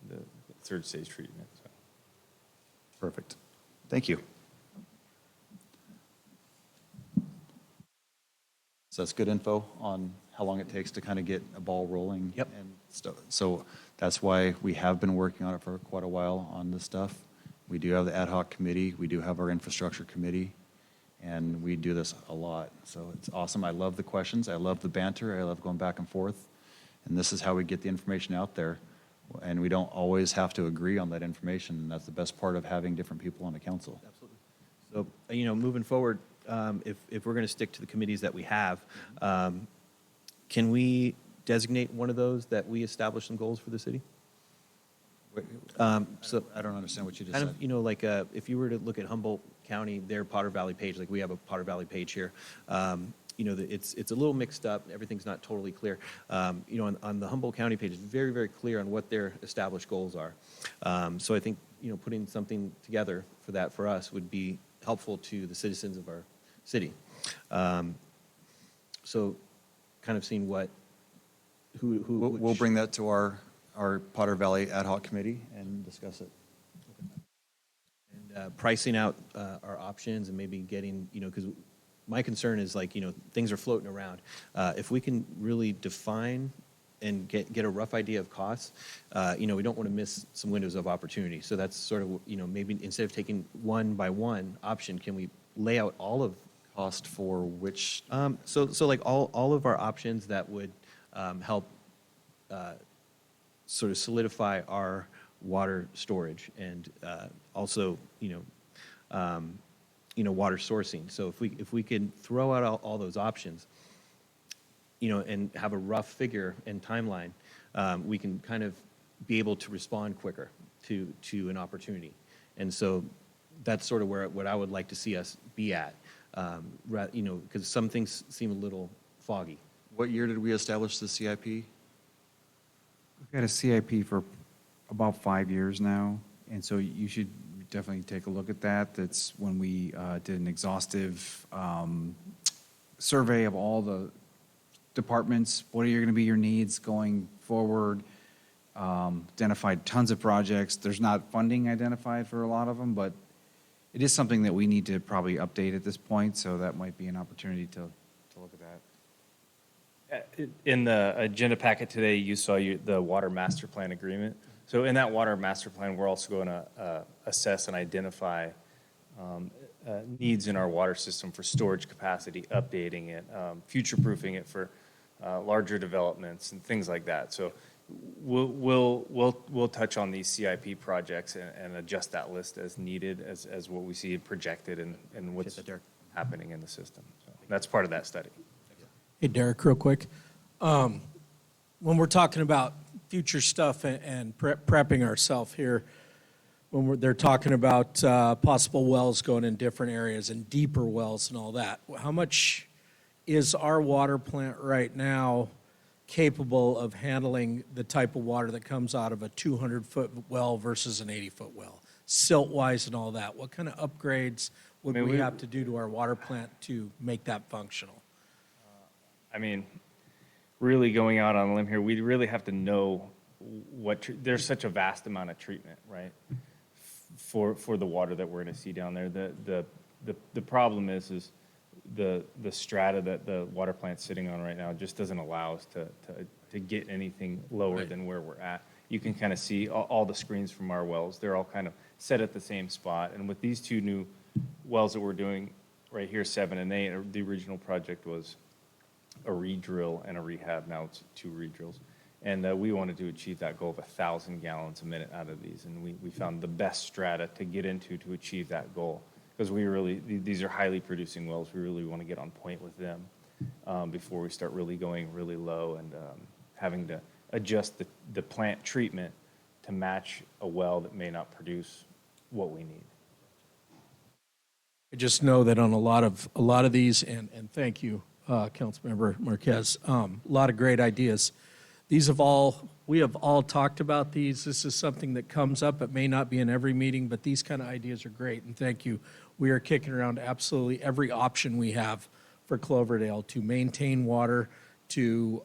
the third stage treatment. So. Perfect. Thank you. So that's good info on how long it takes to kind of get a ball rolling. Yep. And stuff. So that's why we have been working on it for quite a while on this stuff. We do have the ad hoc committee. We do have our infrastructure committee. And we do this a lot. So it's awesome. I love the questions. I love the banter. I love going back and forth. And this is how we get the information out there. And we don't always have to agree on that information. And that's the best part of having different people on the council. Absolutely. So, moving forward, if we're going to stick to the committees that we have, can we designate one of those that we establish some goals for the city? So I don't understand what you just kind said. of, like if you were to look at Humboldt County, their Potter Valley page, like we have a Potter Valley page here, it's a little mixed up. Everything's not totally clear. On the Humboldt County page, it's very, very clear on what their established goals are. So I think, putting something together for that for us would be helpful to the citizens of our city. So kind of seeing who We'll bring that to our Potter Valley ad hoc committee and discuss it. And pricing out our options and maybe getting, because my concern is things are floating around. If we can really define and get a rough idea of costs, we don't want to miss some windows of opportunity. So that's sort of, maybe instead of taking one by one option, can we lay out all of Cost for which? So like all of our options that would help sort of solidify our water storage and also water sourcing. So if we can throw out all those options, and have a rough figure and timeline, we can kind of be able to respond quicker to an opportunity. And so that's sort of what I would like to see us be at. Because some things seem a little foggy. What year did we establish the CIP? We've got a CIP for about 5 years now, and so you should definitely take a look at that. That's when we did an exhaustive survey of all the departments. What are going to be your needs going forward? Identified tons of projects. There's not funding identified for a lot of them, but it is something that we need to probably update at this point, so that might be an opportunity to look at that. In the agenda packet today, you saw the water master plan agreement. So in that water master plan, we're also going to assess and identify needs in our water system for storage capacity, updating it, future-proofing it for larger developments and things like that. So we'll touch on these CIP projects and adjust that list as needed, as what we see projected and what's happening in the system. So. That's part of that study. Hey, Derek, real quick. When we're talking about future stuff and prepping ourselves here, when they're talking about possible wells going in different areas and deeper wells and all that, how much is our water plant right now capable of handling the type of water that comes out of a 200-foot well versus an 80-foot well, silt-wise and all that? What kind of upgrades would we have to do to our water plant to make that functional? I mean, really going out on a limb here, we really have to know there's such a vast amount of treatment, right, for the water that we're going to see down there. The problem is the strata that the water plant's sitting on right now just doesn't allow us to get anything lower than where we're at. You can kind of see all the screens from our wells. They're all kind of set at the same spot. And with these two new wells that we're doing right here, 7 and 8, the original project was a re-drill and a rehab. Now it's 2 re-drills. And we wanted to achieve that goal of 1,000 gallons a minute out of these. And we found the best strata to get into to achieve that goal. Because these are highly producing wells. We really want to get on point with them before we start really going really low and having to adjust the plant treatment to match a well that may not produce what we need. I just know that on a lot of these, and thank you, Councilmember Marquez, a lot of great ideas. We have all talked about these. This is something that comes up. It may not be in every meeting, but these kind of ideas are great, and thank you. We are kicking around absolutely every option we have for Cloverdale to maintain water, to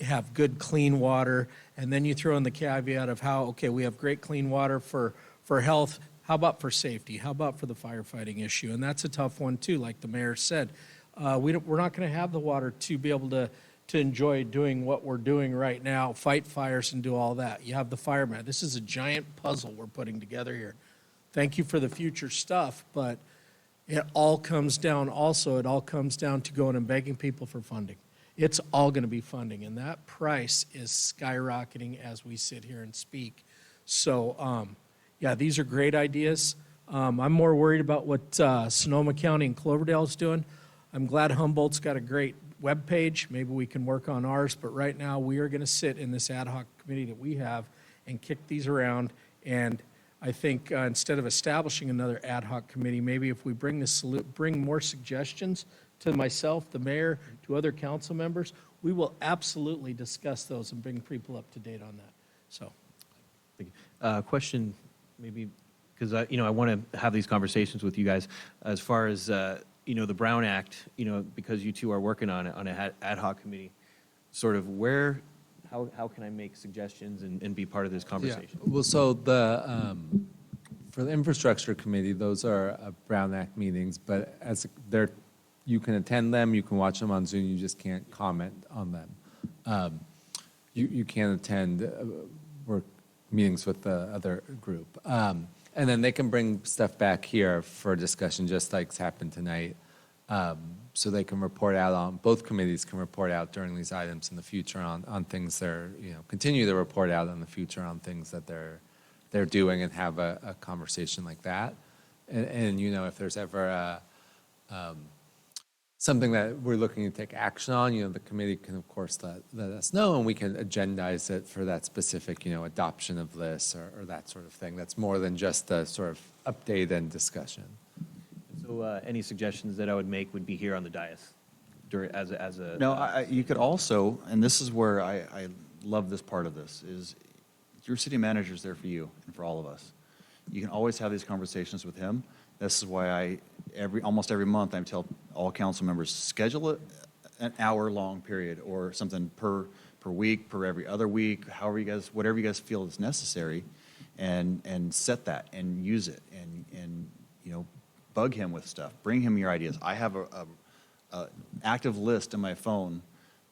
have good clean water, and then you throw in the caveat of how, okay, we have great clean water for health. How about for safety? How about for the firefighting issue? And that's a tough one too, like the mayor said. We're not going to have the water to be able to enjoy doing what we're doing right now, fight fires and do all that. You have the fireman. This is a giant puzzle we're putting together here. Thank you for the future stuff, but it all comes down to going and begging people for funding. It's all going to be funding, and that price is skyrocketing as we sit here and speak. So, yeah, these are great ideas. I'm more worried about what Sonoma County and Cloverdale is doing. I'm glad Humboldt's got a great webpage. Maybe we can work on ours, but right now we are going to sit in this ad hoc committee that we have and kick these around. And I think instead of establishing another ad hoc committee, maybe if we bring more suggestions to myself, the mayor, to other council members, we will absolutely discuss those and bring people up to date on that. So, Thank you. Question, maybe, because I want to have these conversations with you guys as far as the Brown Act. Because you two are working on it on an ad hoc committee. Sort of how can I make suggestions and be part of this conversation? Yeah. Well, so for the infrastructure committee, those are Brown Act meetings, but you can attend them, you can watch them on Zoom, you just can't comment on them. You can attend work meetings with the other group. And then they can bring stuff back here for discussion, just like's happened tonight. So they can report out both committees can report out during these items in the future on things continue to report out in the future on things that they're doing and have a conversation like that. And if there's ever something that we're looking to take action on, the committee can, of course, let us know, and we can agendize it for that specific, adoption of this or that sort of thing. That's more than just a sort of update and discussion. So any suggestions that I would make would be here on the dais as a. No, you could also, and this is where I love this part of this, is your city manager's there for you and for all of us. You can always have these conversations with him. This is why almost every month I tell all council members, schedule an hour-long period or something per week, per every other week, whatever you guys feel is necessary, and set that and use it and bug him with stuff. Bring him your ideas. I have a active list in my phone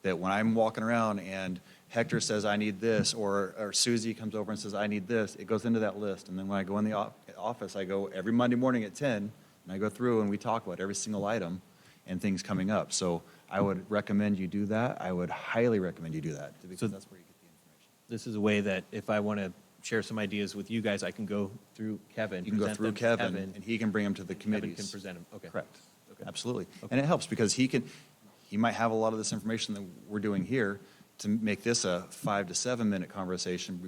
that when I'm walking around and Hector says I need this, or Susie comes over and says I need this, it goes into that list. And then when I go in the office, I go every Monday morning at 10, and I go through and we talk about every single item and things coming up. So I would recommend you do that. I would highly recommend you do that, because that's where you get the information. This is a way that if I want to share some ideas with you guys, I can go through Kevin. You can go through Kevin, and he can bring them to the committees. Kevin can present them. Okay. Correct. Absolutely. And it helps because he might have a lot of this information that we're doing here to make this a 5 to 7 minute conversation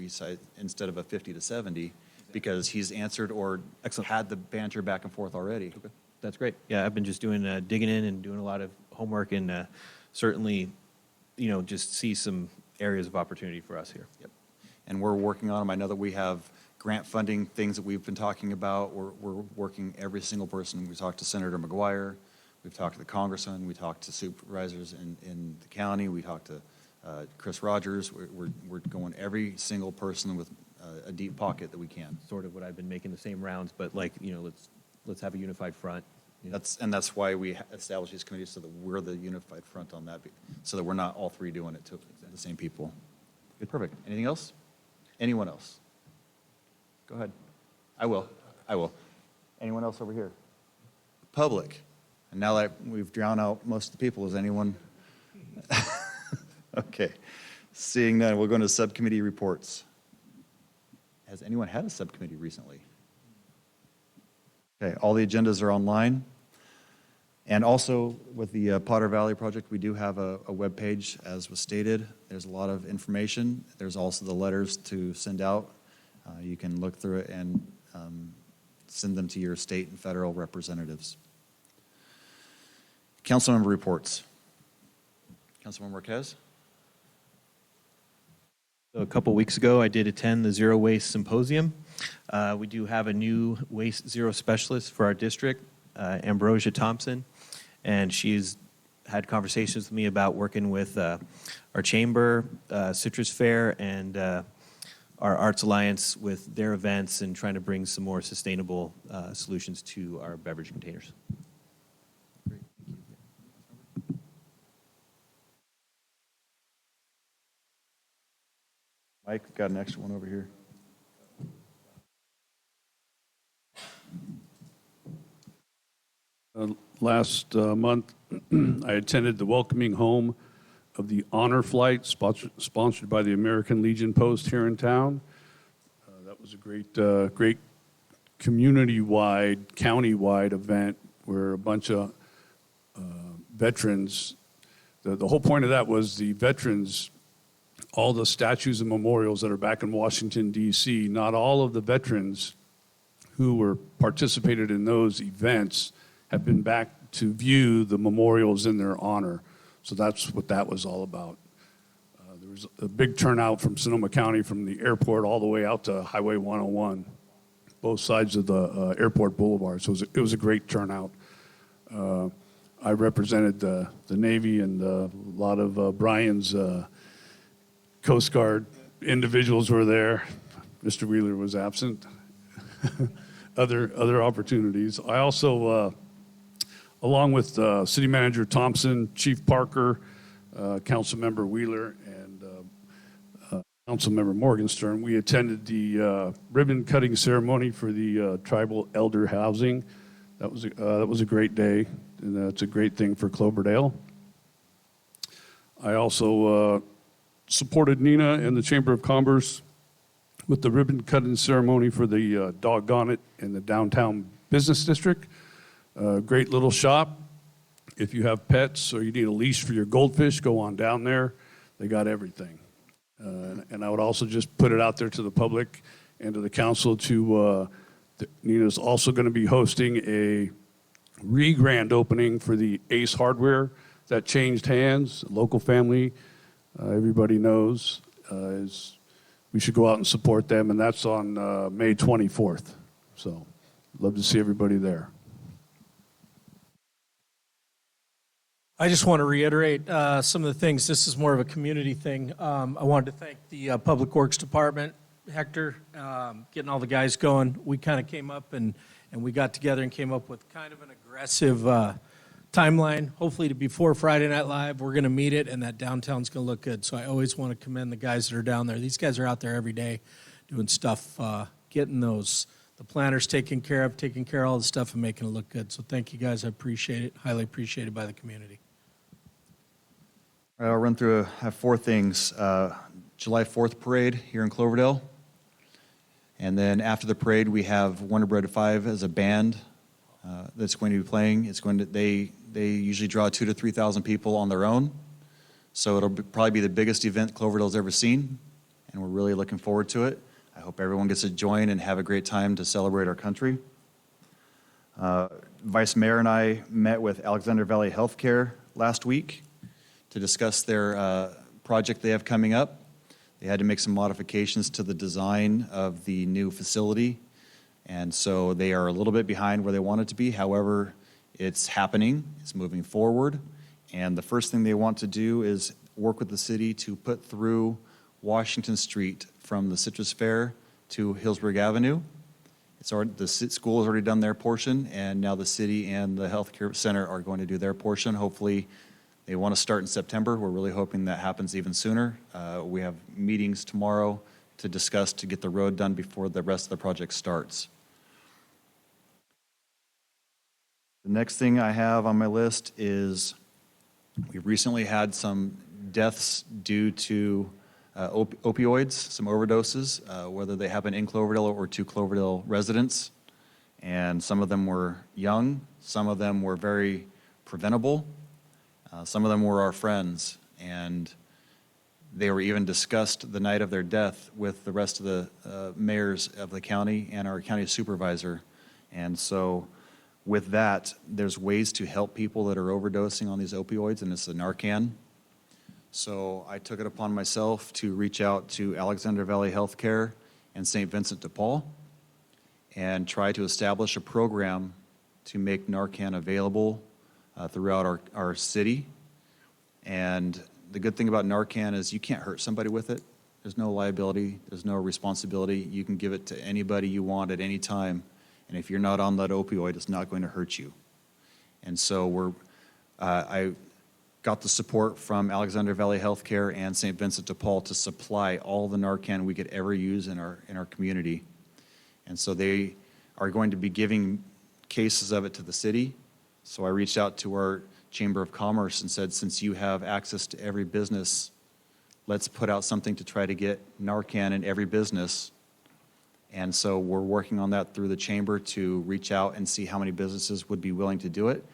instead of a 50 to 70, because he's answered or had the banter back and forth already. Okay. That's great. Yeah, I've been just doing, digging in and doing a lot of homework, and certainly, just see some areas of opportunity for us here. Yep. And we're working on them. I know that we have grant funding things that we've been talking about. We're working every single person. We talked to Senator McGuire. We've talked to the congressman. We talked to supervisors in the county. We talked to Chris Rogers. We're going every single person with a deep pocket that we can. Sort of what I've been making the same rounds, but let's have a unified front. That's why we established these committees, so that we're the unified front on that, so that we're not all three doing it to the same people. Good, perfect. Anything else? Anyone else? Go ahead. I will. Anyone else over here? Public. And now that we've drowned out most of the people, is anyone? Okay. Seeing none, we'll go into subcommittee reports. Has anyone had a subcommittee recently? Okay, all the agendas are online. And also with the Potter Valley project, we do have a web page, as was stated. There's a lot of information. There's also the letters to send out. You can look through it and send them to your state and federal representatives. Councilmember reports. Councilmember Marquez? So a couple weeks ago, I did attend the Zero Waste Symposium. We do have a new Waste Zero specialist for our district, Ambrosia Thompson, and she's had conversations with me about working with our chamber, Citrus Fair, and our Arts Alliance with their events and trying to bring some more sustainable solutions to our beverage containers. Great, thank you. Mike, got an extra one over here. Last month, I attended the welcoming home of the Honor Flight, sponsored by the American Legion Post here in town. That was a great community-wide, county-wide event where a bunch of veterans, the whole point of that was the veterans, all the statues and memorials that are back in Washington, D.C., not all of the veterans who were participated in those events have been back to view the memorials in their honor. So that's what that was all about. There was a big turnout from Sonoma County, from the airport all the way out to Highway 101, both sides of the airport boulevard. So it was a great turnout. I represented the Navy, and a lot of Brian's Coast Guard individuals were there. Mr. Wheeler was absent. Other opportunities. I also, along with City Manager Thompson, Chief Parker, Councilmember Wheeler, and Councilmember Morgenstern, we attended the ribbon cutting ceremony for the tribal elder housing. That was a great day, and that's a great thing for Cloverdale. I also supported Nina and the Chamber of Commerce with the ribbon cutting ceremony for the Doggone It in the downtown business district. Great little shop. If you have pets or you need a leash for your goldfish, go on down there. They got everything. And I would also just put it out there to the public and to the council Nina's also going to be hosting a re-grand opening for the Ace Hardware that changed hands. A local family, everybody knows, we should go out and support them, and that's on May 24th. So, love to see everybody there. I just want to reiterate some of the things. This is more of a community thing. I wanted to thank the Public Works Department, Hector, getting all the guys going. We kind of came up and we got together and came up with kind of an aggressive timeline. Hopefully before Friday Night Live, we're going to meet it, and that downtown's going to look good. So I always want to commend the guys that are down there. These guys are out there every day doing stuff, getting the planners taken care of all the stuff and making it look good. So thank you guys. I appreciate it. Highly appreciated by the community. All right, I'll run through. I have four things. July 4th parade here in Cloverdale. And then after the parade, we have Wonder Bread 5 as a band that's going to be playing. They usually draw 2,000 to 3,000 people on their own. So it'll probably be the biggest event Cloverdale's ever seen, and we're really looking forward to it. I hope everyone gets to join and have a great time to celebrate our country. Vice Mayor and I met with Alexander Valley Healthcare last week to discuss their project they have coming up. They had to make some modifications to the design of the new facility, and so they are a little bit behind where they want it to be. However, it's happening, it's moving forward, and the first thing they want to do is work with the city to put through Washington Street from the Citrus Fair to Hillsburg Avenue. The school has already done their portion, and now the city and the healthcare center are going to do their portion. Hopefully, they want to start in September. We're really hoping that happens even sooner. We have meetings tomorrow to discuss to get the road done before the rest of the project starts. The next thing I have on my list is we've recently had some deaths due to opioids, some overdoses, whether they happen in Cloverdale or to Cloverdale residents. And some of them were young, some of them were very preventable, some of them were our friends, and they were even discussed the night of their death with the rest of the mayors of the county and our county supervisor. And so with that, there's ways to help people that are overdosing on these opioids, and it's the Narcan. So I took it upon myself to reach out to Alexander Valley Healthcare and St. Vincent de Paul and try to establish a program to make Narcan available throughout our city. And the good thing about Narcan is you can't hurt somebody with it. There's no liability, there's no responsibility. You can give it to anybody you want at any time. And if you're not on that opioid, it's not going to hurt you. And so I got the support from Alexander Valley Healthcare and St. Vincent de Paul to supply all the Narcan we could ever use in our community. And so they are going to be giving cases of it to the city. So I reached out to our Chamber of Commerce and said, since you have access to every business, let's put out something to try to get Narcan in every business. And so we're working on that through the chamber to reach out and see how many businesses would be willing to do it.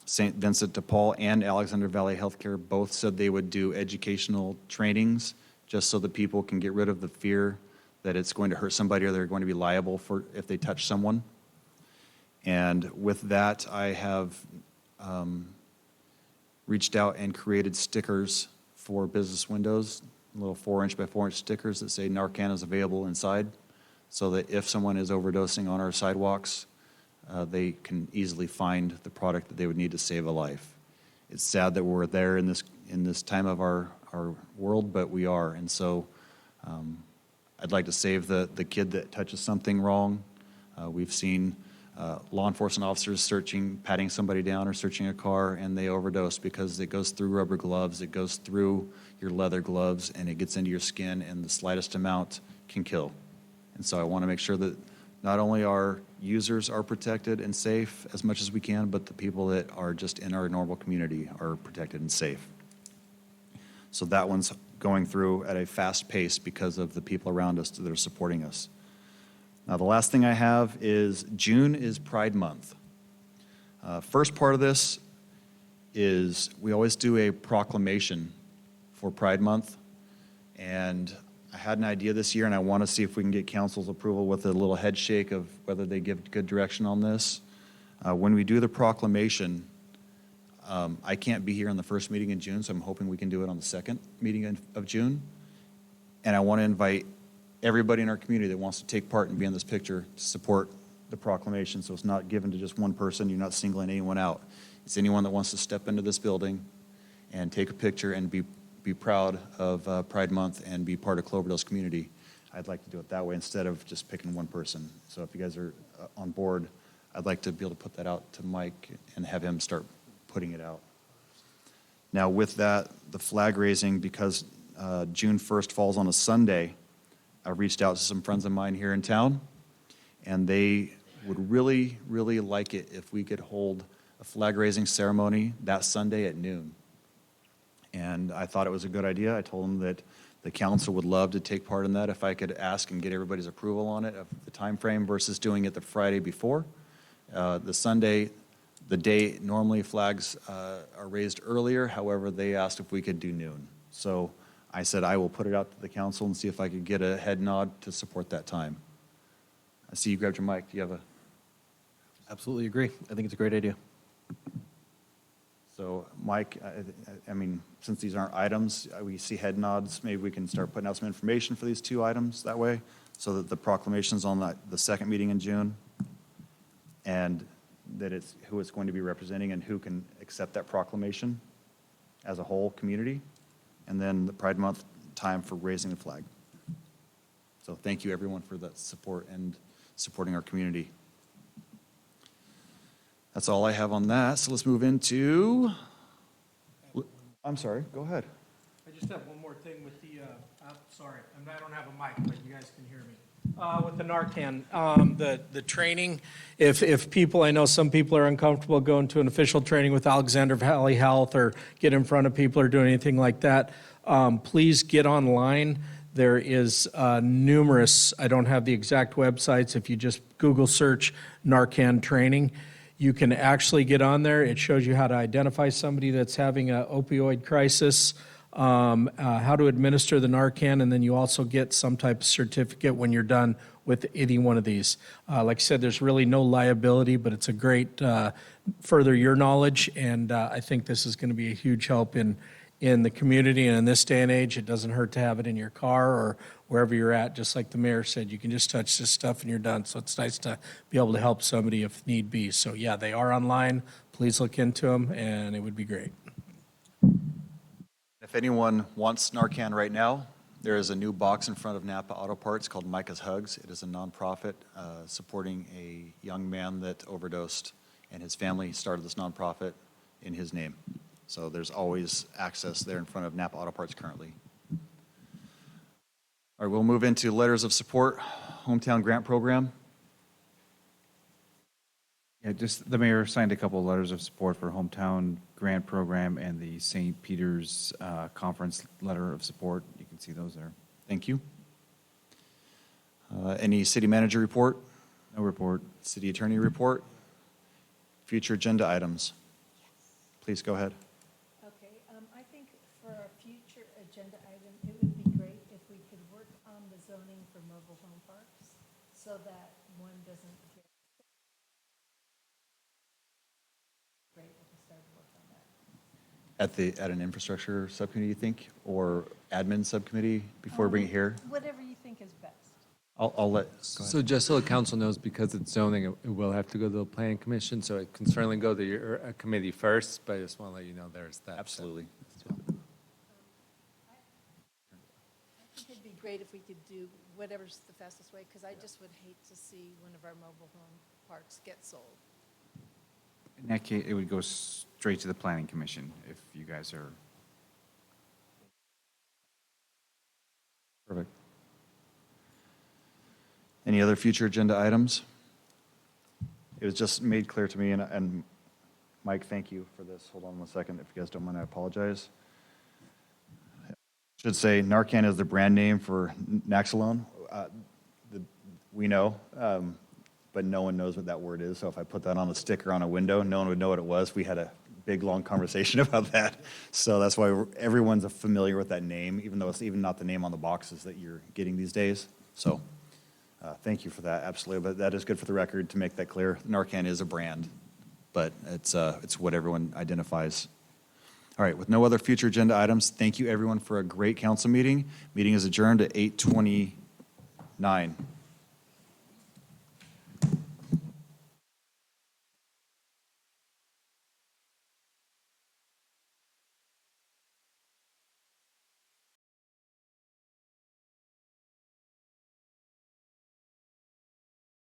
St. Vincent de Paul and Alexander Valley Healthcare both said they would do educational trainings just so that people can get rid of the fear that it's going to hurt somebody or they're going to be liable for if they touch someone. And with that, I have reached out and created stickers for business windows, little 4-inch by 4-inch stickers that say Narcan is available inside, so that if someone is overdosing on our sidewalks, they can easily find the product that they would need to save a life. It's sad that we're there in this time of our world, but we are. And so I'd like to save the kid that touches something wrong. We've seen law enforcement officers patting somebody down or searching a car, and they overdose because it goes through rubber gloves, it goes through your leather gloves, and it gets into your skin, and the slightest amount can kill. And so I want to make sure that not only our users are protected and safe as much as we can, but the people that are just in our normal community are protected and safe. So that one's going through at a fast pace because of the people around us that are supporting us. Now, the last thing I have is June is Pride Month. First part of this is we always do a proclamation for Pride Month, and I had an idea this year, and I want to see if we can get council's approval with a little head shake of whether they give good direction on this. When we do the proclamation, I can't be here on the first meeting in June, so I'm hoping we can do it on the second meeting of June. And I want to invite everybody in our community that wants to take part and be in this picture to support the proclamation, so it's not given to just one person. You're not singling anyone out. It's anyone that wants to step into this building and take a picture and be proud of Pride Month and be part of Cloverdale's community. I'd like to do it that way instead of just picking one person. So if you guys are on board, I'd like to be able to put that out to Mike and have him start putting it out. Now with that, the flag raising, because June 1st falls on a Sunday, I reached out to some friends of mine here in town, and they would really, really like it if we could hold a flag raising ceremony that Sunday at noon. And I thought it was a good idea. I told them that the council would love to take part in that if I could ask and get everybody's approval on it, of the time frame versus doing it the Friday before. The Sunday, the day normally flags are raised earlier, however, they asked if we could do noon. So I said I will put it out to the council and see if I could get a head nod to support that time. I see you grabbed your mic. Do you have a? Absolutely agree. I think it's a great idea. So, Mike, I mean, since these aren't items, we see head nods, maybe we can start putting out some information for these two items that way, so that the proclamation's on the second meeting in June, and that it's who it's going to be representing and who can accept that proclamation as a whole community, and then the Pride Month time for raising the flag. So thank you, everyone, for that support and supporting our community. That's all I have on that. So let's move into, I'm sorry, go ahead. I just have one more thing with the, sorry, I don't have a mic, but you guys can hear me. With the Narcan, the training, if people, I know some people are uncomfortable going to an official training with Alexander Valley Health or get in front of people or do anything like that, please get online. There is numerous, I don't have the exact websites, if you just Google search Narcan training, you can actually get on there. It shows you how to identify somebody that's having an opioid crisis, how to administer the Narcan, and then you also get some type of certificate when you're done with any one of these. Like I said, there's really no liability, but it's a great further your knowledge, and I think this is going to be a huge help in the community, and in this day and age, it doesn't hurt to have it in your car or wherever you're at. Just like the mayor said, you can just touch this stuff and you're done. So it's nice to be able to help somebody if need be. So yeah, they are online. Please look into them, and it would be great. If anyone wants Narcan right now, there is a new box in front of Napa Auto Parts called Micah's Hugs. It is a nonprofit supporting a young man that overdosed, and his family started this nonprofit in his name. So there's always access there in front of Napa Auto Parts currently. All right, we'll move into letters of support, hometown grant program. Yeah, just the mayor signed a couple of letters of support for hometown grant program and the St. Peter's conference letter of support. You can see those there. Thank you. Any city manager report? No report. City attorney report? Future agenda items? Please go ahead. Okay, I think for a future agenda item, it would be great if we could work on the zoning for mobile home parks so that one doesn't get. Great if we start to work on that. At an infrastructure subcommittee, you think, or admin subcommittee before we bring it here? Whatever you think is best. I'll let. So just so the council knows, because it's zoning, it will have to go to the planning commission, so it can certainly go to your committee first, but I just want to let you know there's that. Absolutely. I think it'd be great if we could do whatever's the fastest way, because I just would hate to see one of our mobile home parks get sold. In that case, it would go straight to the planning commission if you guys are. Perfect. Any other future agenda items? It was just made clear to me, and Mike, thank you for this. Hold on one second. If you guys don't mind, I apologize. Should say Narcan is the brand name for Naxalone. We know, but no one knows what that word is. So if I put that on a sticker on a window, no one would know what it was. We had a big, long conversation about that. So that's why everyone's familiar with that name, even though it's even not the name on the boxes that you're getting these days. So thank you for that, absolutely. But that is good for the record to make that clear. Narcan is a brand, but it's what everyone identifies. All right, with no other future agenda items, thank you everyone for a great council meeting. Meeting is adjourned at 8:29.